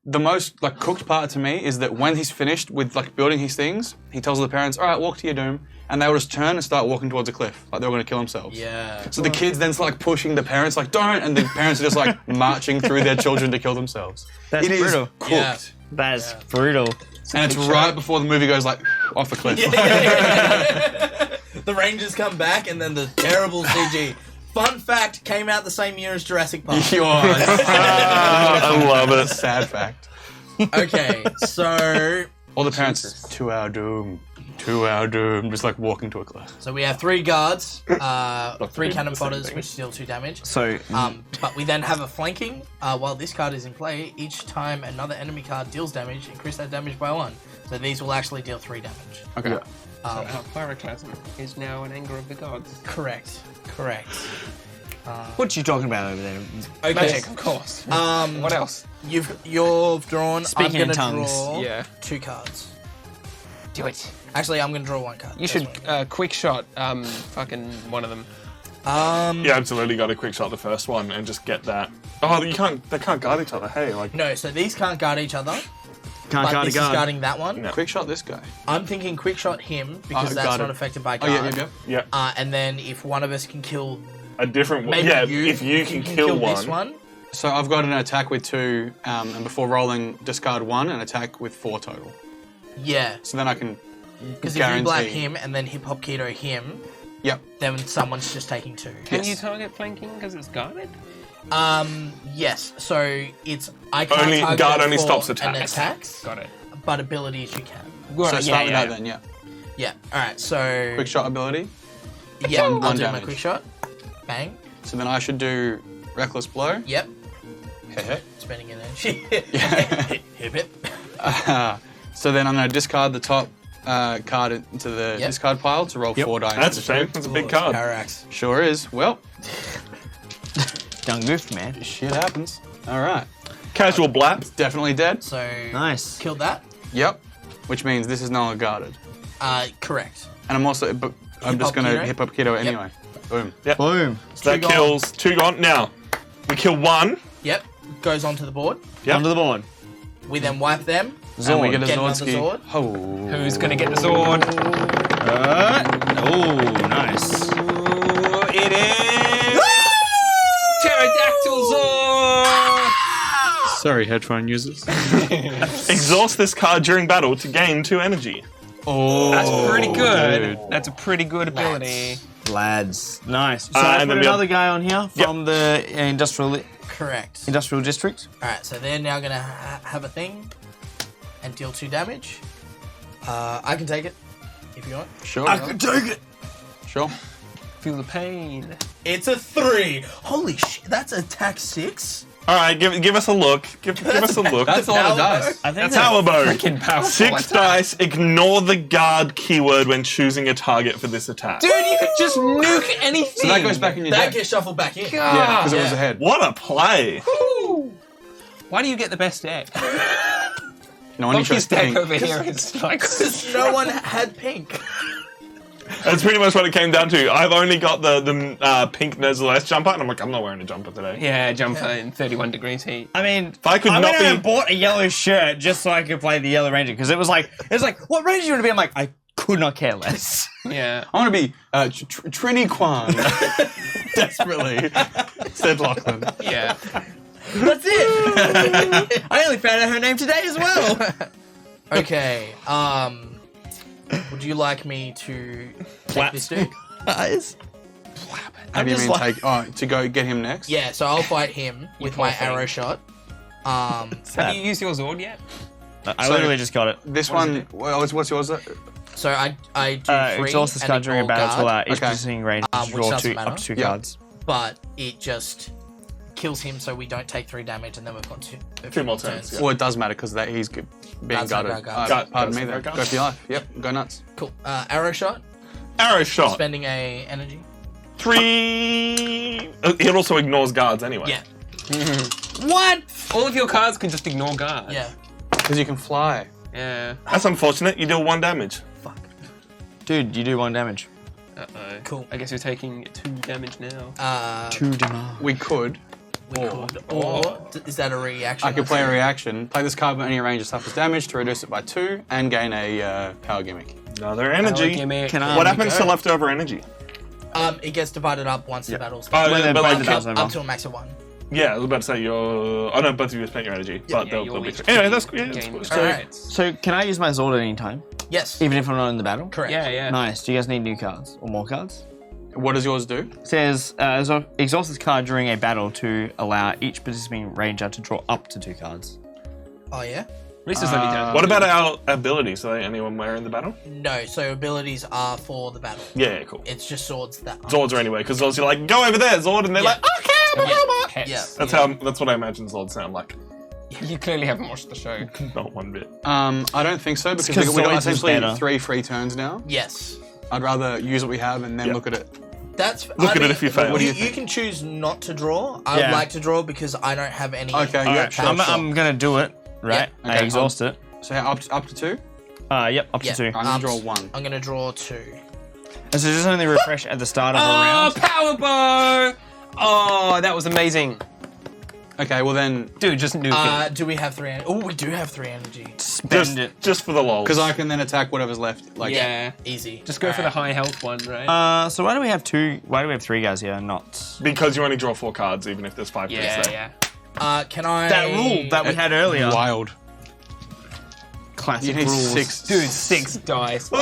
The most like cooked part to me is that when he's finished with like building his things, he tells the parents, "All right, walk to your doom," and they will just turn and start walking towards a cliff, like they were going to kill themselves. yeah. So the kids then start like pushing the parents, like "Don't," and the parents are just like marching through their children to kill themselves. That's It is brutal. cooked, Yeah. That is brutal. and it's right before the movie goes like off a cliff. The Rangers come back, and then the terrible CG. Fun fact, came out the same year as Jurassic Park. I love it. Sad fact. Okay, so All the parents, to our doom, just like walking to a cliff. so we have 3 guards, 3 cannon the same fodders, thing. which deal 2 damage. So, But we then have a flanking. While this card is in play, each time another enemy card deals damage, increase that damage by 1. So these will actually deal 3 damage. Okay. Yeah. our pyroclasm is now an anger of the gods. Correct. what you talking about over there? Okay. Magic, of course. What else? You've drawn. Speaking I'm in gonna tongues. draw Yeah. 2 cards. Do it. Actually, I'm gonna draw 1 card. You should quick shot fucking one of them. You absolutely got to quick shot the first one and just get that. Oh, you can't. They can't guard each other. Hey, like. No, so these can't guard each other. Can't But guard a this is guard. guarding that one. No. Quick shot this guy. I'm thinking quick shot him because that's guard not him. affected by Oh guard. yeah. Yeah. And then if one of us can kill, A different one. maybe Yeah. you, If you can kill this one. one. So I've got an attack with 2, and before rolling, discard 1 and attack with 4 total. Yeah, So then I can because if you black guarantee. him and then hip hop keto him, Yep. then someone's just taking 2. Can Yes. you target flanking because it's guarded? Yes. So it's I can't Only- target guard it only for stops an attacks. attacks, Got it. but abilities you can. So start with that then. Yeah. Yeah. All right. So Quick shot ability. yeah, I'll one do my damage. quick shot. Bang. So then I should do reckless blow. Yep. Okay. Spending energy. Yeah. hip hip. So then I'm going to discard the top card into the discard pile to roll 4 dice. That's a shame. That's a big card. Parax. Sure is. Well, Done goofed, man. shit happens. All right. Casual blap. Definitely dead. So Nice. killed that. Yep. Which means this is no longer guarded. Correct. And I'm also, but I'm just going to hip up Keto anyway. Boom. Boom. So that Two gone. kills 2 gone. Now, we kill 1. Yep. Goes onto the board. Yep. Onto the board. We then wipe them. And we get a Get another Zordski. Zord. Oh. Who's gonna get the sword? Oh, nice. Ooh, it is Pterodactyl Zord. Sorry, headphone users. Exhaust this card during battle to gain 2 energy. Oh, That's pretty good. dude. That's a pretty good ability. Lads. Nice. So And I then put we have- another guy on here from the industrial Correct. district. Alright, so they're now gonna have a thing and deal 2 damage. I can take it if you want. Sure. take it. Sure. Feel the pain. It's a 3. Holy shit! That's attack 6. All right, give us a look. Give us a look. That's a lot of dice. I think Tower bow. Freaking powerful. 6 dice. Ignore the guard keyword when choosing a target for this attack. Dude, you could just nuke anything. So that goes back in your That deck. gets shuffled back in. Yeah, because it was Yeah. ahead. What a play! Why do you get the best deck? No one Bumpy's chose deck pink. over here is like. Because no one had pink. That's pretty much what it came down to. I've only got the pink Nezaless jumper, and I'm like, I'm not wearing a jumper today. Yeah, jumper in 31 degrees heat. I mean, If I could I not went out and be, bought a yellow shirt just so I could play the Yellow Ranger because it was like, what Ranger do you want to be? I'm like, I could not care less. Yeah. I want to be Trini Kwan. Desperately, said Lachlan. Yeah. That's it. I only found out her name today as well. Okay, would you like me to take this dude? Guys. How do you mean take? Oh, to go get him next? Yeah, so I'll fight him with poor my thing. arrow shot. Have you used your Zord yet? I literally just got it. This one. What's yours? So I do 3 Exhaust this and card during a ignore battle to allow guard, each Okay. participating ranger to which draw doesn't up matter. to 2 Yeah. cards. but it just kills him, so we don't take 3 damage, and then we've got 2 more turns, yeah. Well, it does matter because that he's being That's guarded. not guard. Pardon me. That's Then not go for your life. Yep. Go nuts. Cool. Arrow shot. arrow shot. Spending a energy. 3. It also ignores guards anyway. Yeah. What? All of your cards can just ignore guard. Yeah. Because you can fly. Yeah. That's unfortunate. You deal 1 damage. Dude, you do 1 damage. Uh-oh. Cool. I guess you're taking 2 damage now. 2 damage. We could. Or is that a reaction? I could play a reaction. Play this card when any ranger suffers damage to reduce it by 2 and gain a power gimmick. Another energy. Gimmick. Can I- What happens to leftover energy? It gets divided up once the battle's Oh, When the but blade like, does over. up to a max of 1. yeah, I was about to say your. Oh no, both of you spent your energy, but Yeah, they'll you're be. each Anyway, that's yeah, that's gain cool. Alright. So can I use my Zord at any time? Yes. Even if I'm not in the battle? Correct. Yeah, yeah. Nice. Do you guys need new cards? Or more cards? What does yours do? It says, exhaust this card during a battle to allow each participating ranger to draw up to 2 cards. Oh yeah. Rhys is only down. What about our abilities? Are they anyone where in the battle? No. So abilities are for the battle. Yeah, cool. It's just swords that. Are. Zords are anyway, because Zords you're like, go over there, Zord, and they're Yeah. like, okay, I'm over. Pets. Yeah. That's what I imagine Zords sound like. You clearly haven't watched the show. Not one bit. I don't think so because 'cause we got Zoids is essentially better. 3 free turns now. Yes. I'd rather use what we have and then Yeah. look at it. That's. Look at it if you fail. What do you You think? can choose not to draw. I Yeah. would like to draw because I don't have any. Okay, yeah, Alright, sure, I'm gonna do it, right? Yeah. I Okay, exhaust it. So up to 2? Yep, up to Yeah. 2. I'm gonna draw 1. I'm gonna draw 2. And so just only refresh at the start of a Oh, round. power bow! Oh, that was amazing. Okay, well then, Dude, just nuke it. Do we have 3? Oh, we do have 3 energy. Spend it. Just for the lols. because I can then attack whatever's left. Like, Yeah. Easy. Just go for the Alright. high health one, right? So why do we have 2? Why do we have 3 guys here? Not Because you only draw 4 cards, even if there's 5 yeah, players there. yeah. Can I? that rule that we had earlier. wild. Classic You need rules. 6. Dude, 6 dice. Don't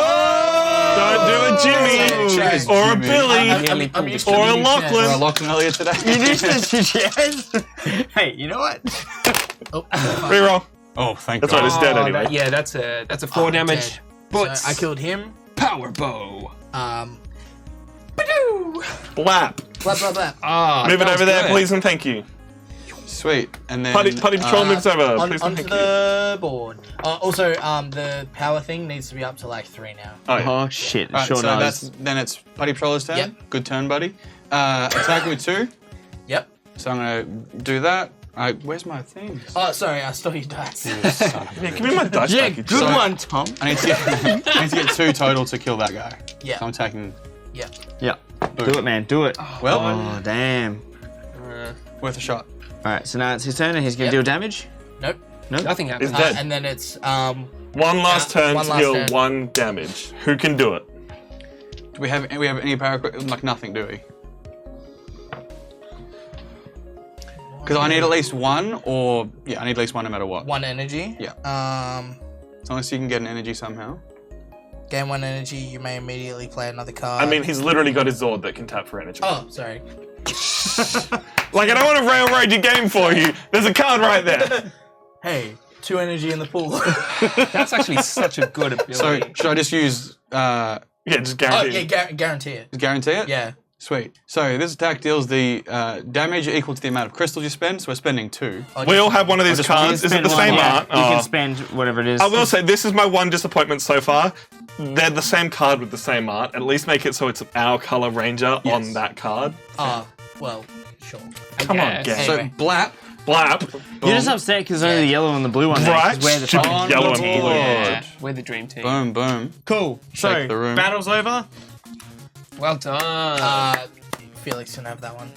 do a Jimmy Cheers, or a Jimmy. Billy Nearly I'm pulled used it. to or a the new chest. I Lachlan. locked him earlier today. You need to yes. Hey, you know what? Oh, Reroll. Oh, thank That's God. right, it's dead Oh, anyway. yeah, that's a 4 damage. dead. But So I killed him. power bow. Badoo! Blap. Blah blah blah. Ah, Move it that was over there, good. please, and thank you. Sweet. And then Putty Patrol moves over. Please and Onto thank you. the board. Also, the power thing needs to be up to like 3 now. Oh, yeah. Oh shit! Alright, Sure so does. then it's Putty Patroller's turn. Yep. Good turn, buddy. Attack with 2. Yep. So I'm gonna do that. Where's my things? Oh, sorry, I stole your dice. Yeah, give me my dice Yeah, package. good So- one, Tom. I need to get 2 total to kill that guy. Yeah. So I'm attacking. Yeah. Yeah, do it, man. Do it. Well, Oh damn! worth a shot. All right, so now it's his turn, and he's gonna Yep. deal damage. Nope. Nothing happens. It's dead. And then it's One last turn one to last deal turn. 1 damage. Who can do it? Do we have any power? Like nothing, do we? Because I need at least 1, or yeah, I need at least 1 no matter what. 1 energy. Yeah. As long as you can get an energy somehow. gain 1 energy, you may immediately play another card. I mean, he's literally got his Zord that can tap for energy. Oh, sorry. Like, I don't want to railroad your game for you. There's a card right there. Hey, 2 energy in the pool. That's actually such a good ability. So should I just use Yeah, just Oh, guarantee. yeah, guarantee it. guarantee it? Yeah. Sweet. So this attack deals the damage equal to the amount of crystals you spend. So we're spending 2. We all have one of these just- cards. Is it the Spend same one, yeah. art? You Oh. can spend whatever it is. I will say, this is my one disappointment so far. They're the same card with the same art. At least make it so it's our color ranger on that card. Well, sure. Come on, guess. gang. So Anyway. blap. Blap. You're just upset because only the yellow and the blue one. there, 'cause Right? we're the Stupid top. yellow and board. blue. Yeah, we're the dream team. Boom, boom. Cool. So Shake the room. battle's over. Well done. Felix can have that one.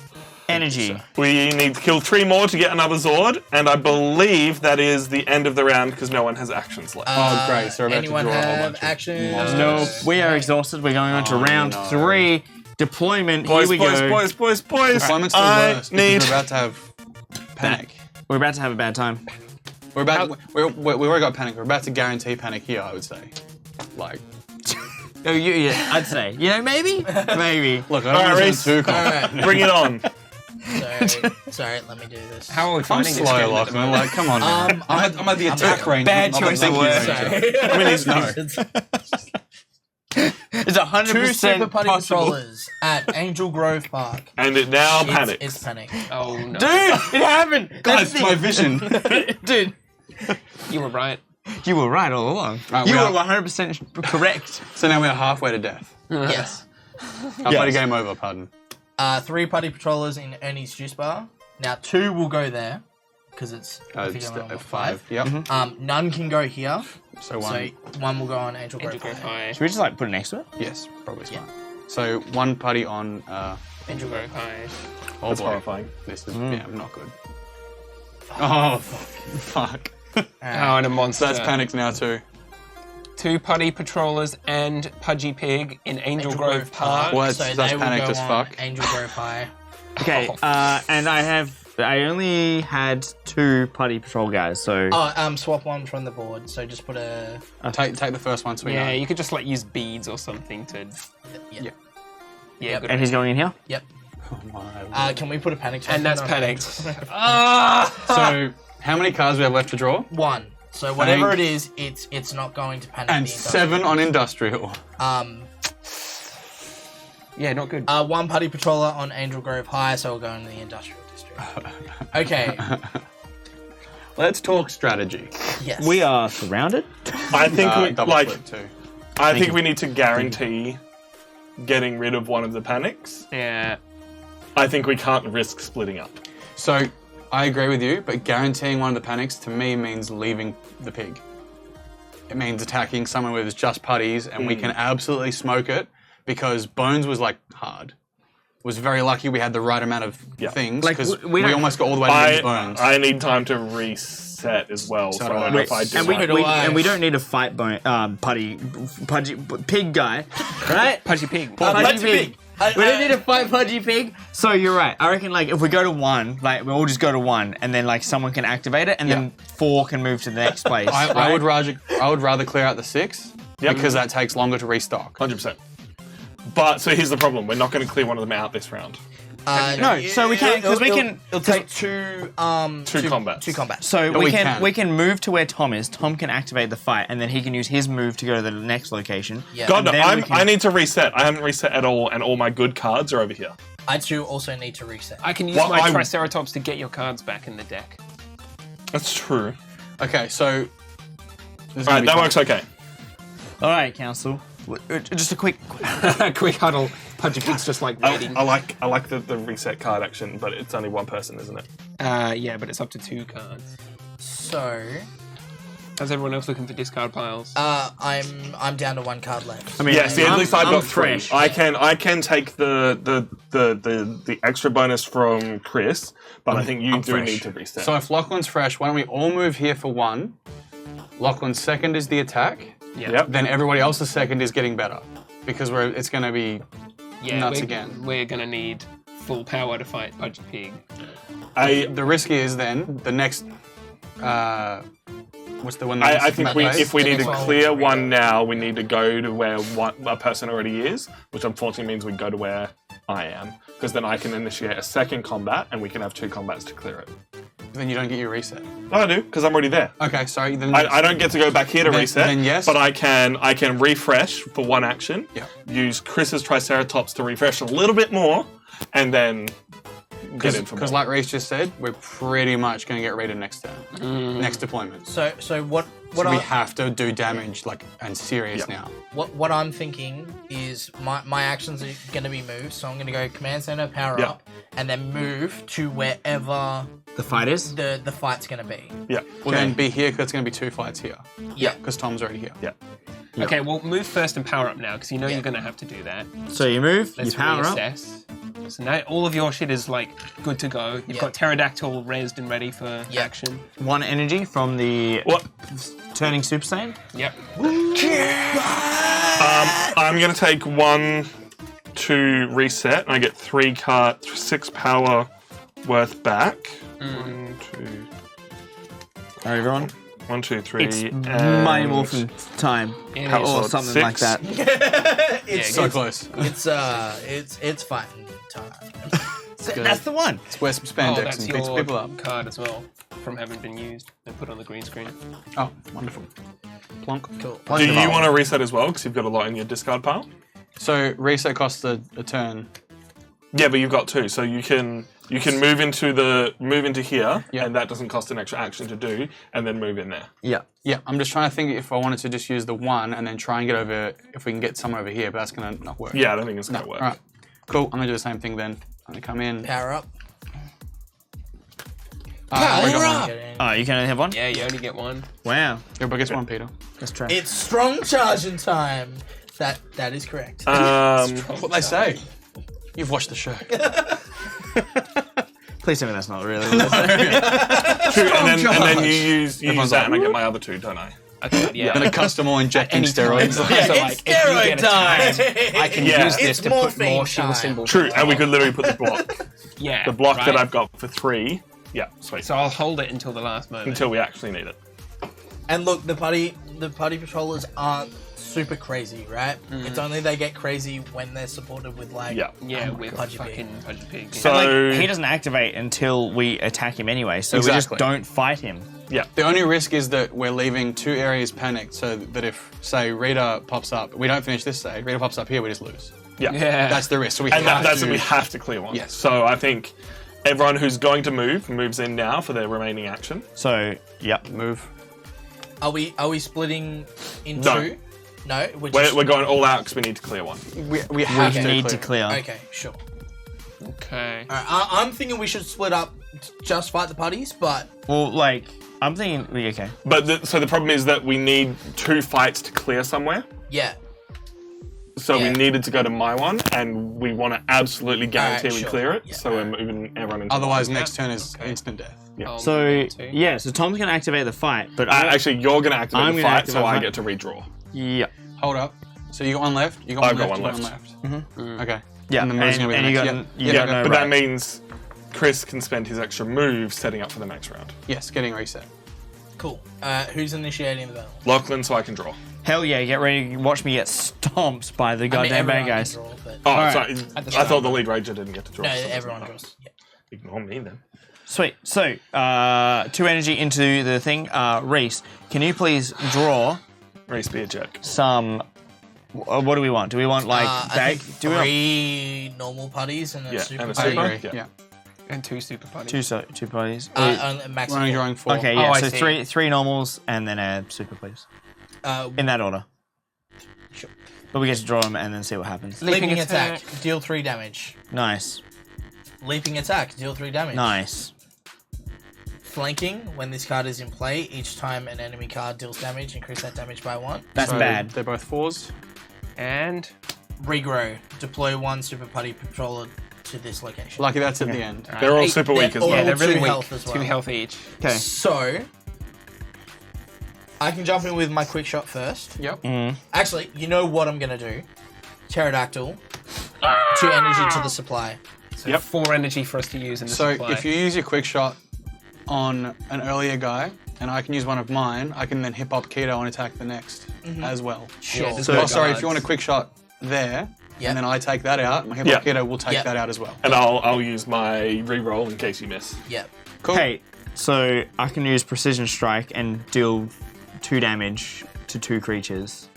Energy. We need to kill 3 more to get another Zord, and I believe that is the end of the round because no one has actions left. Oh, great. So we're about Anyone to draw a whole have bunch action? No, we are exhausted. We're going on to round no. 3. Deployment. boys, Here we boys, go. boys. Deployment's the I worst. need. Because we're about to have panic. We're about to have a bad time. We're about. We already got panic. We're about to guarantee panic here. I would say. Like, Oh, yeah, I'd say. You know, maybe, maybe. look, I All don't right, want Rhys. to too Alright, Bring it on. sorry, let me do this. How are we I'm finding this slow, game? Lachlan. Like, come on, man. I'm at the attack range. Bad not the choice of thinking words. range. Sorry. I mean, he's no. It's 100% 2 Super Putty possible. Patrollers at Angel Grove Park. And it now panics. It's panic. Oh no. Dude, it happened. Guys, it's my vision. Dude, You were right. you were right all along. Right, You we were are- 100% correct. So now we're halfway to death. Yes. Halfway to game over. Pardon. 3 Putty Patrollers in Ernie's Juice Bar. Now 2 will go there because it's I think It's I'm on at 5. 5. Yep. None can go here. So 1. So 1 will go on Angel Grove. Angel Grove High. High. Should we just like put it next to it? Yes, probably smart. So 1 putty on. Angel Grove. Grove High. Oh That's boy. horrifying. This is not good. Oh fuck. Oh, and a monster. So that's panicked now too. 2 Putty Patrollers and Pudgy Pig in Angel Grove Park. Well, So that's they will panicked go as on fuck. Angel Grove High. Okay, and I only had 2 Putty Patrol guys, so... Swap 1 from the board. So just put a. Take the first one, so we Yeah, know. you could just like use beads or something to. Yeah. Yeah, Yep. good. And he's going in here? Yep. Oh my. Can we put a panic? And that's token on panicked. So how many cards we have left to draw? 1. So whatever it is, it's not going to panic. And the 7 on industrial. Yeah, not good. 1 Putty Patroller on Angel Grove High, so we'll go into the industrial district. Okay. Let's talk strategy. Yes. We are surrounded. I think we Double like. flip too. I think we need to guarantee getting rid of one of the panics. Yeah. I think we can't risk splitting up. So I agree with you, but guaranteeing one of the panics to me means leaving the pig. It means attacking someone with just putties, and we can absolutely smoke it because Bones was like hard. Was very lucky we had the right amount of things Like, because we we don't- almost got all the way to I use Bones. I need time to reset as well. So, So do I I. don't know if I do. And we, that. we don't need a fight putty pig guy, right? Pudgy Pig. Pudgy pig. We don't need to fight Pudgy Pig. So you're right. I reckon like if we go to 1, like we'll all just go to 1, and then like someone can activate it, and then 4 can move to the next place. I would rather clear out the 6 Yep. because that takes longer to restock. 100%. But so here's the problem: we're not going to clear one of them out this round. No, so we can't because we can. It'll take two combats. Two combats. So No, we we can can. we can move to where Tom is. Tom can activate the fight, and then he can use his move to go to the next location. Yeah. God, no, And then we can- I need to reset. I haven't reset at all, and all my good cards are over here. I too also need to reset. I can use Well, my I- Triceratops to get your cards back in the deck. That's true. Okay, so. All right, that works okay. All right, Council. Just a quick. Quick huddle. Punch Pig's just like waiting. I like the reset card action, but it's only one person, isn't it? Yeah, but it's up to 2 cards. So, How's everyone else looking for discard piles? I'm down to 1 card left. I mean, Yes, at least I've got fresh. 3. I can take the extra bonus from Chris, but I think you do fresh. need to reset. So if Lachlan's fresh, why don't we all move here for 1? Lachlan's second is the attack. Yeah. Yep. Then everybody else's second is getting better. Because it's going to be nuts again. We're gonna need full power to fight Pudgy Pig. The risk is then the next. What's the one? I think if we need to Next clear one. one now, we need to go to where a person already is, which unfortunately means we go to where I am, because then I can initiate a second combat, and we can have 2 combats to clear it. Then you don't get your reset. No, I do, because I'm already there. Okay, sorry. Then I don't get to go back here to Then- reset, then yes. but I can refresh for 1 action. Yeah. Use Chris's Triceratops to refresh a little bit more, and then get in for more. Because like Rhys just said, we're pretty much going to get raided next turn. Next deployment. So what So we have to do damage and serious Yeah. now. what I'm thinking is my actions are going to be moved. So I'm going to go command center, power Yeah. up, and then move to wherever The fight is. the fight's going to be. Yeah. Well, then be here because it's going to be 2 fights here. Yeah. Because Tom's already here. Yeah. Okay, well move first and power up now because you know you're gonna have to do that. So you move. Let's you power up. reassess. So now all of your shit is like good to go. You've Yeah. got Pterodactyl raised and ready for Yeah. action. 1 energy from the What? turning Super Saiyan. Yep. I'm going to take 1 to reset, and I get 6 power worth back. 1, 2, All right, everyone. 1, 2, 3. It's and Mighty Morphin time, It or is. something 6. like that. It's So close. it's fighting time. That's the one. Let's wear some Oh, spandex that's and beat your people up. card as well from having been used and put on the green screen. Oh, wonderful. Plonk. Cool. Do you want to reset as well? Because you've got a lot in your discard pile. So reset costs a turn. Yeah, but you've got 2, so you can move into here, Yeah. and that doesn't cost an extra action to do, and then move in there. Yeah. Yeah, I'm just trying to think if I wanted to just use the 1 and then try and get over, if we can get someone over here, but that's going to not work. Yeah, I don't think it's going to work. All right. Cool. I'm going to do the same thing then. I'm going to come in. Power up. Oh, you can only have 1. Yeah, you only get 1. Wow. Everybody gets 1, Peter. That's trash. It's strong charging time. That is correct. That's what they say. You've watched the show. Please tell me that's not really. True, and then you use Everyone's that, like, and I get my other 2, don't I? Okay, yeah. Going to custom all injecting Any time. steroids. So, Yeah, like, it's if you get steroid a time, time. I can Yeah. use this It's to put morphine more shield time. symbols. True, and we could literally put the block. Yeah. The block that right? I've got for 3. Yeah, sweet. So I'll hold it until the last moment. Until we actually need it. And look, the party patrollers aren't super crazy, right? It's only they get crazy when they're supported with like Yeah. Yeah, with Pudgy Pig. fucking Pudgy Pig. So like, he doesn't activate until we attack him anyway, so we just Exactly. don't fight him. yeah, The only risk is that we're leaving 2 areas panicked so that if, say, Rita pops up, we don't finish this stage, Rita pops up here, we just lose. yeah, Yeah. That's the risk. So we and have that's to... that we have to clear one. Yes. So I think everyone who's going to move moves in now for their remaining action. So, yep. move. Are we splitting in No. 2? No, We're going all out because we need to clear one. We have Okay. to Need clear. to clear. Okay, sure. Okay. All right, I'm thinking we should split up, just fight the putties, but Well, like, I'm thinking, okay. But so the problem is that we need 2 fights to clear somewhere. yeah. So Yeah. we needed to go to my one, and we want to absolutely guarantee we sure. clear it. Yeah. So we're moving everyone into. Otherwise, mine. next turn is instant death. I'll So, move that too. yeah, so Tom's going to activate the fight, but Actually, you're going to activate I'm the gonna fight, so activate I the get to redraw. yeah. Hold up. So you got 1 left? You got I've one got left? one you got left. Okay. Yeah, And the move's gonna be the you next- got, yeah. you Yeah, got no But right. that means Chris can spend his extra move setting up for the next round. Yes, getting reset. Cool. Who's initiating the battle? Lachlan, so I can draw. Hell yeah, get ready. Watch me get stomped by the I mean, goddamn bad everyone guys. can draw, but- Oh, Alright. sorry. I thought the lead ranger didn't get to draw. No, so it doesn't everyone matter. draws. Yeah. Ignore me then. Sweet. So, 2 energy into the thing. Rhys, can you please draw Rhys, be a jerk. some... What do we want? Do we want, like, I bag? think Do we want 3 normal putties and a Yeah, super and a putty. super. agree. Yeah. And 2 super parties. two parties? Max We're only drawing 4. Okay, yeah, Oh, I so see. three normals and then a super, please. Uh, In that order. Sure. But we get to draw them and then see what happens. Leaping Leaping attack, attack. deal 3 damage. Nice. Leaping attack, deal 3 damage. Nice. Flanking, when this card is in play, each time an enemy card deals damage, increase that damage by 1. That's So bad. They're both 4s. And Regrow, deploy 1 super putty patroller to this location. Lucky that's at the end. They're all 8. super weak as all- well. Yeah, they're really 2 weak. health as well. 2 health each. Okay. So, I can jump in with my quick shot first. Yep. Actually, you know what I'm going to do? Pterodactyl, 2 energy to the supply. So Yep. 4 energy for us to use in the So supply. if you use your quick shot on an earlier guy, and I can use one of mine, I can then hip hop keto and attack the next as well. Sure. there's So, no sorry, if guards. you want a quick shot there, Yeah. and then I take that out, my hip hop Yeah. keto will take Yeah. that out as well. And I'll use my reroll in case you miss. Yeah. Cool. Okay, so I can use Precision Strike and deal 2 damage to 2 creatures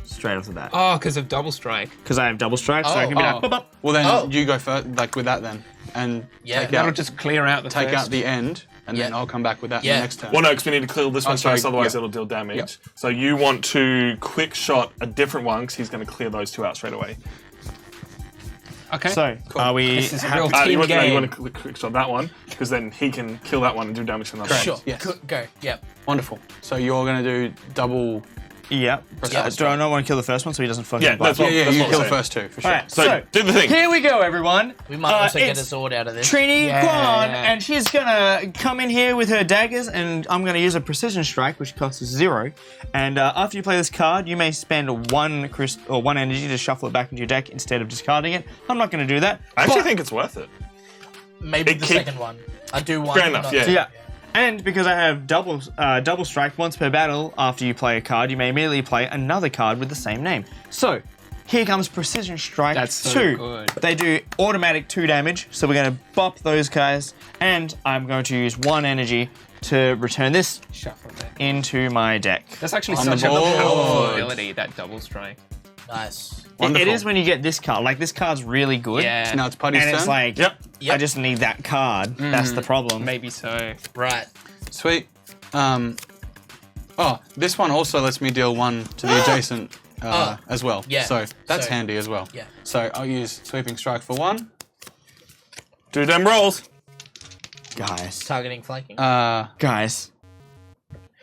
straight off the bat. Oh, because of double strike. Because I have double strike, so I can be like, bop, bop. Well, then Oh. you go first, like with that then, and Yeah. take That'll out, just clear out the take first. out the end, and then Yeah. I'll come back with that in Yeah. the next turn. Well, no, because we need to clear this one sorry, first, otherwise yeah. it'll deal damage. Yep. So you want to quick shot a different one, because he's going to clear those 2 out straight away. Okay. So, are we... This is a happy- real You team want, no, you game. want to quick shot that one, because then he can kill that one and do damage to another one. Sure. Yes. Go. Yep. Wonderful. So you're going to do double. Yep. Yeah. Do I not want to kill the first one so he doesn't fucking Yeah, block? that's what, Yeah, that's you what kill I'm the saying. first 2 for sure. Alright, So, do the thing. here we go, everyone. We might also get a it's sword out of this. Trini Yeah. Kwan, and she's gonna come in here with her daggers, and I'm gonna use a Precision Strike, which costs 0. And after you play this card, you may spend 1 energy to shuffle it back into your deck instead of discarding it. I'm not gonna do that. I actually but- think it's worth it. Maybe It the keep- second one. I do one. Fair enough, not yeah. two. Yeah. And because I have double strike once per battle, after you play a card, you may immediately play another card with the same name. So, here comes Precision Strike That's so 2. good. They do automatic 2 damage, so we're going to bop those guys, and I'm going to use 1 energy to return this Shuffle it. into my deck. That's actually On such the a powerful board. ability, that double strike. Nice. It Wonderful. is when you get this card. Like, this card's really good. Yeah. Now it's Putty's And turn. it's like, Yep. Yep. I just need that card. That's the problem. Maybe so. Right. Sweet. Oh, this one also lets me deal 1 to the adjacent as well. Yeah. So that's So- handy as well. Yeah. So I'll use Sweeping Strike for 1. Do them rolls. Guys. Targeting flanking. Guys.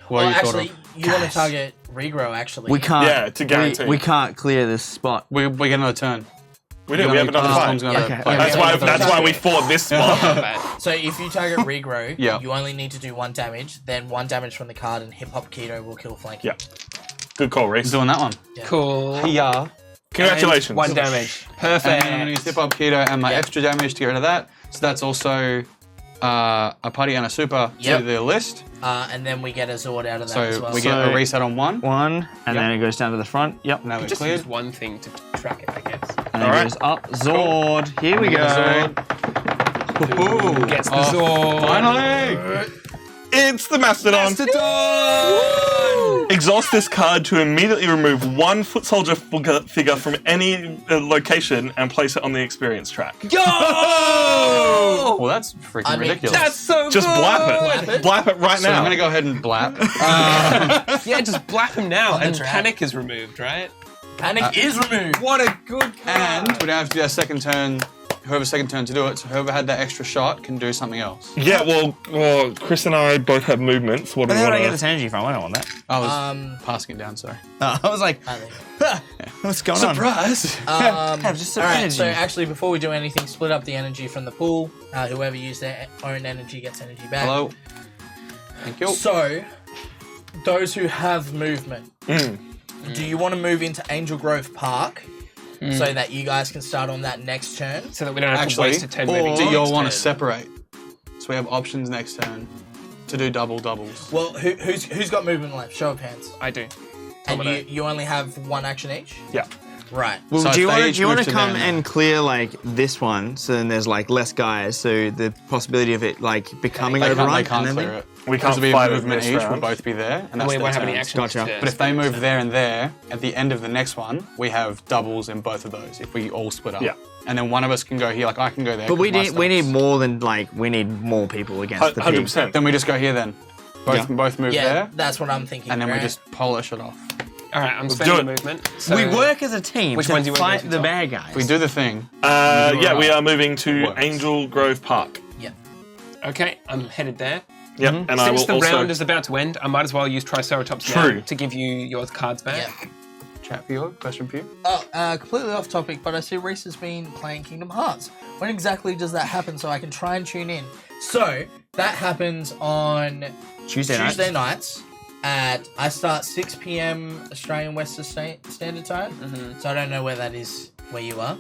What well, are you thought actually, of? you want to Guys. target regrow. Actually, We can't. Yeah, to guarantee. We can't clear this spot. We get another turn. We do. We have another fight. Storm's gonna Okay, play. okay. That's why we fought this spot. Bad. So if you target regrow, Yeah. you only need to do 1 damage. Then 1 damage from the card, and hip hop keto will kill flanking. Yeah. Good call, Rhys. Doing that one. Cool. Yeah. Congratulations. 1 damage. And I'm Perfect. going to use Hip Hop Keto and my Yeah. extra damage to get rid of that. So that's also a Putty and a Super Yep. to the list. And then we get a Zord out of that So as well. we get So- a reset on 1. 1, and Yep. then it goes down to the front. Yep. Now we're Just cleared. use one thing to track it, I guess. And then Alright. it goes up. Zord. Here we go. Ooh, Gets the oh, Zord. Finally! It's the Mastodon. Exhaust this card to immediately remove 1 foot soldier figure from any location and place it on the experience track. Well, that's freaking I mean, ridiculous. That's so Just good. blap it. Blap it right so now. I'm going to go ahead and blap. Yeah, just blap him now, On the and track. Panic is removed, right? Panic is removed. What a good card. And we don't have to do our second turn, whoever's second turn to do it, so whoever had that extra shot can do something else. Yeah, well, Chris and I both have movements. What do Where we the hell did I get want this energy from? I don't want that. I was passing it down, sorry. I was like, I think. what's going on? Surprise! Have just some All right. energy. So actually, before we do anything, split up the energy from the pool. Whoever used their own energy gets energy back. Hello. Thank you. So, those who have movement, do you want to move into Angel Grove Park so that you guys can start on that next turn? So that we don't have to Actually, waste a turn or moving. do you all next want to turn. separate? So we have options next turn. to do doubles. Well, who's got movement left? Show of hands. I do. And you only have one action each? Yeah. Right. Well, So do you if they want each to move to come there and clear like this one, so then there's like less guys, so the possibility of it like becoming They overrun. can't and then clear it. We can't Because we fight have it movement this each. We'll round. both be there, and And that's we their won't have any turns. action. Gotcha. But if they move there and there, at the end of the next one, we have doubles in both of those. If we all split up, Yeah. and then one of us can go here. Like I can go there. But we 'cause my need stuff's- more than like we need more people against the pigs. 100%. Then we just go here. Then both move Yeah, there, that's what I'm thinking. and then we right? just polish it off. All right, I'm do spending it. movement. So We work as a team Which to one do you want to fight go the to, bad guys. We do the thing. Yeah, we are moving to Works. Angel Grove Park. Yeah. Okay, I'm headed there. Yep, and I will Since the also. round is about to end, I might as well use Triceratops True. now to give you your cards back. Yeah. Chat for you. Question for you. Oh, completely off topic, but I see Rhys has been playing Kingdom Hearts. When exactly does that happen so I can try and tune in? So, that happens on Tuesday nights. I start 6 p.m. Australian Western Standard Time, so I don't know where that is where you are.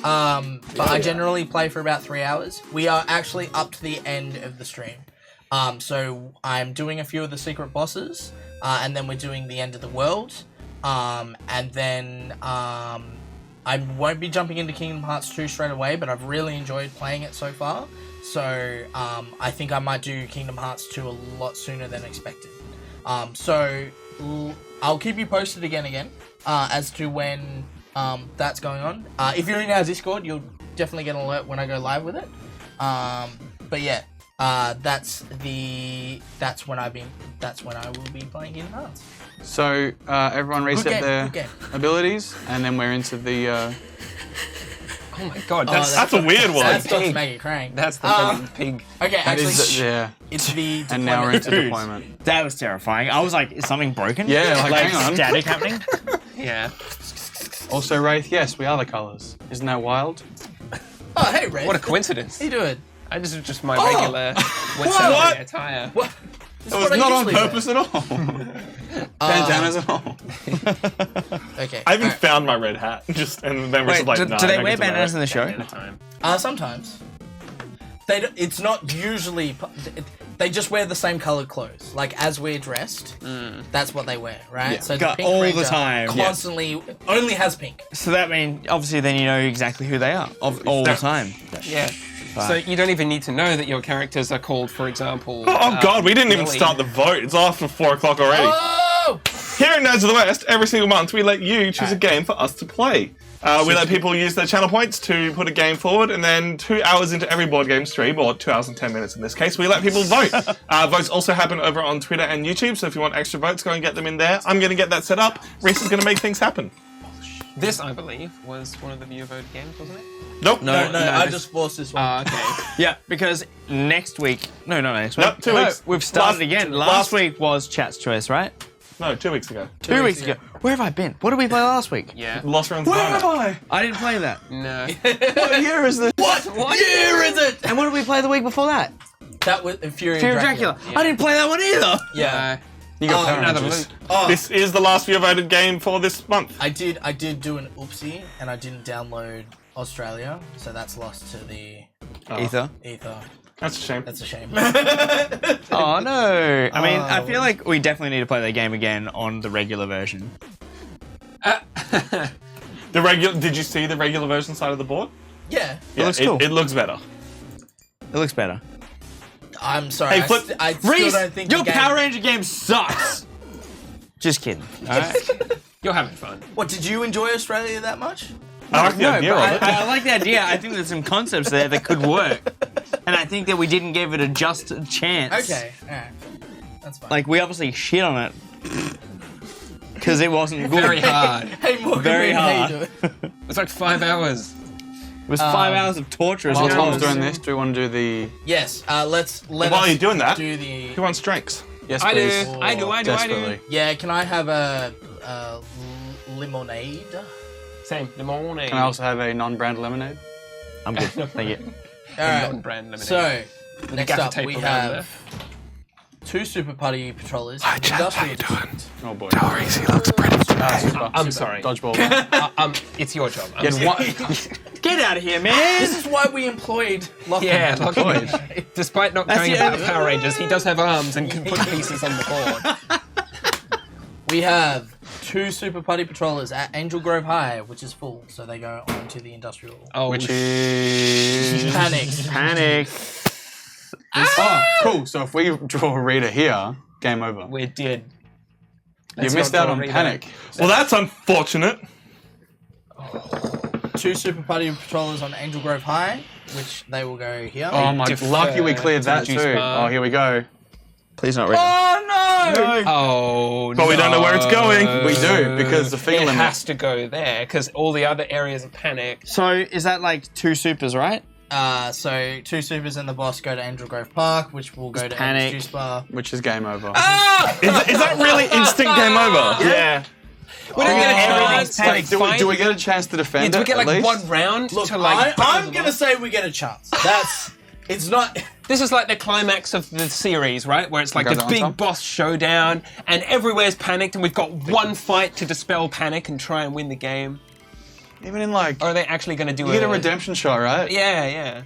But I generally play for about 3 hours. We are actually up to the end of the stream. So I'm doing a few of the secret bosses, and then we're doing the end of the world, and then I won't be jumping into Kingdom Hearts 2 straight away, but I've really enjoyed playing it so far. So I think I might do Kingdom Hearts 2 a lot sooner than expected. I'll keep you posted again as to when that's going on. If you're in our Discord, you'll definitely get an alert when I go live with it. But yeah, that's when I will be playing Kingdom Hearts. So everyone reset good their game. abilities, and then we're into the. Oh my god, that's That's a weird one. That's Dr. Pig. Maggie Krang. that's the fucking pig. Okay, That actually, is yeah. it's the And now we're into Dude. deployment. That was terrifying. I was like, is something broken? Yeah, like, hang on. static happening. Yeah. Also, Wraith, yes, we are the colours. Isn't that wild? Oh, hey, Red. What a coincidence. How you doing? I just my regular wet What? attire. What? This It is was what I not on usually wear. purpose at all. Bandanas at all. Okay. I even alright. found my red hat, and then was Wait, like, do, no, do they I'm wear not gonna bandanas in wear the show? At a time. Sometimes. It's not usually. They just wear the same colored clothes. Like as we're dressed, that's what they wear, right? Yeah. So the Got Pink all the Ranger time. constantly only has pink. So that means obviously then you know exactly who they are all the time. Yeah. So you don't even need to know that your characters are called, for example. Oh god, we didn't even Lily. start the vote. It's after 4 o'clock already. Oh! Here in Nerds of the West, every single month we let you choose a game for us to play. We let people use their channel points to put a game forward, and then 2 hours into every board game stream, or 2 hours and 10 minutes in this case, we let people vote. Votes also happen over on Twitter and YouTube, so if you want extra votes, go and get them in there. I'm going to get that set up. Rhys is going to make things happen. This, I believe, was one of the viewer voted games, wasn't it? Nope. No, I just forced this one. Okay. Yeah, because next week. No, not next No, week. 2 weeks. We've started Last- again. last- Last week was Chat's Choice, right? No, 2 weeks ago. 2 weeks ago. Where have I been? What did we play last week? Yeah. Lost Rounds. Where am I? I didn't play that. No. What year is this? What year is it? And what did we play the week before that? That was Fury Fear of and Dracula. I didn't play that one either. Yeah. You got Power Another Rangers. loot. Oh, This is the last viewer voted game for this month. I did do an oopsie and I didn't download Australia, so that's lost to the Ether. ether. That's a shame. That's a shame. Oh no. I mean, I Oh. feel like we definitely need to play that game again on the regular version. The regular. Did you see the regular version side of the board? Yeah. Yeah, looks cool. It looks better. It looks better. I'm sorry. Hey, flip- I still Rhys, don't think your the game... Power Ranger game sucks. Just kidding. Alright. You're having fun. What, did you enjoy Australia that much? I like the No, idea but of it. I like the idea. I think there's some concepts there that could work. And I think that we didn't give it a just chance. Okay, alright. That's fine. Like, we obviously shit on it. Because it wasn't good. Very hard. hey, Morgan, very how you hard. doing? It's like 5 hours. It was 5 hours of torture as While well. Tom's doing this, do we want to do the... Yes, let While us you're doing that, do the... Who wants drinks? Yes, I please. do. I do. Desperately. Yeah, can I have a lemonade? Same. The morning. Can I also have a non-brand lemonade? I'm good. Thank you. Alright, Non-brand lemonade. so, next gaffer up tape we around have 2 Super Party Patrollers. Hi, Oh boy. He looks pretty. Super. I'm sorry. Dodgeball. It's your job. I'm Get sorry. one. Get out of here, man! This is why we employed Lachlan. Yeah, to Lachlan. play. Despite not That's caring the about only- the Power Rangers, he does have arms and can put pieces on the board. We have 2 Super Putty Patrollers at Angel Grove High, which is full, so they go on to the industrial. Oh, Which is Panic. oh, cool. So if we draw a reader here, game over. we did. You missed out on panic. Well, that's unfortunate. 2 Super Putty Patrollers on Angel Grove High, which they will go here. Oh my! Defer Lucky we cleared to that the too. juice bar. Oh, here we go. Please not read. Oh no! Oh, But we don't know where it's going. We do because the finger It limit. has to go there because all the other areas are panic. So is that like 2 supers, right? So 2 Supers and the boss go to Angel Grove Park, which will go to Panic. Evan's Juice Bar. Which is game over. Is that really instant game over? Yeah. We don't get a everything's chance. Like, do we get a chance to Yeah, defend do we it? get at like least? one round Look, to like? I'm gonna say we get a chance. It's not. This is like the climax of the series, right? Where it's like Okay, the that big one's up. boss showdown, and everywhere's panicked, and we've got one fight to dispel panic and try and win the game. Even in like, Or are they actually going to do you get a redemption shot, right? Yeah.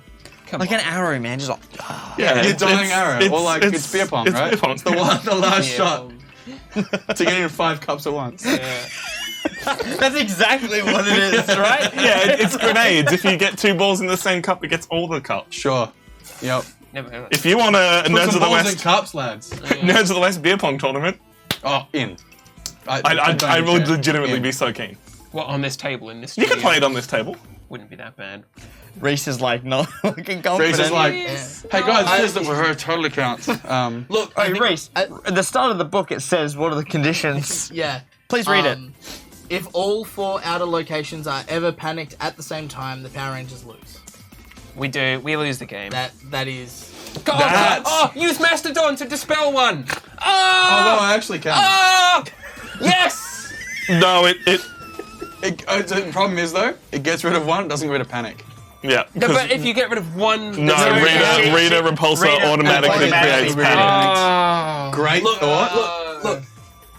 Come Like on. an arrow, man. Just like. Yeah, You're dying arrow, or like it's beer pong, it's right? beer pong. It's the last Yeah. shot to get in 5 cups at once. Yeah. That's exactly what it is, right? Yeah, it's grenades. If you get 2 balls in the same cup, it gets all the cups. Sure. Yep. Never. If you want a Put Nerds some of the balls in West, cups, lads. Nerds of the West beer pong tournament, Oh, in. I would legitimately In. be so keen. Well, on this table in this You studio. can play it on this table. Wouldn't be that bad. Reese is like not looking confident. Reese is like, Yes. hey guys, this is for her totally counts. Look, Oh, I think- Reese. At the start of the book, it says what are the conditions. Yeah. Please read it. If all 4 outer locations are ever panicked at the same time, the Power Rangers lose. We do. We lose the game. That is. God, That's- use Mastodon to dispel one. Oh, well, I actually can. Oh! Yes! No, The problem is though, it gets rid of one, it doesn't get rid of panic. yeah. No, 'cause- but if you get rid of one... no, there's Reader Repulsor Reader automatically automatically creates creates panic. Oh. Great thought. Look,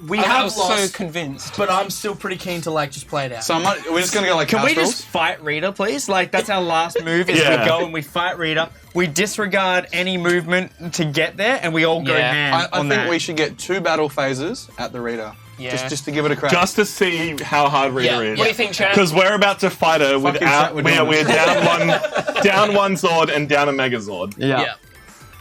we I have was lost, so convinced. but I'm still pretty keen to like just play it out. So we're just gonna go like Can house we rules. just fight Rita, please? Like, that's our last move, is Yeah. we go and we fight Rita. We disregard any movement to get there, and we all go Yeah. ham I on think that. we should get 2 battle phases at the reader. Yeah. Just to give it a crack. Just to see how hard Reader Yeah. is. What do you think, Chad? Because we're about to fight her Fucking without. shit, we're doing We're this. down one Zord and down a Megazord. Yeah.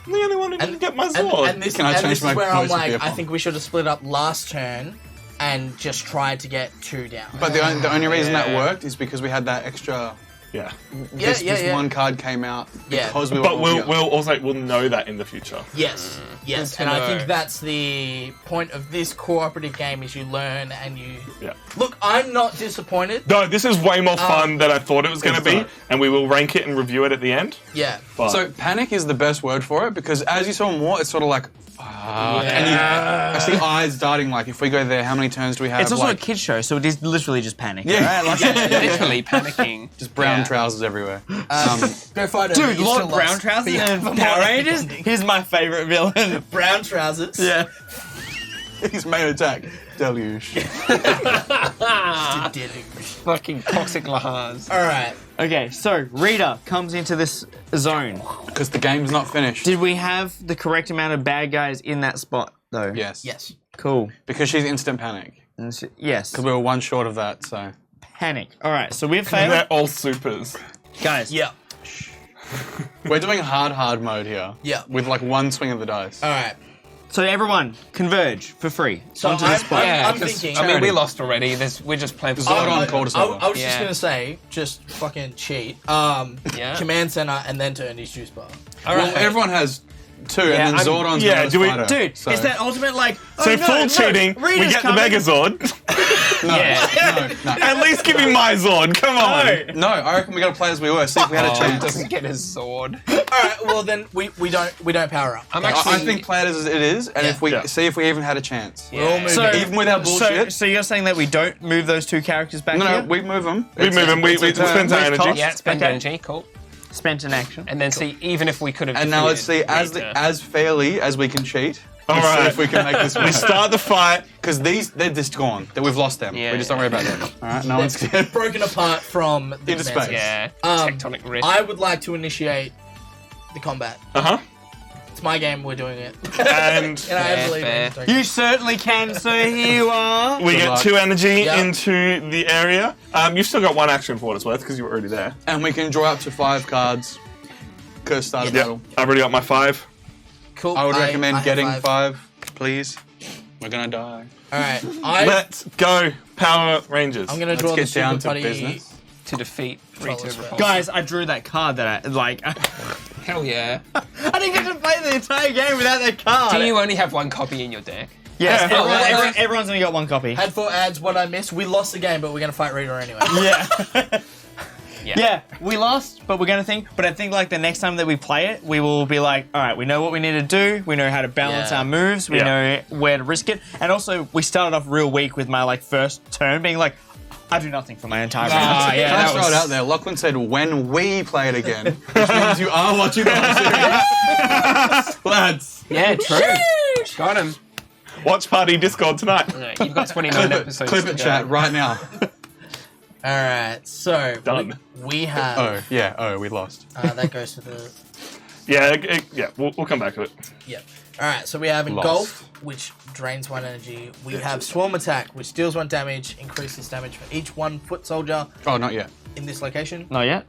I'm the only one who didn't get my Zord. And this, Can I and change this my is where I'm potion to like, beer I pong? think we should have split up last turn and just tried to get 2 down. But the only reason that Yeah. worked is because we had that extra. yeah. This one card came out Yeah. because we were. But all we'll together. we'll know that in the future. Yes, yes, Good and to I know. think that's the point of this cooperative game is you learn and you. Yeah. Look, I'm not disappointed. No, this is way more fun than I thought it was going to it's be, not. and we will rank it and review it at the end. Yeah, But So panic is the best word for it because as you saw more, it's sort of like. And I see eyes darting. Like if we go there, how many turns do we have? It's also like, a kid's show, so it is literally just panic. Yeah. Right? Like, Literally panicking. just brown Yeah. trousers everywhere. go fight her. Dude, You Lord still Brown lost. Trousers Yeah, and but Power more Rangers? ending. He's my favorite villain. Brown trousers. Yeah. His main attack, deluge. Fucking toxic lahars. All right. Okay, so Rita comes into this zone. Because the game's not finished. Did we have the correct amount of bad guys in that spot, though? Yes. Yes. Cool. Because she's instant panic. Yes. Because we were one short of that, so. Panic. All right, so we've and failed. they're all supers. Guys. Yeah. We're doing hard mode here. Yeah. With like one swing of the dice. All right. So everyone, converge for free. So onto the I'm- spot. Yeah, I'm 'cause, thinking- I mean, we lost already. We're just playing for Zordon I called us over. was just Yeah. gonna say, just fucking cheat. Yeah. Command center and then turn his juice bar. All Well, right. everyone has 2, and then I'm- Zordon's yeah, not a do we- fighter, Dude, so. it's that ultimate like. So oh, no, full no, cheating, we Rita's get coming. the Megazord. No, Yeah. no. At least give me my Zord, come on. No, I reckon we gotta play as we were, see if we had a Oh, he chance. doesn't get his sword. All right. Well, then we don't power up. I'm I actually. think play it as it is, and Yeah. if we Yeah. see if we even had a chance. We're all moving. So, Even with our bullshit. So you're saying that we don't move those 2 characters back No, here? we move them. We move them, we spend our Waste energy. cost. Yeah, spend Okay. energy, cool. Spent in action. And then see, even if we could have. And now let's see, defeated Rita. as fairly as we can cheat. All Let's see right. if we can make this work. We start the fight. Because they're just gone. That we've lost them. Yeah. We just don't worry about them. All right, no one's scared. Broken apart from the Into defenses. space. Yeah. Um, Tectonic rift. I would like to initiate the combat. Uh-huh. It's my game. We're doing it. And And I Fair, believe fair. in it. You certainly can, so here you are. we get luck. 2 energy Yeah. into the area. You've still got 1 action for what it's worth because you were already there. And we can draw up to 5 cards. Curse start of Yeah. battle. I've already got my 5. Cool. I would I recommend have getting 5. 5, please. We're gonna die. All right. I'm Let's go, Power Rangers. gonna Let's draw the get down super to buddy. business. to defeat Rita Controllers Repulsa. Guys, I drew that card that I like. Hell yeah. I didn't get to play the entire game without that card. Do you only have 1 copy in your deck? Yes, Yeah. everyone's only got 1 copy. Had 4 ads. What I missed. We lost the game, but we're gonna fight Rita anyway. Yeah. Yeah. Yeah, we lost, but we're gonna think. But I think like the next time that we play it, we will be like, all right, we know what we need to do. We know how to balance Yeah. our moves. We Yeah. know where to risk it. And also, we started off real weak with my like first turn being like, I do nothing for my entire round. Ah, yeah, Can I that throw was... it out there? Lachlan said when we play it again, which means you are watching the whole series. Lads. Yeah, true. Got him. Watch party Discord tonight. No, you've got 29 episodes. Clip to it, go. chat, right now. All right. So Done. we have. Oh, yeah. Oh, we lost. That goes to the. Yeah, we'll come back to it. Yep. All right. So we have Lost. engulf, which drains 1 energy. We have swarm attack, which deals 1 damage, increases damage for each 1 foot soldier Oh, not yet. in this location. Not yet.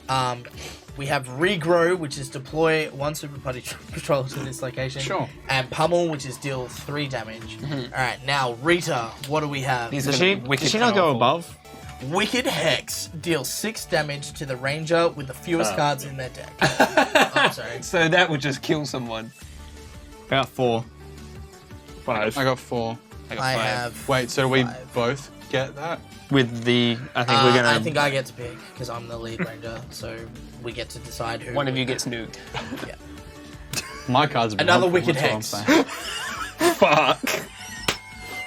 We have regrow, which is deploy 1 super party patrol to this location. Sure. And pummel, which is deal 3 damage. All right. Now Rita, what do we have? These Does are she? wicked Does she not go powerful. above? Wicked Hex deals 6 damage to the ranger with the fewest cards in their deck. Oh, sorry. So that would just kill someone. I got 4. 5. I got 4. I got I 5. have. Wait, so we 5. both get that? With the, I think we're gonna. I think I get to pick because I'm the lead ranger, so we get to decide who. One of you gets nuked. Yeah. My cards have been Another helpful, wicked that's what hex. I'm saying. Fuck.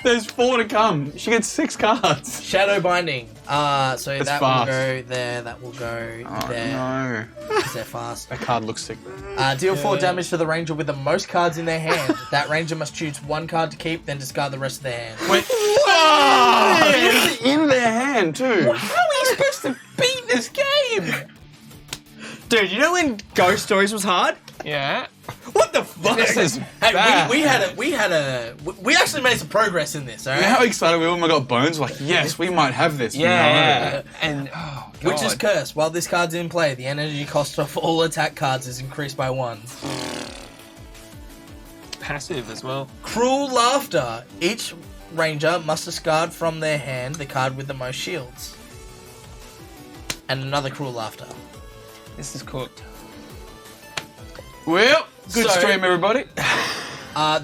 There's 4 to come. She gets 6 cards. Shadow Binding. So that fast. will go there. That will go Oh, there. no. Because they're fast. That card looks sick. Deal 4 damage to the ranger with the most cards in their hand. That ranger must choose 1 card to keep, then discard the rest of their hand. Wait. It's in their hand, too. How are you supposed to beat this game? Dude, you know when Ghost Stories was hard? Yeah. What the fuck? This is Hey, bad. we actually made some progress in this, alright? You know how excited we were when we got bones? Like, yes, we might have this. Yeah. And oh, God. Which is cursed. While this card's in play, the energy cost of all attack cards is increased by 1. passive as well. Cruel Laughter. Each ranger must discard from their hand the card with the most shields. And another Cruel Laughter. This is cooked. Well, good So- stream, everybody.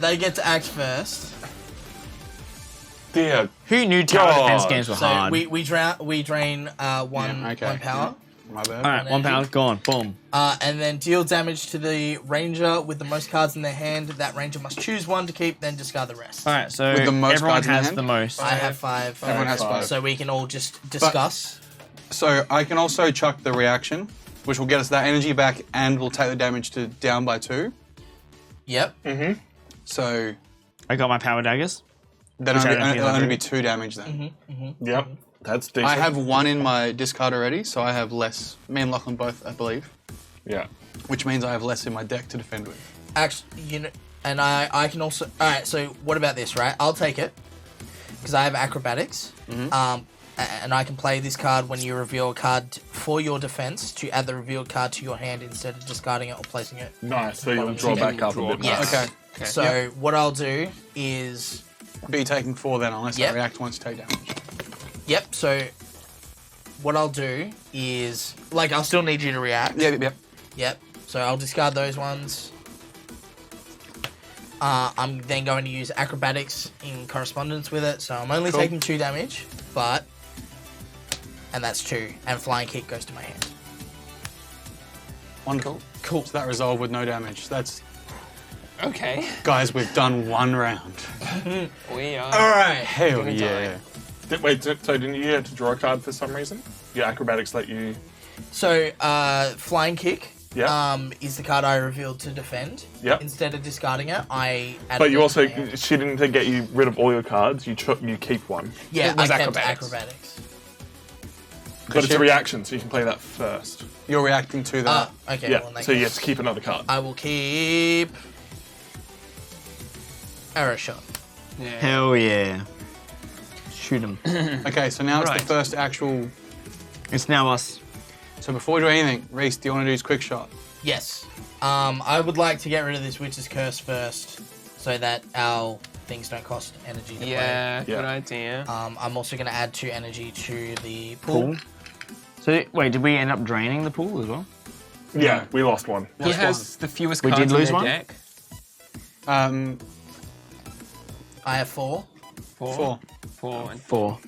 They get to act first. Dear. Who knew tower God. defense games were So hard? we drain one Yeah, okay. one power. My bad. All right, 1 power gone. Boom. And then deal damage to the ranger with the most cards in their hand. That ranger must choose 1 to keep, then discard the rest. All right, so With the most everyone cards in has hand? the most. I have 5. Everyone has 5. So we can all just discuss. So I can also chuck the reaction, which will get us that energy back and will take the damage to down by 2. Yep. So I got my power daggers. then Which I don't it'll feel like only it. be 2 damage then. Yep. That's decent. I have 1 in my discard already, so I have less. Me and Lachlan both, I believe. Yeah. Which means I have less in my deck to defend with. Actually, you know, and I can also. All right. So what about this? Right, I'll take it because I have acrobatics. And I can play this card when you reveal a card for your defense to add the revealed card to your hand instead of discarding it or placing it. Nice. So you'll draw back up a bit. Yes. Nice. Okay. So what I'll do is, Be taking 4 then, unless Yep. I react once to take damage. yep. So what I'll do is, like, I'll still need you to react. Yep. Yep. So I'll discard those ones. I'm then going to use acrobatics in correspondence with it, so I'm only Cool. taking 2 damage, but. And that's 2. And flying kick goes to my hand. Wonderful. Cool. So that resolved with no damage. That's Okay. guys, we've done 1 round. We are. Alright. Hell Doing yeah. Wait, so didn't you get to draw a card for some reason? Your acrobatics let you. So, flying kick is the card I revealed to defend. Yep. Instead of discarding it, I added But you it also, to my hand. she didn't get you rid of all your cards. You keep one. Yeah, It was I kept acrobatics. acrobatics. But it's a reaction, so you can play that first. You're reacting to that. Okay. Yeah. Well, in that So you case, have to keep another card. I will keep arrow shot. Yeah. Hell yeah. Shoot him. Okay, so now it's Right. the first actual. It's now us. So before we do anything, Rhys, do you want to do his quick shot? Yes. I would like to get rid of this Witch's Curse first, so that our things don't cost energy to Yeah, good Yeah. idea. play. I'm also going to add 2 energy to the pool. Pool. So wait, did we end up draining the pool as well? Yeah, we lost one. He has the fewest We cards did in lose their one? deck. I have 4. Four. 4.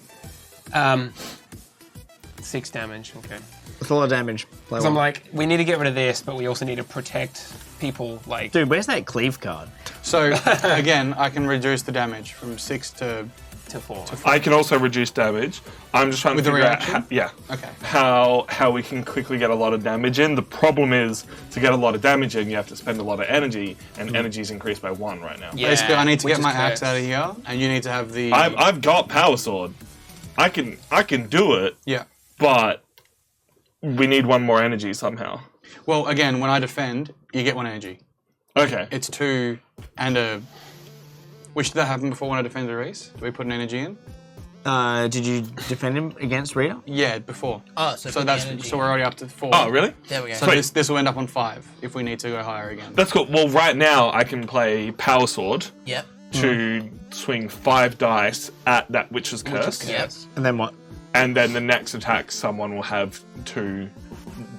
6 damage. Okay. That's a lot of damage. Play So I'm one. like, we need to get rid of this, but we also need to protect people. Like, Dude, where's that cleave card? So again, I can reduce the damage from 6 to. to 4. I can also reduce damage. I'm just trying With to the figure out reaction? Okay. how we can quickly get a lot of damage in. The problem is, to get a lot of damage in, you have to spend a lot of energy, and energy is increased by 1 right now. Yeah. Basically, I need to Which get is my axe cursed. out of here, and you need to have the. I've got Power Sword. I can do it, Yeah. but we need 1 more energy somehow. Well, again, when I defend, you get 1 energy. Okay. It's 2 and a. Which did that happen before when I defended Rhys? Do we put an energy in? Did you defend him against Rita? Yeah, before. Oh, so So put the that's energy so we're already up to 4. Oh, really? There we go. So this will end up on 5 if we need to go higher again. That's cool. Well, right now I can play Power Sword Yep. to swing 5 dice at that Witch's Curse, Yep. And then what? and then the next attack someone will have two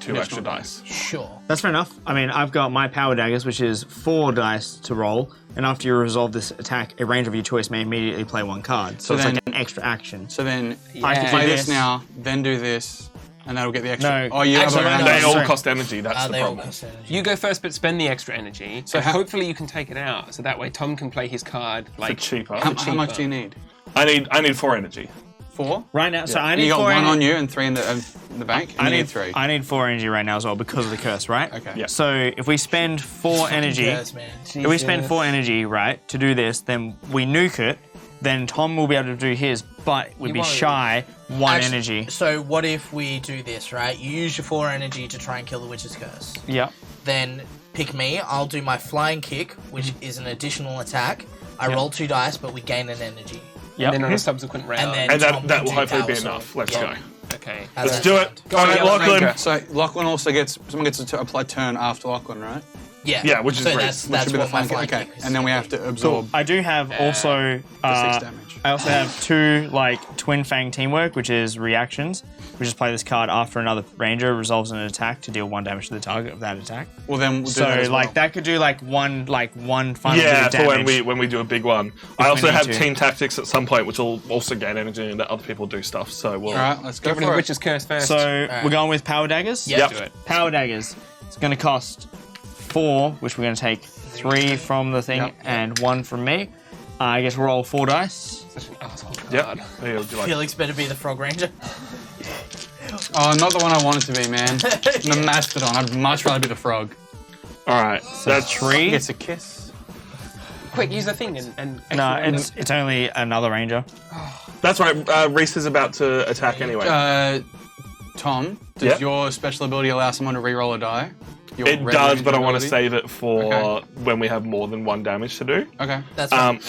extra dice. Sure. That's fair enough. I mean, I've got my power daggers, which is 4 dice to roll, and after you resolve this attack, a ranger of your choice may immediately play 1 card. So it's then- like an extra action. So then I can play do this this. now, then do this, and that'll get the extra. No. Oh, you Actually, have a no, They all sorry. cost energy. That's the They all problem. cost energy. You go first, but spend the extra energy. So how- hopefully you can take it out. So that way Tom can play his card For like cheaper. How much do you need? I need 4 energy. 4? Right now, so I And need you got 4 1 energy. on you and 3 in the bank, and I you need need 3. I need 4 energy right now as well because of the curse, right? Okay. Yeah. So if we spend 4 energy, Yes, man. if we spend 4 energy, right, to do this, then we nuke it. Then Tom will be able to do his, but we'd be won't. shy 1 Actually, energy. So what if we do this, right? You use your 4 energy to try and kill the Witch's Curse. Yep. Then pick me. I'll do my flying kick, which is an additional attack. I roll 2 dice, but we gain an energy. Yep. then on a subsequent round. And then And Tom that can will do hopefully be Power Sword. enough. Let's Yeah. go. okay. How's Let's that do it. sound? All right, Lachlan. So Lachlan also gets someone gets to apply turn after Lachlan, right? Yeah. Yeah, which is so great. That's, Which that's Should be the what my flank. flying Okay, kick is. and then we have to absorb I do have also. 6 Uh, damage. I also have 2 twin fang teamwork, which is reactions. We just play this card after another ranger resolves an attack to deal 1 damage to the target of that attack. Well, then we'll do So that as well. that could do one final bit Yeah, of for damage. when we do a big one. I also need have to. team tactics at some point, which will also gain energy and let other people do stuff. So we'll. All right, let's go Get rid of for the it. Witch's Curse first. So we're going with power daggers. Yep. Yep. do it. Power daggers. It's going to cost 4, which we're going to take 3 from the thing Yep. and 1 from me. I get to roll 4 dice. Such an asshole card. Yep. Yeah, it'll be like- Felix better be the Frog Ranger. Oh, not the one I wanted to be, man. The Mastodon. I'd much rather be the frog. All right. That's 3. Gets a kiss. Quick, use the thing and No, it's only another ranger. That's right. Rhys is about to attack anyway. Tom, does Yeah. your special ability allow someone to re-roll a die? Your It red does, ranger but I want to ability? save it for Okay. when we have more than 1 damage to do. Okay. That's fine.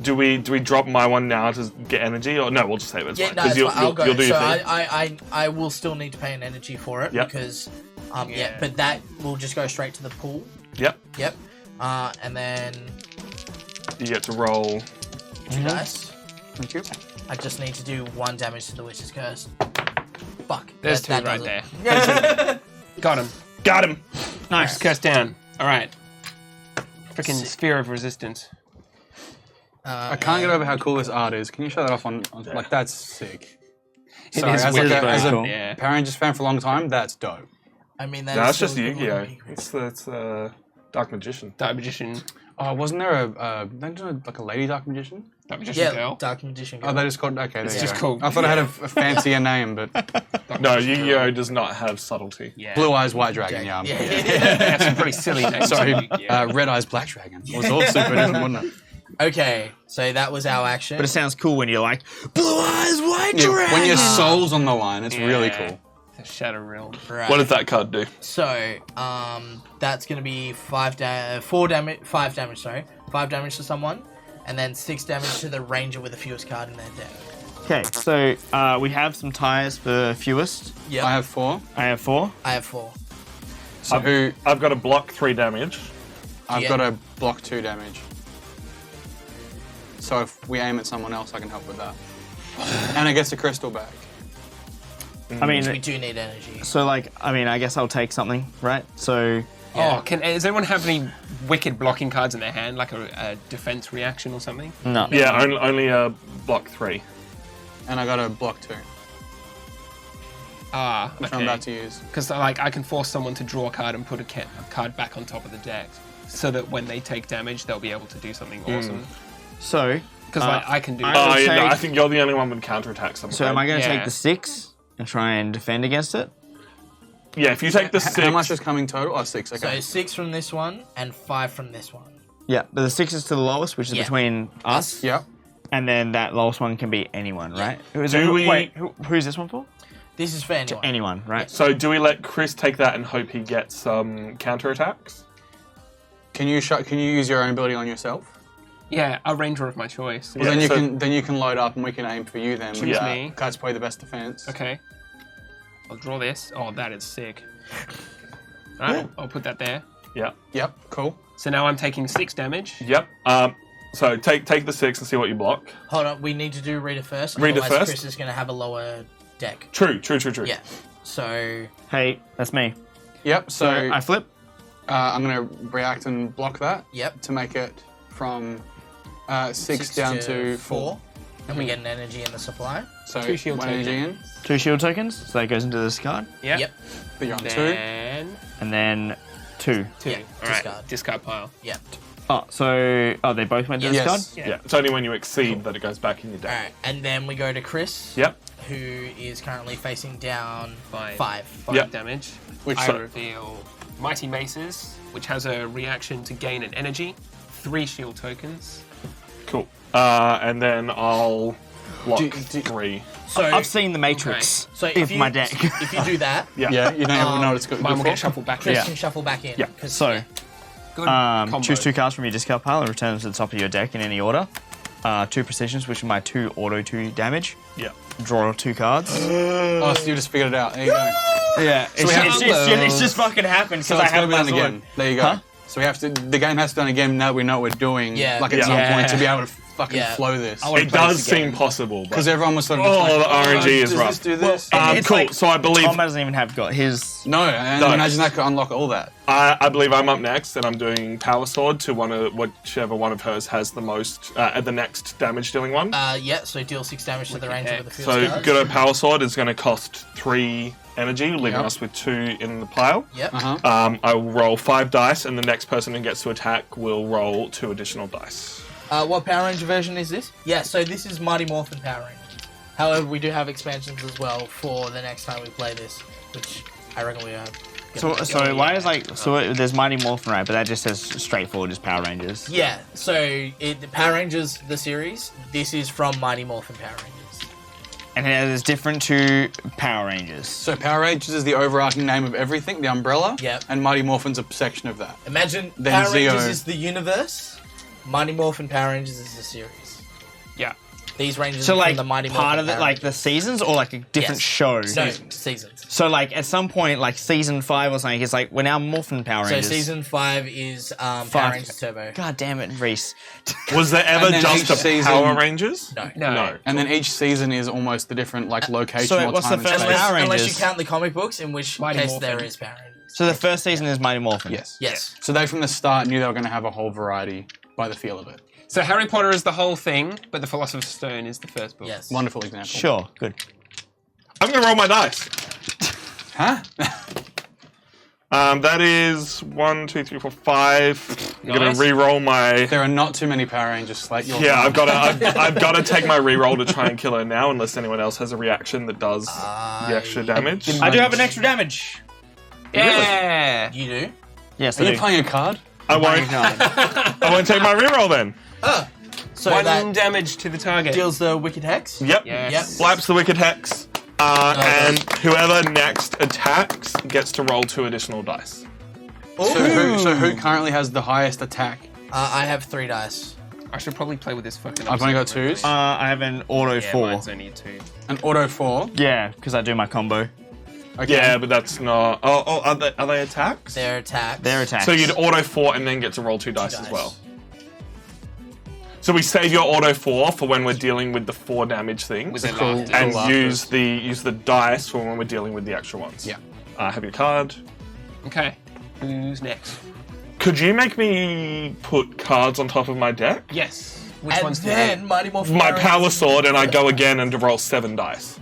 Do we drop my one now to get energy, or no? We'll just save it. It's Yeah, fine, no, 'cause it's fine. I'll go. you'll do So your thing. I will still need to pay an energy for it Yep. because, yeah, Yeah. but that will just go straight to the pool. Yep. Yep. And then You get to roll. 2 dice. Thank you. I just need to do 1 damage to the Witch's Curse. Fuck. There's that 2 right does it. there. Got him. Got him. Nice. Curse down. All right. Freaking sphere of resistance. I can't get over how cool this art is. Can you show that off on like that's sick. It Sorry, is as, really like as a cool. Yeah. Power Rangers fan for a long time, that's dope. I mean, that No, is that's still just a good Yu-Gi-Oh. one. It's Dark Magician. Dark Magician. Oh, wasn't there like a lady Dark Magician? Dark Magician Yeah, girl. Dark Magician. Oh, Girl. they just called. Okay, It's there you just go. called- I thought it had a fancier name, but Dark No, Yu-Gi-Oh does not have subtlety. Yeah. Blue Eyes White Dragon, yeah. That's some pretty silly names. Sorry, Yeah. Red Eyes Black Dragon. It was all super different, wasn't it? Okay, so that was our action. But it sounds cool when you're like, Blue Eyes White Yeah, Dragon! when your soul's on the line, it's really Yeah. cool. The Shadow Realm. Right. What does that card do? So, that's gonna be 5 damage. 5 damage. Sorry, 5 damage to someone, and then 6 damage to the ranger with the fewest card in their deck. Okay, so we have some tires for fewest. Yep. I have 4. I have 4. I have 4. So I've got a block 3 damage. I've Yeah. got a block 2 damage. So if we aim at someone else, I can help with that. And it gets a crystal back. I mean, We do need energy. so like, I mean, I guess I'll take something, right? So, Oh, does anyone have any wicked blocking cards in their hand, like a defense reaction or something? no. Yeah, only block 3. And I got a block 2, Ah, which I'm about to use. Because like I can force someone to draw a card and put a card back on top of the deck, so that when they take damage, they'll be able to do something awesome. So, Because like I can do. I Oh, will yeah, no, take- I think you're the only one with counterattack. so am I going to Yeah. take the 6 and try and defend against it? Yeah, if you take the 6. How much is coming total? Oh, 6, So okay. 6 from this one and 5 from this one. Yeah, but the 6 is to the lowest, which is Yeah. between us, Yep. and then that lowest one can be anyone, right? Do Who's this one for? This is for anyone. Anyone, right? So do we let Chris take that and hope he gets some counterattacks? Can you use your own ability on yourself? Yeah, a ranger of my choice. Well, then so- you can load up and we can aim for you then. Choose Yeah. me. Cards play the best defense. Okay. I'll draw this. Oh, that is sick. Alright, I'll put that there. Yeah. Yep. Cool. So now I'm taking 6 damage. Yep. So take the 6 and see what you block. Hold on, we need to do Rita first. Rita Otherwise first? Chris is going to have a lower deck. True. Yeah. So, Hey, that's me. Yep. So I flip. I'm gonna react and block that yep. to make it from 6 down to 4. And we get an energy in the supply. So 2 shield 1 energy in. 2 shield tokens, so that goes into this card. Yeah. Yep. But you're on 2. Then And then 2. 2. Yeah, Alright, discard. discard pile. Yep. Oh, so they both went to this Yes. card? Yeah. It's only when you exceed that it goes back in your deck. Alright, and then we go to Chris. Yep. Who is currently facing down 5. 5. Yep. Damage. Which I so- reveal Mighty Maces, which has a reaction to gain an energy. 3 shield tokens. Cool. And then I'll block Do- 3. So, I've seen the Matrix so if my deck. if you do that, Yeah. Yeah. You don't ever know what it's good Mine will for. get shuffled back Chris in. can shuffle back in. Yeah. 'cause- So, Good combo. choose 2 cards from your discard pile and return them to the top of your deck in any order. 2 precisions, which are my 2 auto 2 damage. Yeah. Draw 2 cards. Oh, so you just figured it out. There you go. Yeah, it's just fucking happened So because I it's gonna have be my done sword. again. There you go. Huh? So we have to. The game has to be done again. Now that we know what we're doing. Yeah. Like at Yeah. some Yeah. point to be able to fucking Yeah. flow this. I wanna It play does this seem again. possible. Because everyone was sort of. just Oh, like, the RNG is does rough. This do this? It's cool. like So I believe Tom doesn't even have got his. No, and No. imagine that could unlock all that. I believe I'm up next, and I'm doing Power Sword to whichever one of hers has the most at the next damage dealing one. Yeah, so deal 6 damage to the ranger with the field So cards. good Power Sword is going to cost 3 energy, leaving Yep. us with 2 in the pile. Yep. I will roll 5 dice, and the next person who gets to attack will roll 2 additional dice. What Power Ranger version is this? Yeah, so this is Mighty Morphin Power Rangers. However, we do have expansions as well for the next time we play this, which I reckon we have. So why is there's Mighty Morphin, right? But that just says straightforward as Power Rangers. Yeah, so the Power Rangers, the series, this is from Mighty Morphin Power Rangers. And it is different to Power Rangers. So Power Rangers is the overarching name of everything, the umbrella. Yep. And Mighty Morphin's a section of that. Imagine Then Power Zeo. Rangers is the universe, Mighty Morphin Power Rangers is the series. Yeah. These Rangers So are like from the Mighty part Morphin of it, Power like the Rangers. seasons, or like a different Yes. show. No, seasons. So like at some point, like season 5 or something, it's like we're now Morphin Power So Rangers. season 5 is Power Five. Rangers Turbo. God damn it, Reese. Was there ever And then just each a season- Power Rangers? No. No. And then each season is almost a different location so or what's time the and first space. Power Unless you Rangers? count the comic books, in which Mighty case Morphin. there is Power Rangers. So the first season is Mighty Morphin. Yes. Yes. So they from the start knew they were going to have a whole variety by the feel of it. So Harry Potter is the whole thing, but the Philosopher's Stone is the first book. Yes. Wonderful example. Sure, good. I'm going to roll my dice. Huh? That is 1, 2, 3, 4, 5. I'm gonna Nice. re-roll my. There are not too many Power Rangers like your. Yeah, I've got to take my re-roll to try and kill her now, unless anyone else has a reaction that does the extra damage. I do have an extra damage. Yeah. You do? Yes, Are I you do. playing a card? I won't. I won't take my re-roll then. So 1 that damage to the target. deals the Wicked Hex? Yep. Yes. Slaps the Wicked Hex. And whoever next attacks gets to roll 2 additional dice. So who currently has the highest attack? I have 3 dice. I should probably play with this fucking. I've only got 2s. I have an auto Yeah, 4. mine's only a 2. An auto 4. Yeah, because I do my combo. Okay. Yeah, but that's not. Oh, are they attacks? Their attacks. Their attacks. So you'd auto 4 and then get to roll 2 dice as dice. well. So we save your auto 4 for when we're dealing with the 4 damage things, Was it Cool. laughter? and Cool. use the dice for when we're dealing with the extra ones. Yeah. Have your card. Okay. Who's next? Could you make me put cards on top of my deck? Yes. Which And one's then Mighty Morphin My Power power Rangers. sword, and I go again and roll 7 dice.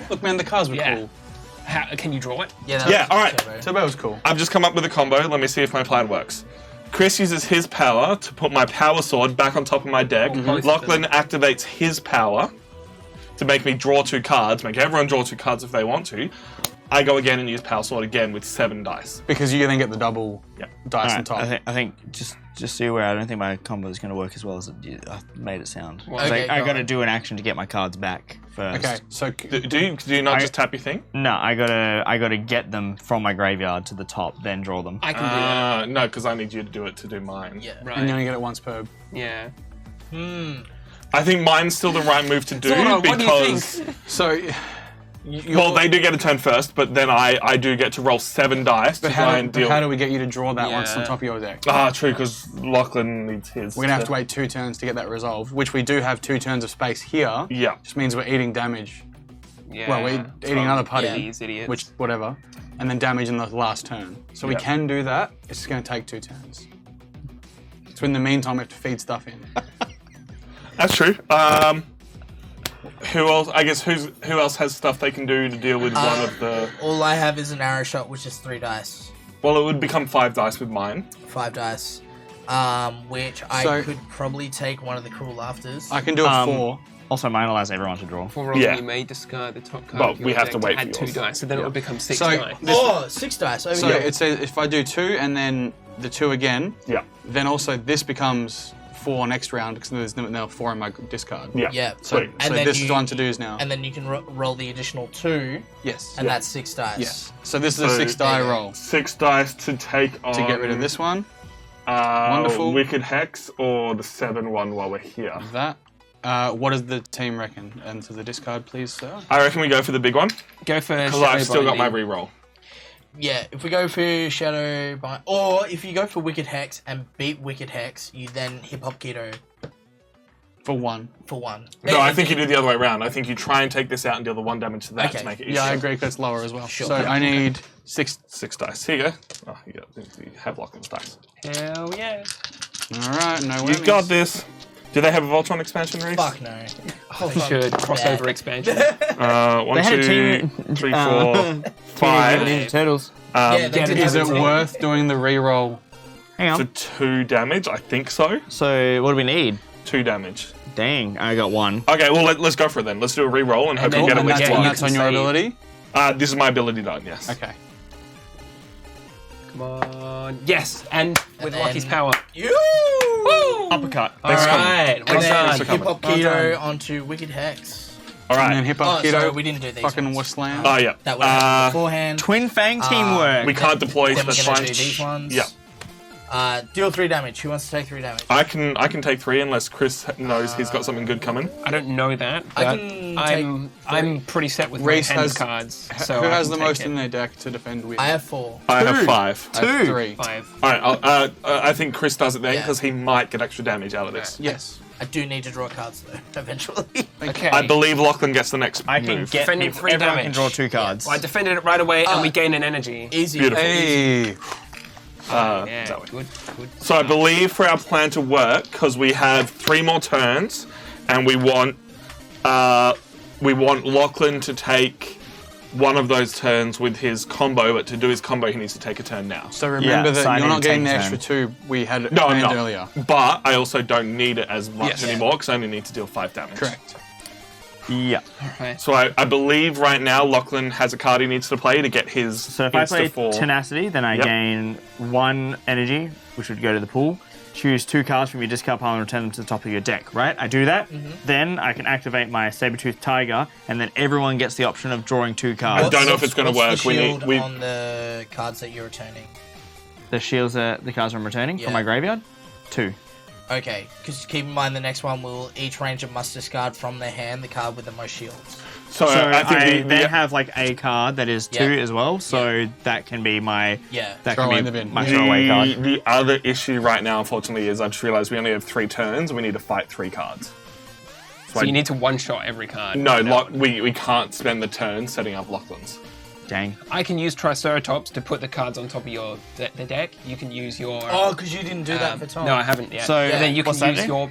Look, man, the cards were Yeah. cool. How, can you draw it? Yeah, that Yeah, was alright. Turbo. So that was cool. I've just come up with a combo. Let me see if my plan works. Chris uses his power to put my power sword back on top of my deck. both of Lachlan activates his power to make me draw 2 cards, make everyone draw 2 cards if they want to. I go again and use power sword again with 7 dice. Because you then get the double Yep. dice on Alright, top. I think just so you're aware, I don't think my combo is going to work as well as I made it sound. Okay, I go got to on. do an action to get my cards back first. Okay, so Do you not just tap your thing? No, I gotta get them from my graveyard to the top, then draw them. I can do that. No, because I need you to do it to do mine. Yeah. Right. and you only get it once per. Yeah. I think mine's still the right move to do Zora, what do you because think? So, well, they do get a turn first, but then I do get to roll 7 dice to but try and deal. how do we get you to draw that once on Yeah. top of your deck? True, because Lachlan needs his. We're gonna have to wait 2 turns to get that resolved, which we do have 2 turns of space here. Yeah. Just means we're eating damage. Yeah. Well, we're eating another putty, Yeah. These idiots. which whatever, and then damage in the last turn. So we Yeah. can do that. It's just gonna take 2 turns. So in the meantime, we have to feed stuff in. That's true. Who else? I guess who else has stuff they can do to deal with one of the? All I have is an arrow shot, which is 3 dice. Well, it would become 5 dice with mine. 5 dice. Which I So- could probably take one of the cruel laughters. I can do a 4. Also, mine allows everyone to draw. For rolling, Yeah. you may discard the top card. But of your we have deck to wait for add 2 yours. dice, so then it would become 6 So- dice. Oh, 6 dice. Oh, So yeah. it says if I do 2 and then the 2 again, Yeah. then also this becomes 4 next round because there's now 4 in my discard. Yeah. Yeah. So, Sweet. And so then this is you- the one to do is now. And then you can roll the additional 2, Yes. and that's 6 dice. Yes. So this is a So- 6 die There you go. roll 6 dice to take on. to get rid of this one. Wonderful. Wonderful. Wicked Hex or the 7-1 while we're here. That. What does the team reckon? Enter the discard, please, sir. I reckon we go for the big one Go for because I've still got my Binding. re-roll. Yeah, if we go for Shadow Bind, or if you go for Wicked Hex and beat Wicked Hex, you then Hip Hop Keto For 1. for 1. No, I think you do the other way around. I think you try and take this out and deal the 1 damage to that Okay. to make it Yeah, I easier. agree because it's lower as well. Sure. So I need 6. 6 dice. Here you go. Oh, you have Lachlan's dice. Hell yeah. Alright, no You've whammies. got this. Do they have a Voltron expansion, Rhys? Fuck no. We should crossover expansion. 1, They had a 2, team- 3, 4, 5. Ninja Turtles. Yeah, they did Is have it a team. worth doing the re-roll? Hang For on. 2 damage, I think so. So, what do we need? 2 damage. Dang, I got 1. Okay, well let's go for it then. Let's do a re-roll and hope we then- get at and least that's- one. And that's on your Save. ability? This is my ability done. Yes. Okay. Come on. Yes, and with then- Lucky's power. You! Uppercut. Alright, And well then done. Thanks for Hip Hop Well Keto done. onto Wicked Hex. All And then right. hip Oh, hop keto. sorry, we didn't do these Fucking ones. wush slam. Oh yeah. That would happen beforehand. Twin Fang teamwork. We can't deploy. Then we're That's gonna fine. do these ones. Yeah. Deal 3 damage. Who wants to take 3 damage? I can take 3 unless Chris knows he's got something good coming. I don't know that, I but can I'm pretty set with my Rhys hand has- cards. Who So I has can the take most it. in their deck to defend with? I have 4. I have 5. I have 2. 3. 5. All right. I think Chris does it then Yeah. because he might get extra damage out of this. Yes. I do need to draw cards though, eventually. Okay. I believe Lachlan gets the next I can move. get Defending people, 3 everyone damage. can draw 2 cards. I defended it right away, and we gain an energy. Easy. Beautiful. Hey. Yeah, that way. good. So I believe for our plan to work, because we have 3 more turns, and we want Lachlan to take one of those turns with his combo, but to do his combo, he needs to take a turn now. So remember so I that need you're to not getting the take a extra 2 we had No, I'm planned not. earlier. But I also don't need it as much Yes. anymore because I only need to deal 5 damage. Correct. Yeah. Right. So I believe right now Lachlan has a card he needs to play to get his So if I play Insta-4. Tenacity, then I Yep. gain 1 energy, which would go to the pool. Choose 2 cards from your discard pile and return them to the top of your deck, right? I do that, then I can activate my Saber-Tooth Tiger, and then everyone gets the option of drawing 2 cards. I don't know if it's gonna what's work. The We shield need- on the cards that you're returning. The shields are the cards I'm returning from my graveyard. 2. Okay, because keep in mind the next one will each ranger must discard from their hand the card with the most shields. So, So I think I the- then have like a card that is 2 Yeah. as well, so that can be my Yeah. that Throw can in be the bin. my throwaway card. The other issue right now, unfortunately, is I've just realised we only have 3 turns and we need to fight 3 cards. So you need to one-shot every card. No, Now, we can't spend the turn setting up Lachlan's. Dang. I can use Triceratops to put the cards on top of your the deck. You can use your. Oh, because you didn't do that for Tom. No, I haven't yet. So, and then you can what's that use do? your.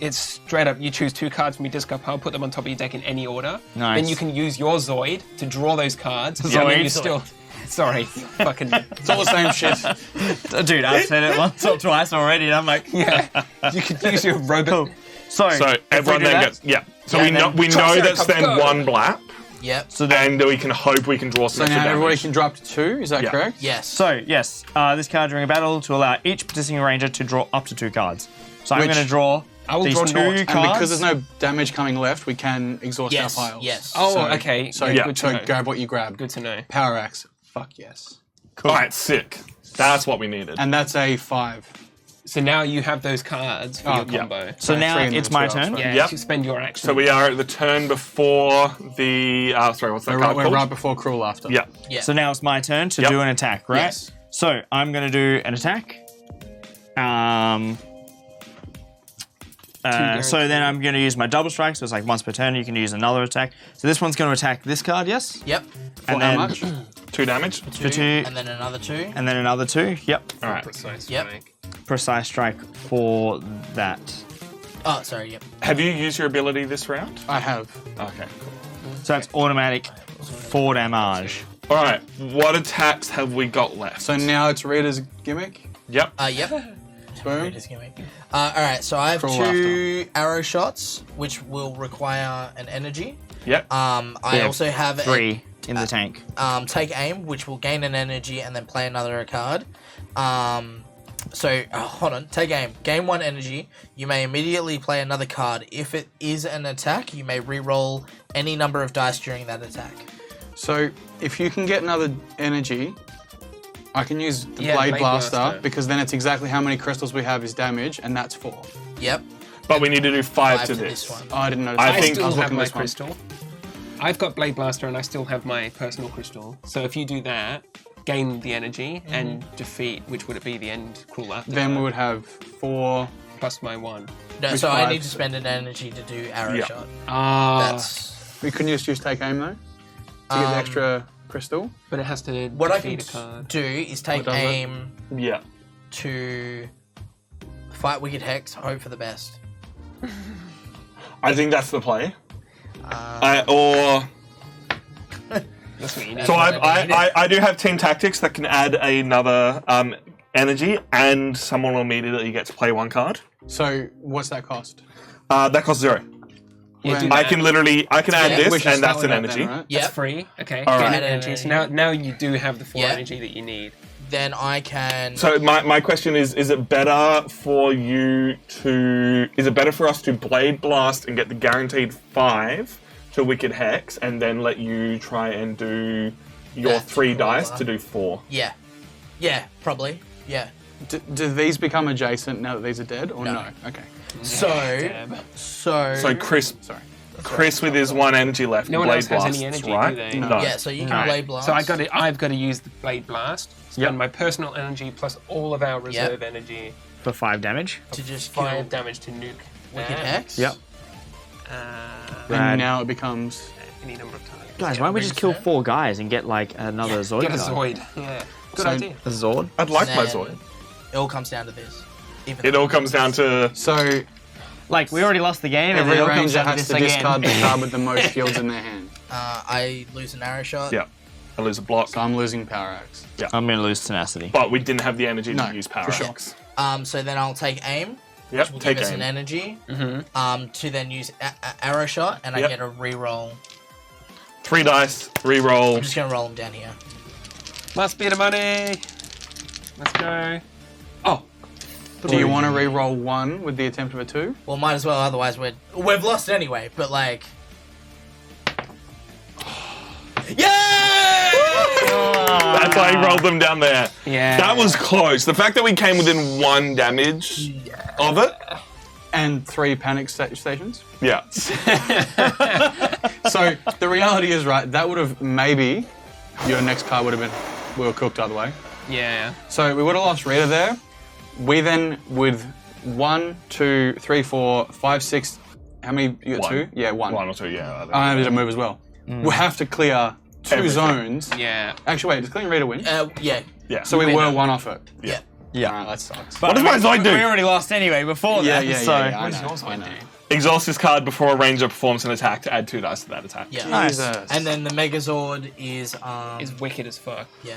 It's straight up. You choose 2 cards from your discard pile, put them on top of your deck in any order. Nice. Then you can use your Zoid to draw those cards. And then Zoid? you still. Sorry, fucking. It's all the same shit. Dude, I've said it once or twice already, and I'm like, Yeah. You can use your robot. So everyone then gets So Yeah, we know then we know that's then go. 1 blap, Yep. So then, and we can hope we can draw So some extra now everybody damage. can drop to 2, is that Yeah. correct? Yes. so yes, this card during a battle to allow each participating ranger to draw up to 2 cards. So I'm Which- going to draw I will these draw 2 naught. cards. And And because there's no damage coming left, we can exhaust Yes, our piles. yes. Oh, So- okay. So, Yeah, good to so know. grab what you grabbed. Good to know. Power axe. Fuck yes. All right, sick. That's what we needed. And that's a 5. So now you have those cards for Oh, your yeah. combo. So now 3 and it's then my 2 turn. elsewhere. Yeah, Yep. to spend your action. So we are at the turn before the. Sorry, what's that We're, card we're called? right before Cruel Laughter. Yeah. Yeah. So now it's my turn to Yep. do an attack, right? Yes. So I'm going to do an attack. So then I'm going to use my double strike. So it's like once per turn, you can use another attack. So this one's going to attack this card, yes? Yep. For And how then much? 2 damage. for 2, And then another 2. and then another 2. Yep. All right. Precise Yep. strike. Precise strike for that. Oh, sorry. Yep. Have you used your ability this round? I have. Okay. So that's automatic 4 damage. All right. What attacks have we got left? So now it's Rita's gimmick. Yep. Yep. Boom. Just give me. All right. So I have Cruel 2 arrow shots, which will require an energy. Yep. I Yeah, also have 3 in the tank. take aim, which will gain an energy and then play another card. Hold on. Take aim. Gain 1 energy. You may immediately play another card. If it is an attack, you may re-roll any number of dice during that attack. So if you can get another energy, I can use the Yeah, Blade Blade Blaster, Blaster. because then it's exactly how many crystals we have is damage, and that's 4. Yep. But we need to do 5 5 to to this. this one. Oh, I didn't notice. I that. think- still was have looking my this one. crystal. I've got Blade Blaster and I still have my personal crystal. So if you do that, gain the energy and defeat, which would it be, the end Cruel Laughter? Then we card, would have 4. plus my 1. No, Which so I 5? need to spend an energy to do arrow Yeah. shot. Ah, That's We couldn't just use take aim though to get the extra crystal. but it has to what I can defeat a card. do is take does it? aim Yeah. to fight Wicked Hex, hope for the best. I think that's the play. That's what you need. So I do have team tactics that can add another energy, and someone will immediately get to play 1 card. So what's that cost? That costs 0. Yeah, do I that. can add Yeah. this, We should and that's start an with that energy. then, right? Yep. That's free. Okay. All Gain right. an energy. So now you do have the 4 Yeah. energy that you need. Then I can. So my question is it better for us to Blade Blast and get the guaranteed 5 to Wicked Hex, and then let you try and do your That's 3 cooler. dice to do 4? Yeah. Yeah, probably. Yeah. Do these become adjacent now that these are dead, or No. no? Okay. So. Damn. So Chris Sorry. with his 1 energy left, No one Blade else has Blasts, any energy, right? do they? No. Yeah, so you can Alright. Blade Blast. So I've got to use the Blade Blast. Spend Yep. my personal energy plus all of our reserve energy. For 5 damage. to just kill 5 damage to nuke Wicked that. Hex. Yep. And Rad. now it becomes. Any number of times. Guys, Yeah, why don't we just kill reset. 4 guys and get like another Zoid Get a card? Zoid. Yeah. Good So- idea. A Zord? I'd like my Then Zoid. It all comes down to this. Even It all comes down to So Like, we already lost the game, and every it all comes ranger down to has this to again. discard the card with the most shields in their hand. I lose an arrow shot. Yeah. I lose a block. So I'm losing Power Axe. I'm going to lose tenacity. But we didn't have the energy No, to use power for sure. axe. So then I'll take aim. Yep, Which will take give us aim. an energy. To then use arrow shot, and I Yep. get a re-roll. 3 dice, re-roll. I'm just gonna roll them down here. Must be the money. Let's go. Oh. Do you want to re-roll 1 with the attempt of a 2? Well, might as well. Otherwise, we've lost anyway. But like, yay! That's why he rolled them down there. Yeah. That was close. The fact that we came within 1 damage of it. And 3 panic stations? Yeah. So the reality is, right, that would have maybe your next card would have been we were cooked either way. Yeah. So we would have lost Rita there. We then with 1, 2, 3, 4, 5, 6. How many? You got 2? Yeah, 1. 1 or 2, yeah. I did a move as well. We have to clear 2 Everything. zones. Yeah. Actually, wait, does clearing Rita win? Yeah. Yeah. So we win. were 1 off it. Yeah. Alright, that sucks. What does my Zoid do? We already lost anyway before that. So I know. I know. Exhaust this card before a ranger performs an attack to add 2 dice to that attack. Yeah. Nice. Jesus. And then the Megazord is Is wicked as fuck. yeah.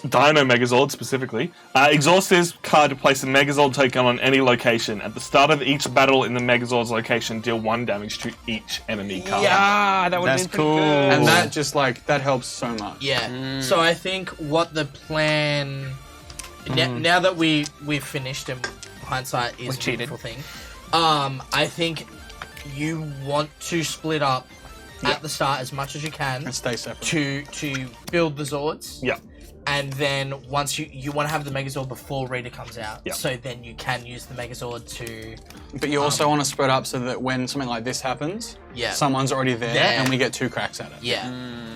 Dino Megazord specifically. Exhaust this card to place a Megazord token on any location. At the start of each battle in the Megazord's location, deal 1 damage to each enemy card. Ah, that would have That's been pretty cool. good. And that just like that helps so much. Yeah. So I think what the plan now that we've finished and hindsight is a cheated. beautiful thing. I think you want to split up at the start as much as you can And stay separate. to build the Zords. Yeah. And then once you want to have the Megazord before Rita comes out, Yeah. so then you can use the Megazord to But you also want to spread up so that when something like this happens, Yeah. someone's already there Yeah. and we get 2 cracks at it. yeah.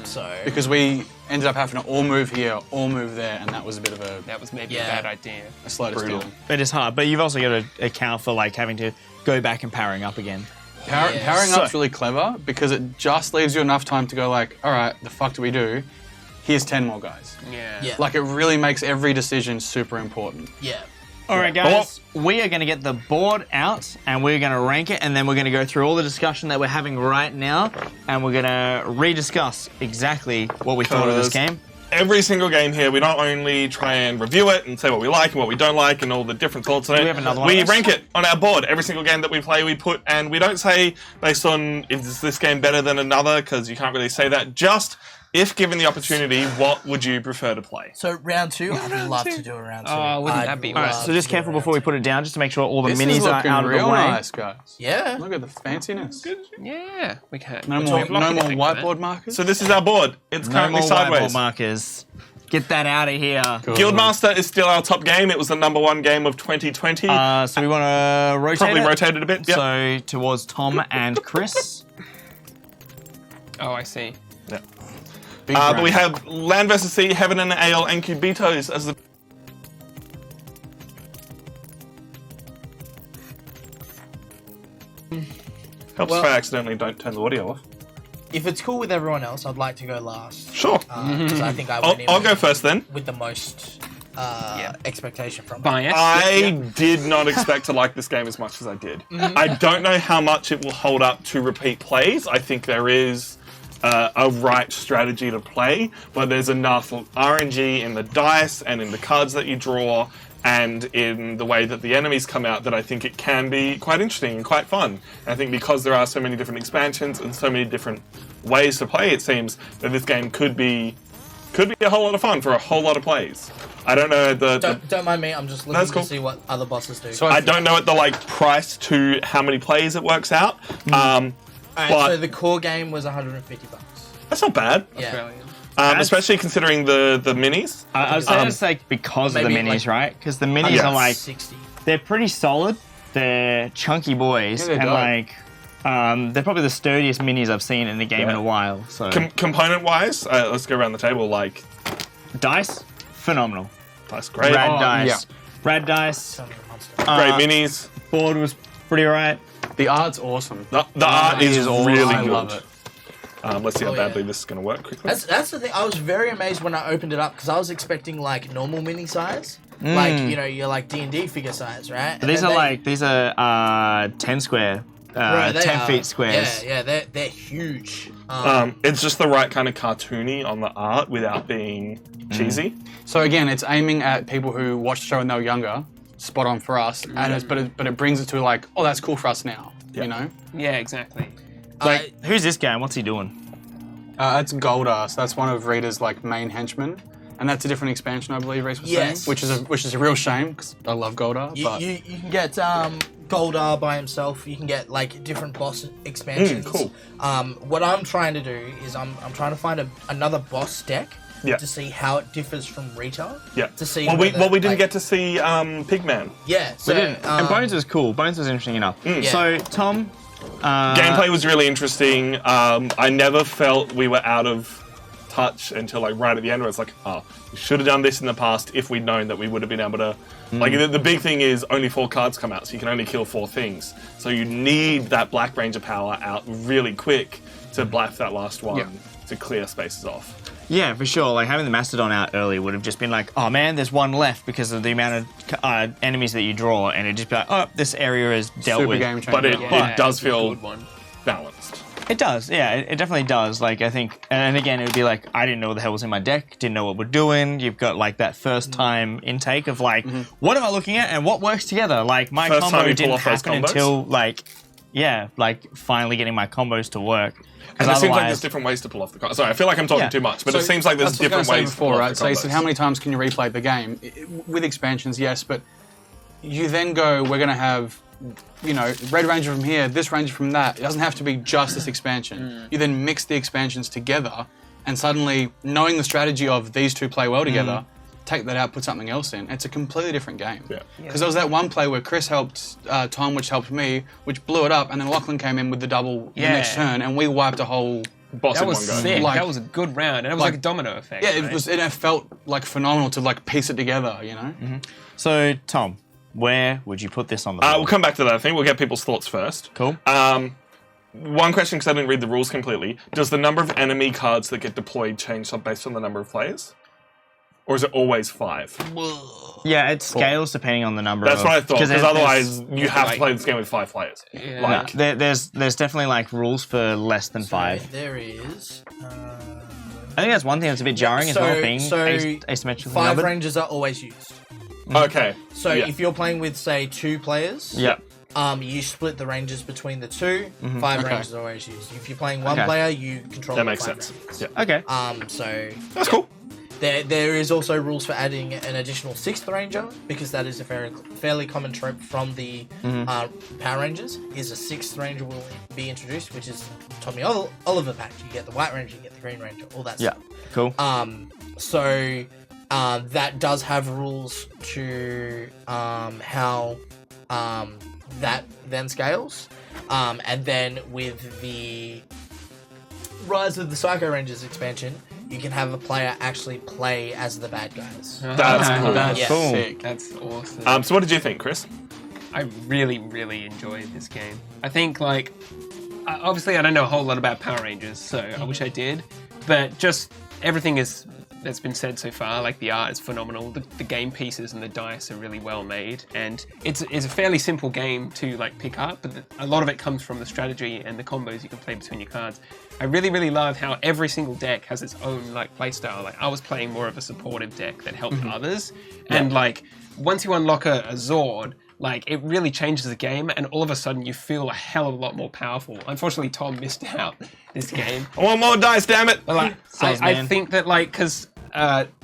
So Because we ended up having to all move here, all move there, and that was a bit of That was maybe Yeah. a bad idea. a slowed us Brutal. down. It is hard, but you've also got to account for like having to go back and powering up again. Yeah. Powering So- up's really clever because it just leaves you enough time to go like, all right, the fuck do we do? Here's 10 more guys. Yeah. yeah. Like it really makes every decision super important. yeah. All right, guys, we are going to get the board out and we're going to rank it, and then we're going to go through all the discussion that we're having right now, and we're going to rediscuss exactly what we thought of this game. Every single game here, we not only try and review it and say what we like and what we don't like and all the different thoughts on it. we have another one We of those? rank it on our board. Every single game that we play, we put, and we don't say based on is this game better than another, because you can't really say that. Just if given the opportunity, what would you prefer to play? So round 2, I'd love to do a round 2. Oh, wouldn't I'd that be love nice? So to just do a careful round before we 2. put it down, just to make sure all the This minis is are looking out of real the way. nice, guys. Yeah. Look at the fanciness. Yeah. We can. No more whiteboard markers. So this is our board. It's No currently more sideways. whiteboard markers. Get that out of here. Guildmaster is still our top game. It was the #1 game of 2020. So we want to rotate Probably it. rotated a bit. Yep. So towards Tom and Chris. Oh, I see. Big But we brain. have Land vs. Sea, Heaven and Ale, and Cubitos as the. Helps Well- if I accidentally don't turn the audio off. If it's cool with everyone else, I'd like to go last. Sure. Because I think I I'll, went in I'll go first then. with the most expectation from it. Bias. I did not expect to like this game as much as I did. I don't know how much it will hold up to repeat plays. I think there is a right strategy to play, but there's enough RNG in the dice and in the cards that you draw and in the way that the enemies come out that I think it can be quite interesting and quite fun. And I think because there are so many different expansions and so many different ways to play, it seems that this game could be a whole lot of fun for a whole lot of plays. I don't know Don't mind me. I'm just looking That's cool. to see what other bosses do. So I don't know at the price to how many plays it works out. Alright, but- so the core game was $150. That's not bad. Yeah. Especially considering the minis. I'd say it's like because of the maybe, minis, like- right? Because the minis Yeah. are like 60. they're pretty solid. They're chunky boys, Yeah, they're and dope. like they're probably the sturdiest minis I've seen in a game in a while. So Component wise, let's go around the table. dice, phenomenal. That's great. Rad Oh, dice, yeah. rad dice. Son of a monster. Great minis. Board was pretty alright. The art's awesome. The art is really I good. love it. Let's see how Oh, yeah. badly this is going to work quickly. That's the thing. I was very amazed when I opened it up because I was expecting like normal mini size, like you're like D&D figure size, right? But these are 10 square Bro, they 10 are- feet squares. Yeah, they're huge. It's just the right kind of cartoony on the art without being cheesy. So again, it's aiming at people who watched the show when they were younger. Spot on for us, and but it brings it to like, oh, that's cool for us now. You know, Yeah, exactly. Like, who's this guy and what's he doing? it's Goldar. So that's one of Rita's like main henchmen, and that's a different expansion, I believe. Rhys was Yes. saying, which is a real shame because I love Goldar. But You can get Goldar by himself. You can get like different boss expansions. Cool. What I'm trying to do is I'm trying to find another boss deck Yeah. to see how it differs from Rita. Yeah. To see. Well, whether, we didn't like- get to see Pigman. Yeah. So, We didn't. And Bones was cool. Bones was interesting enough. Yeah. So, Tom. Gameplay was really interesting. I never felt we were out of touch until like right at the end where it's like, oh, we should have done this in the past if we'd known that we would have been able to. Like the big thing is only 4 cards come out, so you can only kill 4 things. So you need that Black Ranger power out really quick to blaff that last one to clear spaces off. Yeah, for sure. Like having the Mastodon out early would have just been like, oh man, there's one left because of the amount of enemies that you draw, and it'd just be like, oh, this area is dealt super with. game changer. But it does feel Good one. balanced. It does, yeah, it definitely does. Like I think, and again, it would be like, I didn't know what the hell was in my deck, didn't know what we're doing. You've got like that first time intake of like, what am I looking at and what works together? Like my First time combo you pull didn't off those happen combos? until like, like finally getting my combos to work. And it seems like otherwise- there's different ways to pull off the card. Sorry, I feel like I'm talking Yeah. too much, but it seems like there's That's what I was different gonna say ways before, to pull right? off So the you said, combos. how many times can you replay the game? With expansions, yes, but you then go, we're going to have, Red Ranger from here, this Ranger from that. It doesn't have to be just this expansion. You then mix the expansions together, and suddenly, knowing the strategy of these two play well together, take that out, put something else in. It's a completely different game. Yeah. Because there was that one play where Chris helped Tom, which helped me, which blew it up, and then Lachlan came in with the double the next turn, and we wiped a whole. Boss That in was one go. sick. Like- That was a good round, and it was like a domino effect. Yeah, right? it felt like phenomenal to like piece it together, So Tom, where would you put this on the board? We'll come back to that. I think we'll get people's thoughts first. Cool. One question, because I didn't read the rules completely. Does the number of enemy cards that get deployed change based on the number of players? Or is it always 5? Yeah, it scales depending on the number. That's of, what I thought, because there's- otherwise you have to like- play this game with 5 players. Yeah. Like, No, there's definitely like rules for less than 5. There is. I think that's one thing that's a bit jarring as well, being asymmetrical 5 numbered. rangers are always used. okay. So yeah. if you're playing with say 2 players, Yeah. you split the rangers between the 2. 5 rangers are always used. If you're playing one Okay. player, you control That the makes 5 sense. rangers. Yeah. Okay. So That's cool. there is also rules for adding an additional 6th ranger, because that is a fairly common trope from the Power Rangers. Is a 6th ranger will be introduced, which is Tommy Oliver pack. You get the White Ranger, you get the Green Ranger, all that Yeah. stuff. Cool. So that does have rules to how that then scales. And then with the Rise of the Psycho Rangers expansion, you can have a player actually play as the bad guys. That's cool. That's Yeah. Cool. sick. That's awesome. So what did you think, Chris? I really, really enjoyed this game. I think, like, obviously I don't know a whole lot about Power Rangers, so I wish I did. But just everything that's been said so far, like the art is phenomenal, the game pieces and the dice are really well made, and it's a fairly simple game to like pick up, but a lot of it comes from the strategy and the combos you can play between your cards. I really, really love how every single deck has its own like playstyle. Like I was playing more of a supportive deck that helped others, and like once you unlock a Zord, like, it really changes the game, and all of a sudden you feel a hell of a lot more powerful. Unfortunately, Tom missed out this game. I want more dice, damn it! But, like, Says I man. think that, like, because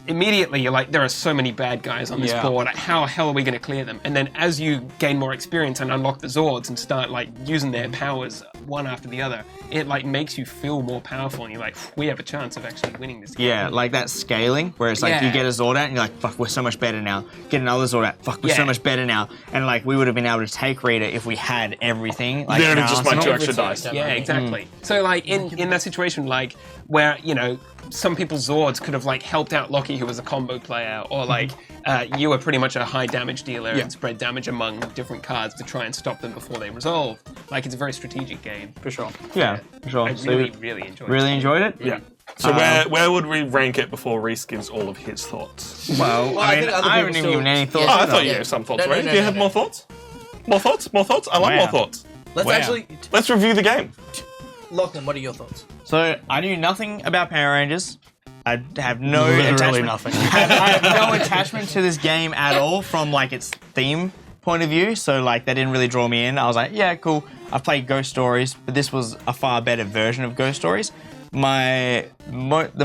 immediately you're like, there are so many bad guys on this Yeah. board. Like, how the hell are we going to clear them? And then as you gain more experience and unlock the Zords and start, like, using their powers one after the other, it, like, makes you feel more powerful, and you're like, we have a chance of actually winning this game. Yeah, like that scaling where it's like Yeah. you get a Zord out and you're like, fuck, we're so much better now. Get another Zord out, fuck, we're so Yeah. much better now. And like we would have been able to take Rita if we had everything. Like, Then in it our just might arsenal. do extra dice. Yeah, exactly. So, like, in that situation, like, where, you know, some people's Zords could have, like, helped out Lockie, who was a combo player, or, like, you were pretty much a high damage dealer and spread damage among different cards to try and stop them before they resolve. Like, it's a very strategic game. For sure. Yeah, for sure. I So really, really enjoyed really it. enjoyed it? Yeah. So where would we rank it before Rhys gives all of his thoughts? Well, I I mean, think other I people haven't even still- given any Yeah. thoughts. Oh, I either. thought you Yeah. gave some thoughts, No, right? no, Do you no, have no. more thoughts? More thoughts? More thoughts? I like Wow. more thoughts. Let's Wow. actually. Let's review the game. Lachlan, what are your thoughts? So I knew nothing about Power Rangers. I have no Literally attachment. nothing. I have no attachment to this game at all from like its theme point of view. So like that didn't really draw me in. I was like, yeah, cool. I've played Ghost Stories, but this was a far better version of Ghost Stories. The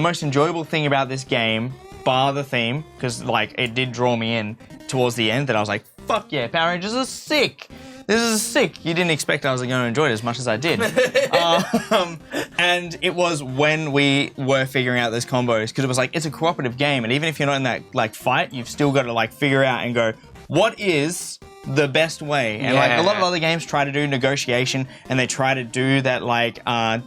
most enjoyable thing about this game, bar the theme, because like it did draw me in towards the end, that I was like, fuck yeah, Power Rangers are sick. This is sick. You didn't expect I was going to enjoy it as much as I did. And it was when we were figuring out those combos, because it was like, it's a cooperative game, and even if you're not in that like fight, you've still got to like figure out and go, what is the best way? And like a lot of other games try to do negotiation, and they try to do that like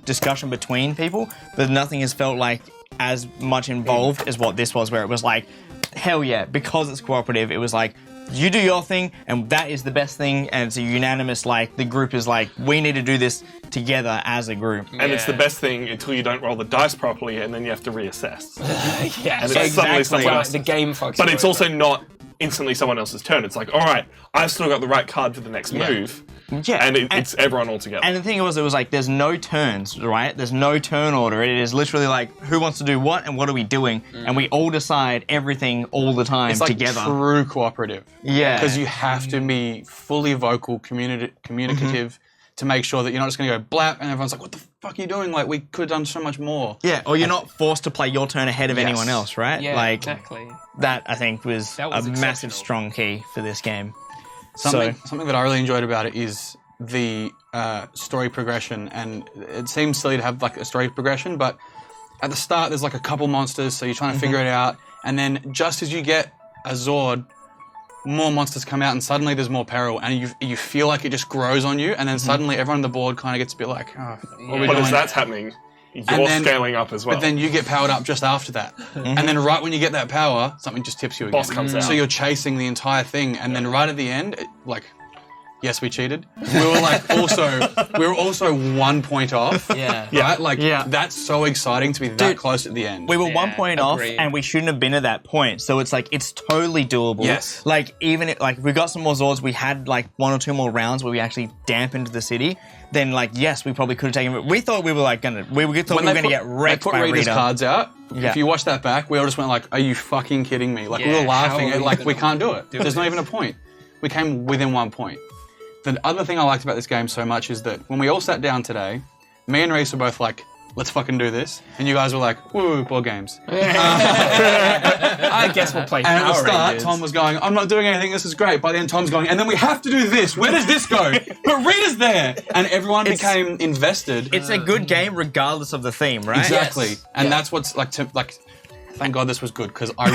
discussion between people, but nothing has felt like as much involved as what this was, where it was like, hell yeah, because it's cooperative, it was like, you do your thing, and that is the best thing, and it's a unanimous, like, the group is like, we need to do this together as a group. And it's the best thing until you don't roll the dice properly, and then you have to reassess. Yeah, And it's suddenly someone Like, else. the game fucks. But you it's over. also not instantly someone else's turn. It's like, all right, I've still got the right card for the next move. Yeah. And it's everyone all together. And the thing was, it was like, there's no turns, right? There's no turn order. It is literally like, who wants to do what and what are we doing? And we all decide everything all the time It's like together. true cooperative. Yeah. Because you have to be fully vocal, communicative to make sure that you're not just going to go blap and everyone's like, what the fuck are you doing? Like, we could have done so much more. Yeah, or you're not forced to play your turn ahead of Yes. anyone else, right? Yeah, like, exactly. that, I think, was, That was a massive exceptional. strong key for this game. Something that I really enjoyed about it is the story progression, and it seems silly to have like a story progression, but at the start there's like a couple monsters, so you're trying to figure it out, and then just as you get a Zord, more monsters come out, and suddenly there's more peril, and you feel like it just grows on you, and then suddenly everyone on the board kind of gets a bit like, oh, what are we but doing? as that's happening, you're then- scaling up as well. But then you get powered up just after that. And then right when you get that power, something just tips you again. Boss comes out. So you're chasing the entire thing, and then right at the end, yes, we cheated. We were also 1 point off. Yeah. Right? Like, Yeah. that's so exciting to be that Dude, close at the end. We were 1 point off, agreed. and we shouldn't have been at that point. So it's like, it's totally doable. Yes. Like, even if, like, we got some more Zords, we had like 1 or 2 more rounds where we actually dampened the city, then like, yes, we probably could have taken it. We thought we were like thought we were going to get wrecked they put by Rita's Rita. cards out. Yeah. If you watch that back, we all just went like, are you fucking kidding me? Like, we Yeah, were laughing. how are we Like, gonna we can't do it. There's not even a point. We came within 1 point. The other thing I liked about this game so much is that when we all sat down today, me and Rhys were both like, let's fucking do this. And you guys were like, woo, board games. I guess we'll play And at the Power start, Rangers. Tom was going, I'm not doing anything, this is great. By then, Tom's going, and then we have to do this. Where does this go? But Rita's there. And everyone became invested. It's a good game regardless of the theme, right? Exactly. Yes. And Yeah. that's what's like, thank God this was good, because I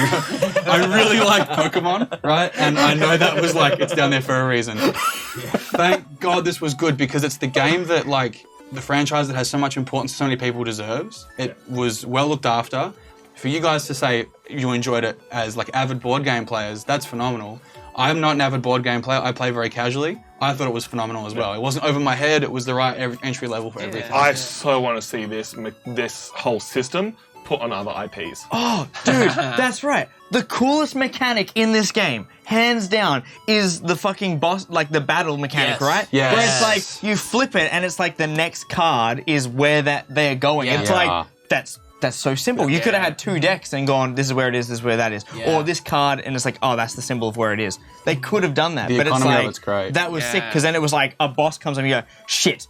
really like Pokemon, right? And I know that was like, it's down there for a reason. Thank God this was good, because it's the game that like, the franchise that has so much importance to so many people deserves. It was well looked after. For you guys to say you enjoyed it as like avid board game players, that's phenomenal. I'm not an avid board game player. I play very casually. I thought it was phenomenal as well. It wasn't over my head. It was the right entry level for everything. I so want to see this whole system put on other IPs. Oh, dude, that's right. The coolest mechanic in this game, hands down, is the fucking boss, like the battle mechanic, Yes. right? Yes. Where it's like, you flip it and it's like the next card is where they're going. Yeah. It's like, that's so simple. You could have had 2 decks and gone, this is where it is, this is where that is. Yeah. Or this card, and it's like, oh, that's the symbol of where it is. They could have done that, The but it's economy of like, it's great. that was sick, Yeah. because then it was like, a boss comes and you go, shit.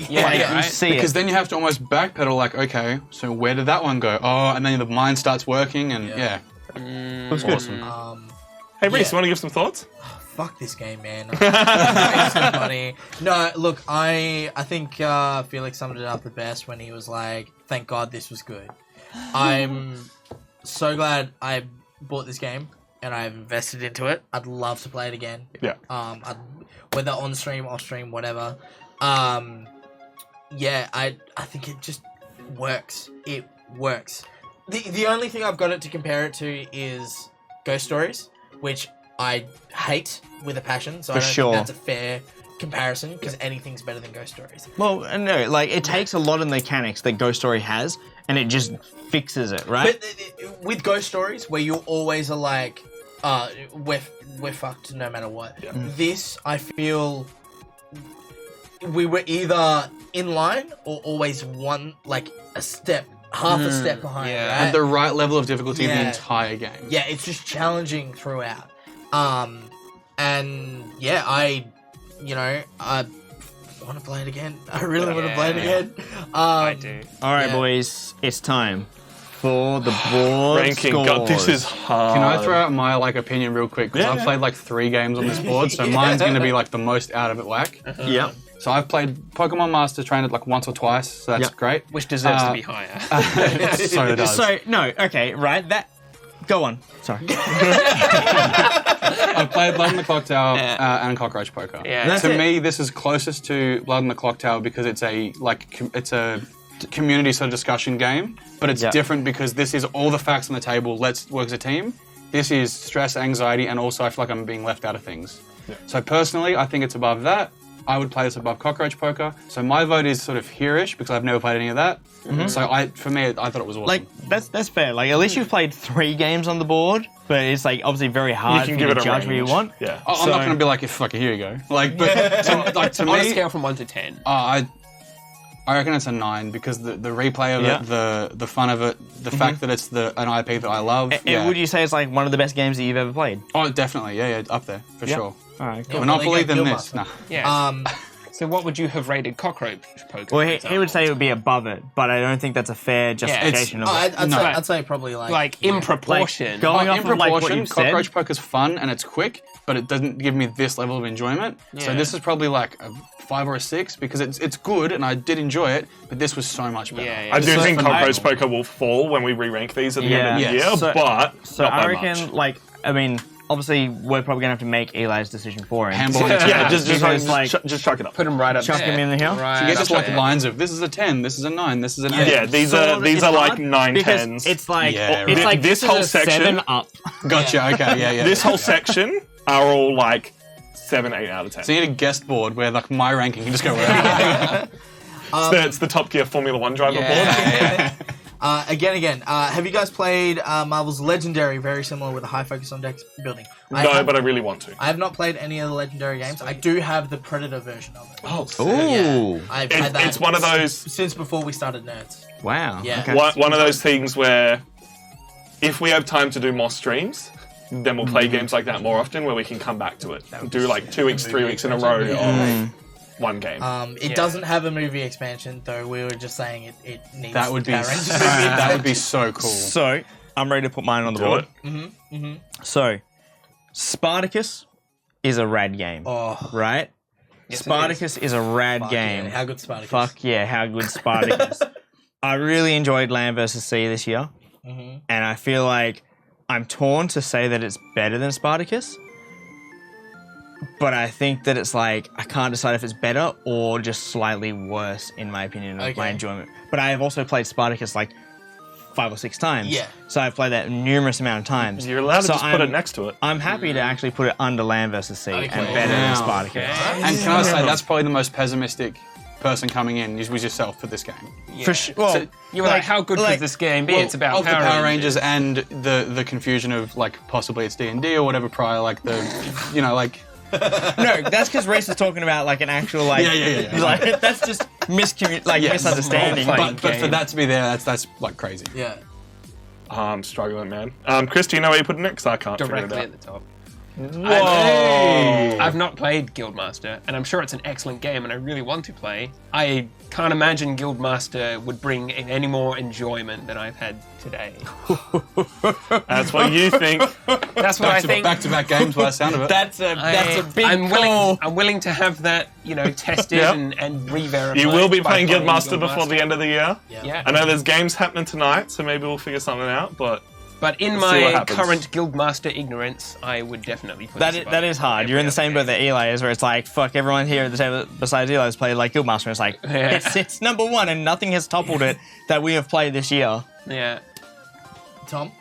Yeah, like, yeah, you right? see Because it. then you have to almost backpedal, like, okay, so where did that one go? Oh, and then the mind starts working, and yeah. It was good. Awesome. Hey, Rhys, Yeah. you want to give some thoughts? Fuck this game, man. It's so funny. No, look, I think Felix summed it up the best when he was like, thank God this was good. I'm so glad I bought this game and I've invested into it. I'd love to play it again. Yeah. Whether on stream, off stream, whatever. Yeah, I think it just works. It works. The only thing I've got it to compare it to is Ghost Stories, which I hate with a passion. So I don't sure. think that's a fair comparison, because anything's better than Ghost Stories. Well, no, like, it takes a lot of mechanics that Ghost Story has, and it just fixes it, right? But with Ghost Stories, where you always are like, we're fucked no matter what. This, I feel, we were either in line or always half a step behind. Yeah. Right? At the right level of difficulty the Yeah. entire game. Yeah, it's just challenging throughout. And yeah, I want to play it again. I really want to play it again. I do. All right, Yeah. boys, it's time for the board Ranking. scores. God, this is hard. Can I throw out my opinion real quick? Because I've played 3 games on this board, so mine's going to be the most out of it whack. Yep. So I've played Pokemon Master Trained once or twice, so that's Yep. great. Which deserves to be higher. It so does. So no, okay, right. That. Go on. Sorry. I've played Blood in the Clock Tower and Cockroach Poker. Yeah. That's To it. me, this is closest to Blood in the Clock Tower because it's a community sort of discussion game, but it's Yeah. different because this is all the facts on the table. Let's work as a team. This is stress, anxiety, and also I feel like I'm being left out of things. So personally, I think it's above that. I would play this above Cockroach Poker. So my vote is sort of here-ish because I've never played any of that. So for me, I thought it was awesome. Like that's fair. Like at least you've played 3 games on the board, but it's obviously very hard You can for give you it to a judge what you range. want. Yeah. I'm not going to be like, fuck it, here you go. But to On a me, scale from 1 to 10. I reckon it's a 9 because the replay of Yeah. it, the fun of it, the fact that it's an IP that I love. And would you say it's one of the best games that you've ever played? Oh, definitely, yeah, up there for Yeah. sure. All right, cool. Monopoly Guild than this, Master. nah. Yeah. So what would you have rated Cockroach Poker? Well, for he example? would say it would be above it, but I don't think that's a fair justification of it. I'd say probably in proportion. going in off of what proportion, you've said. Cockroach Poker's fun and it's quick, but it doesn't give me this level of enjoyment. So Yeah. this is probably a 5 or a 6 because it's good and I did enjoy it, but this was so much better. Yeah, I do So think Cockroach phenomenal. Poker will fall when we re-rank these at the end of the Yeah. year, So- but So not by I reckon, much. obviously, we're probably gonna have to make Eli's decision for him. Handball into Yeah, that. just Because, chuck it up. Put him right up Chuck there. him in the hill? Right You get up just there. lines of this is a 10, this is a 9, this is an 8. Yeah, these So are it's hard 9 because 10s. It's Yeah, it's right. like This is whole a section- 7 up. Gotcha, okay, yeah. This whole section are all 7, 8 out of 10. So you need a guest board where my ranking can just go wherever. It's the Top Gear Formula 1 driver board. yeah. Again. Have you guys played Marvel's Legendary? Very similar with a high focus on deck building. No, but I really want to. I have not played any of the Legendary games. I do have the Predator version of it. Oh, Ooh. I've had that it's one of those since before we started Nerds. Wow. Yeah. Okay. one of those things where if we have time to do more streams, then we'll play games like that more often where we can come back to it. Do 2 weeks, 3 weeks in a row of one game. It doesn't have a movie expansion, though. We were just saying it needs. That would be Power Rangers. that would be so cool. So, I'm ready to put mine on the Do board. it. So, Spartacus is a rad game, Oh, right? Spartacus is a rad fuck game. yeah. How good Spartacus? Fuck yeah, how good Spartacus. I really enjoyed Land vs. Sea this year, and I feel like I'm torn to say that it's better than Spartacus, but I think that it's I can't decide if it's better or just slightly worse in my opinion of my Okay. enjoyment. But I have also played Spartacus 5 or 6 times. Yeah. So I've played that numerous amount of times. You're allowed to So just put it next to it. I'm happy to actually put it under Land vs. Sea and better Wow. than Spartacus. And can I say that's probably the most pessimistic person coming in was yourself for this game. For sure. Well, So You were like, how good could this game be? Well, It's about of the Power Rangers and the confusion of possibly it's D&D or whatever prior no, that's because Rhys is talking about an actual Yeah. that's just Yes. misunderstanding. Role-playing but for game. that to be there, that's crazy. Yeah. I'm struggling, man. Chris, do you know where you put it next? I can't directly figure at it the top. out. I've not played Guildmaster, and I'm sure it's an excellent game, and I really want to play. I can't imagine Guildmaster would bring in any more enjoyment than I've had today. That's what you think. That's what I think. Back-to-back games by the sound of it. That's a big I'm call. willing to have that, tested Yep. and re-verified. You will be by playing Guildmaster before the end of the year. Yeah. I know there's games happening tonight, so maybe we'll figure something out, but But in Let's see what my happens. current Guildmaster ignorance, I would definitely put this That is hard. You're in the same boat that Eli is, where it's fuck, everyone here at the table besides Eli has played Guildmaster. It's Yeah. it's number 1 and nothing has toppled it that we have played this year. Yeah. Tom.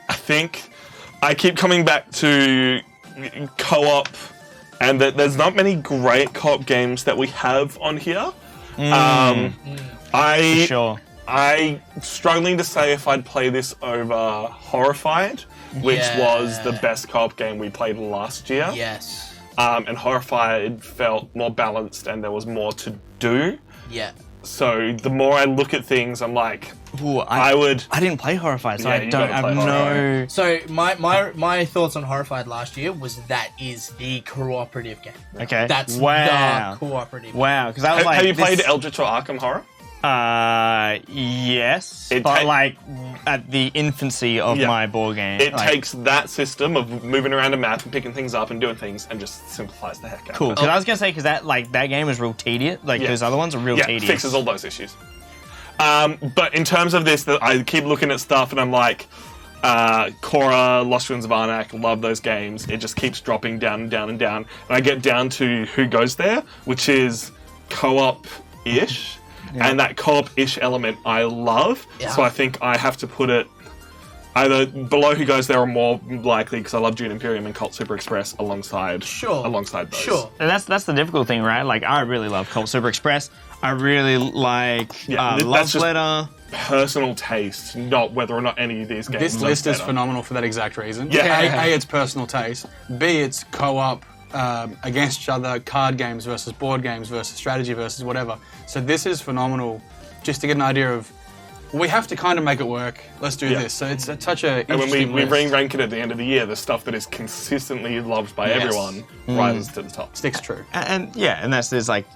I think I keep coming back to co-op, and that there's not many great co-op games that we have on here. Sure. I'm struggling to say if I'd play this over Horrified, which was the best co-op game we played last year. Yes. and Horrified felt more balanced and there was more to do. Yeah. So the more I look at things, I'm like, Ooh, I didn't play Horrified, so Yeah, I you don't gotta have play no. Horrified. So my thoughts on Horrified last year was that is the cooperative game. Okay. That's wow. the cooperative. Wow, because I was like, have you this- played Eldritch or Arkham Horror? Yes, It but ta- like at the infancy of Yeah. my board game. It like, takes that system of moving around a map and picking things up and doing things and just simplifies the heck out cool. of it. Because I was gonna say, because that game is real tedious. Like Yeah. those other ones are real Yeah, tedious. fixes all those issues. But in terms of this, I keep looking at stuff and I'm like, Korra, Lost Ruins of Arnak, love those games. It just keeps dropping down and down and down. And I get down to who goes there, which is co-op-ish. And that co-op-ish element I love. Yeah. So I think I have to put it either below Who Goes There or more likely, because I love Dune Imperium and Cult Super Express alongside those. Sure. And that's the difficult thing, right? Like I really love Cult Super Express. I really like that's Love just- Letter. Personal taste, not whether or not any of these games This are list is better. phenomenal for that exact reason. Yeah. A, it's personal taste. B, it's co-op against each other, card games versus board games versus strategy versus whatever. So this is phenomenal just to get an idea of, we have to kind of make it work. Let's do Yeah. this. So it's such a And when interesting we list. rank it at the end of the year, the stuff that is consistently loved by Yes. everyone rises to the top. Sticks true. And there's like,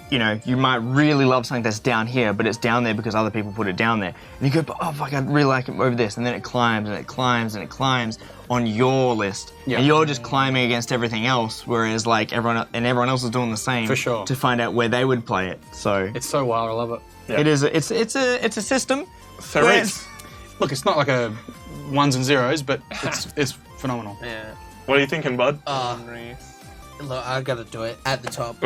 you know, you might really love something that's down here, but it's down there because other people put it down there. And you go, but, oh fuck, I really like it over this. And then it climbs and it climbs and it climbs on your list. Yeah. And you're just climbing against everything else, whereas like everyone else is doing the same. For sure. To find out where they would play it. So It's so wild. I love it. Yeah. it is. It's a system. So where Rhys, Look, it's not like a ones and zeros, but it's phenomenal. Yeah. what are you thinking, bud? Look, I gotta do it at the top.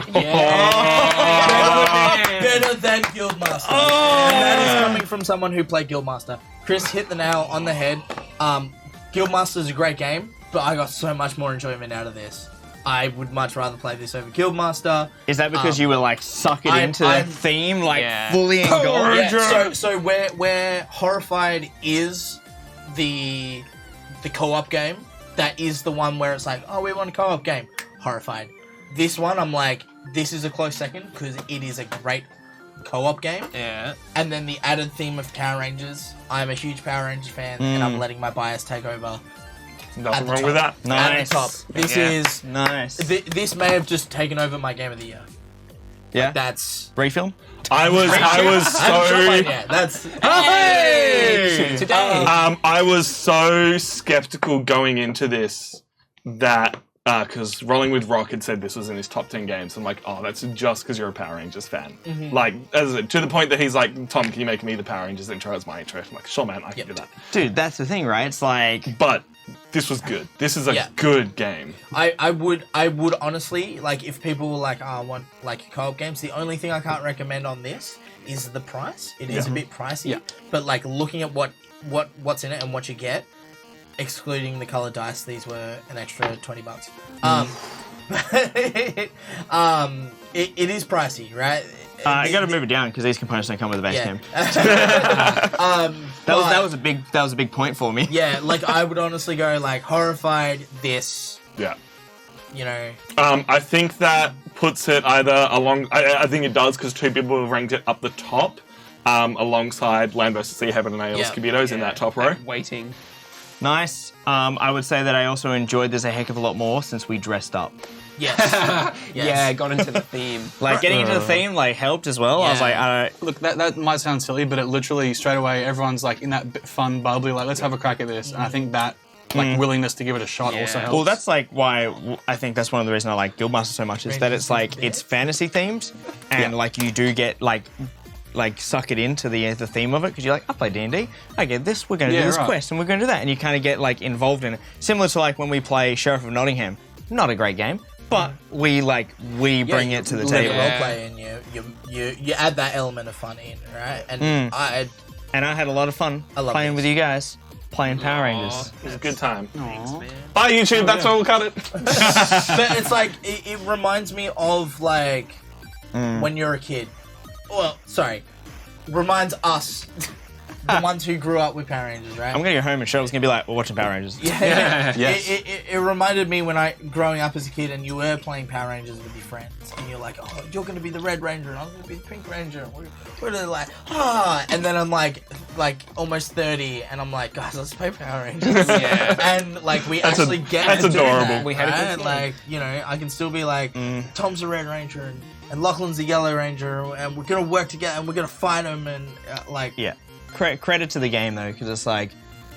Yeah. Better than Guildmaster. And that is coming from someone who played Guildmaster. Chris hit the nail on the head. Guildmaster is a great game, but I got so much more enjoyment out of this. I would much rather play this over Guildmaster. Is that because you were like suckered into I'm- the theme, like Yeah. fully engulfed? Yeah, so where Horrified is the co-op game, that is the one where it's like, oh, we want a co-op game. Horrified. This one, I'm like, this is a close second because it is a great co-op game. Yeah. And then the added theme of Power Rangers. I'm a huge Power Rangers fan, and I'm letting my bias take over. Nothing the wrong with that. At Nice. the top. This Yeah. is. Nice. This may have just taken over my game of the year. Yeah. That's. Refilm. I was I haven't shot mine so yet. That's. Hey! Today. I was so skeptical going into this that because Rolling with Rock had said this was in his top 10 games. I'm like, oh, that's just because you're a Power Rangers fan. Like, to the point that he's like, Tom, can you make me the Power Rangers intro as my intro? I'm like, sure, man, I can do that. Dude, that's the thing, right? It's like But this was good. This is a Yeah. good game. I would honestly, like, if people were like, I want like co-op games, the only thing I can't recommend on this is the price. It is a bit pricey. Yeah. But like looking at what's in it and what you get, excluding the colored dice, these were an extra $20. It is pricey, right? I got to move it down because these components don't come with the base game. That That was a big point for me. yeah. Like I would honestly go like Horrified. This, Yeah. you know, I think that puts it either along. I think it does because two people have ranked it up the top, alongside Land vs. Sea, Heaven and Nails, Yeah. Kabutos in that top row. Waiting. Nice. I would say that I also enjoyed this a heck of a lot more since we dressed up. yes, yes. Yeah, got into the theme. Like getting into the theme like helped as well. I was Yeah. like, I don't. Look, that might sound silly, but it literally straight away everyone's like in that bit fun, bubbly, like let's have a crack at this. And I think that like willingness to give it a shot also helps. Well, that's like why I think that's one of the reasons I like Guildmaster so much is that it's like it's fantasy themed and like you do get like suck it into the theme of it because you're like, I play D&D, I get this, we're going to do this right. quest and we're going to do that, and you kind of get like involved in it. Similar to like when we play Sheriff of Nottingham, not a great game, but we bring it to the you table. role play and you add that element of fun in, right? And And I had a lot of fun love playing this. with you guys, playing Power Rangers. It was a good time. Thanks, man. Bye, YouTube. That's where we'll cut it. but it's like it reminds me of like when you're a kid. Well, sorry, reminds us the ones who grew up with Power Rangers, right? I'm gonna go home and Cheryl's gonna be like, we're watching Power Rangers. Yeah. Yes. It reminded me when growing up as a kid and you were playing Power Rangers with your friends and you're like, oh, you're going to be the Red Ranger and I'm going to be the Pink Ranger. And we're like, and then I'm like almost 30 and I'm like, guys, let's play Power Rangers. Yeah. And like we actually get that's to do adorable. that, We had a good right? time. Like, you know, I can still be like, Tom's the Red Ranger and Lachlan's the Yellow Ranger and we're going to work together and we're going to fight them and like... Yeah. Credit to the game though, because it's like,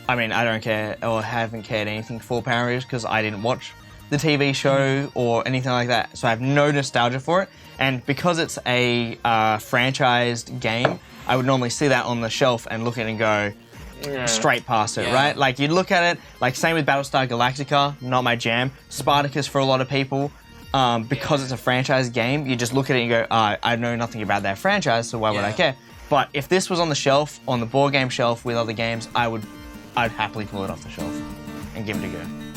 I mean, I don't care or haven't cared anything for Power Rangers because I didn't watch the TV show or anything like that, so I have no nostalgia for it. And because it's a franchised game, I would normally see that on the shelf and look at it and go straight past it, Yeah. right? Like you'd look at it, like same with Battlestar Galactica, not my jam. Spartacus for a lot of people. Because it's a franchise game, you just look at it and go, I know nothing about that franchise, so why would I Yeah. care? But if this was on the shelf, on the board game shelf with other games, I'd happily pull it off the shelf and give it a go.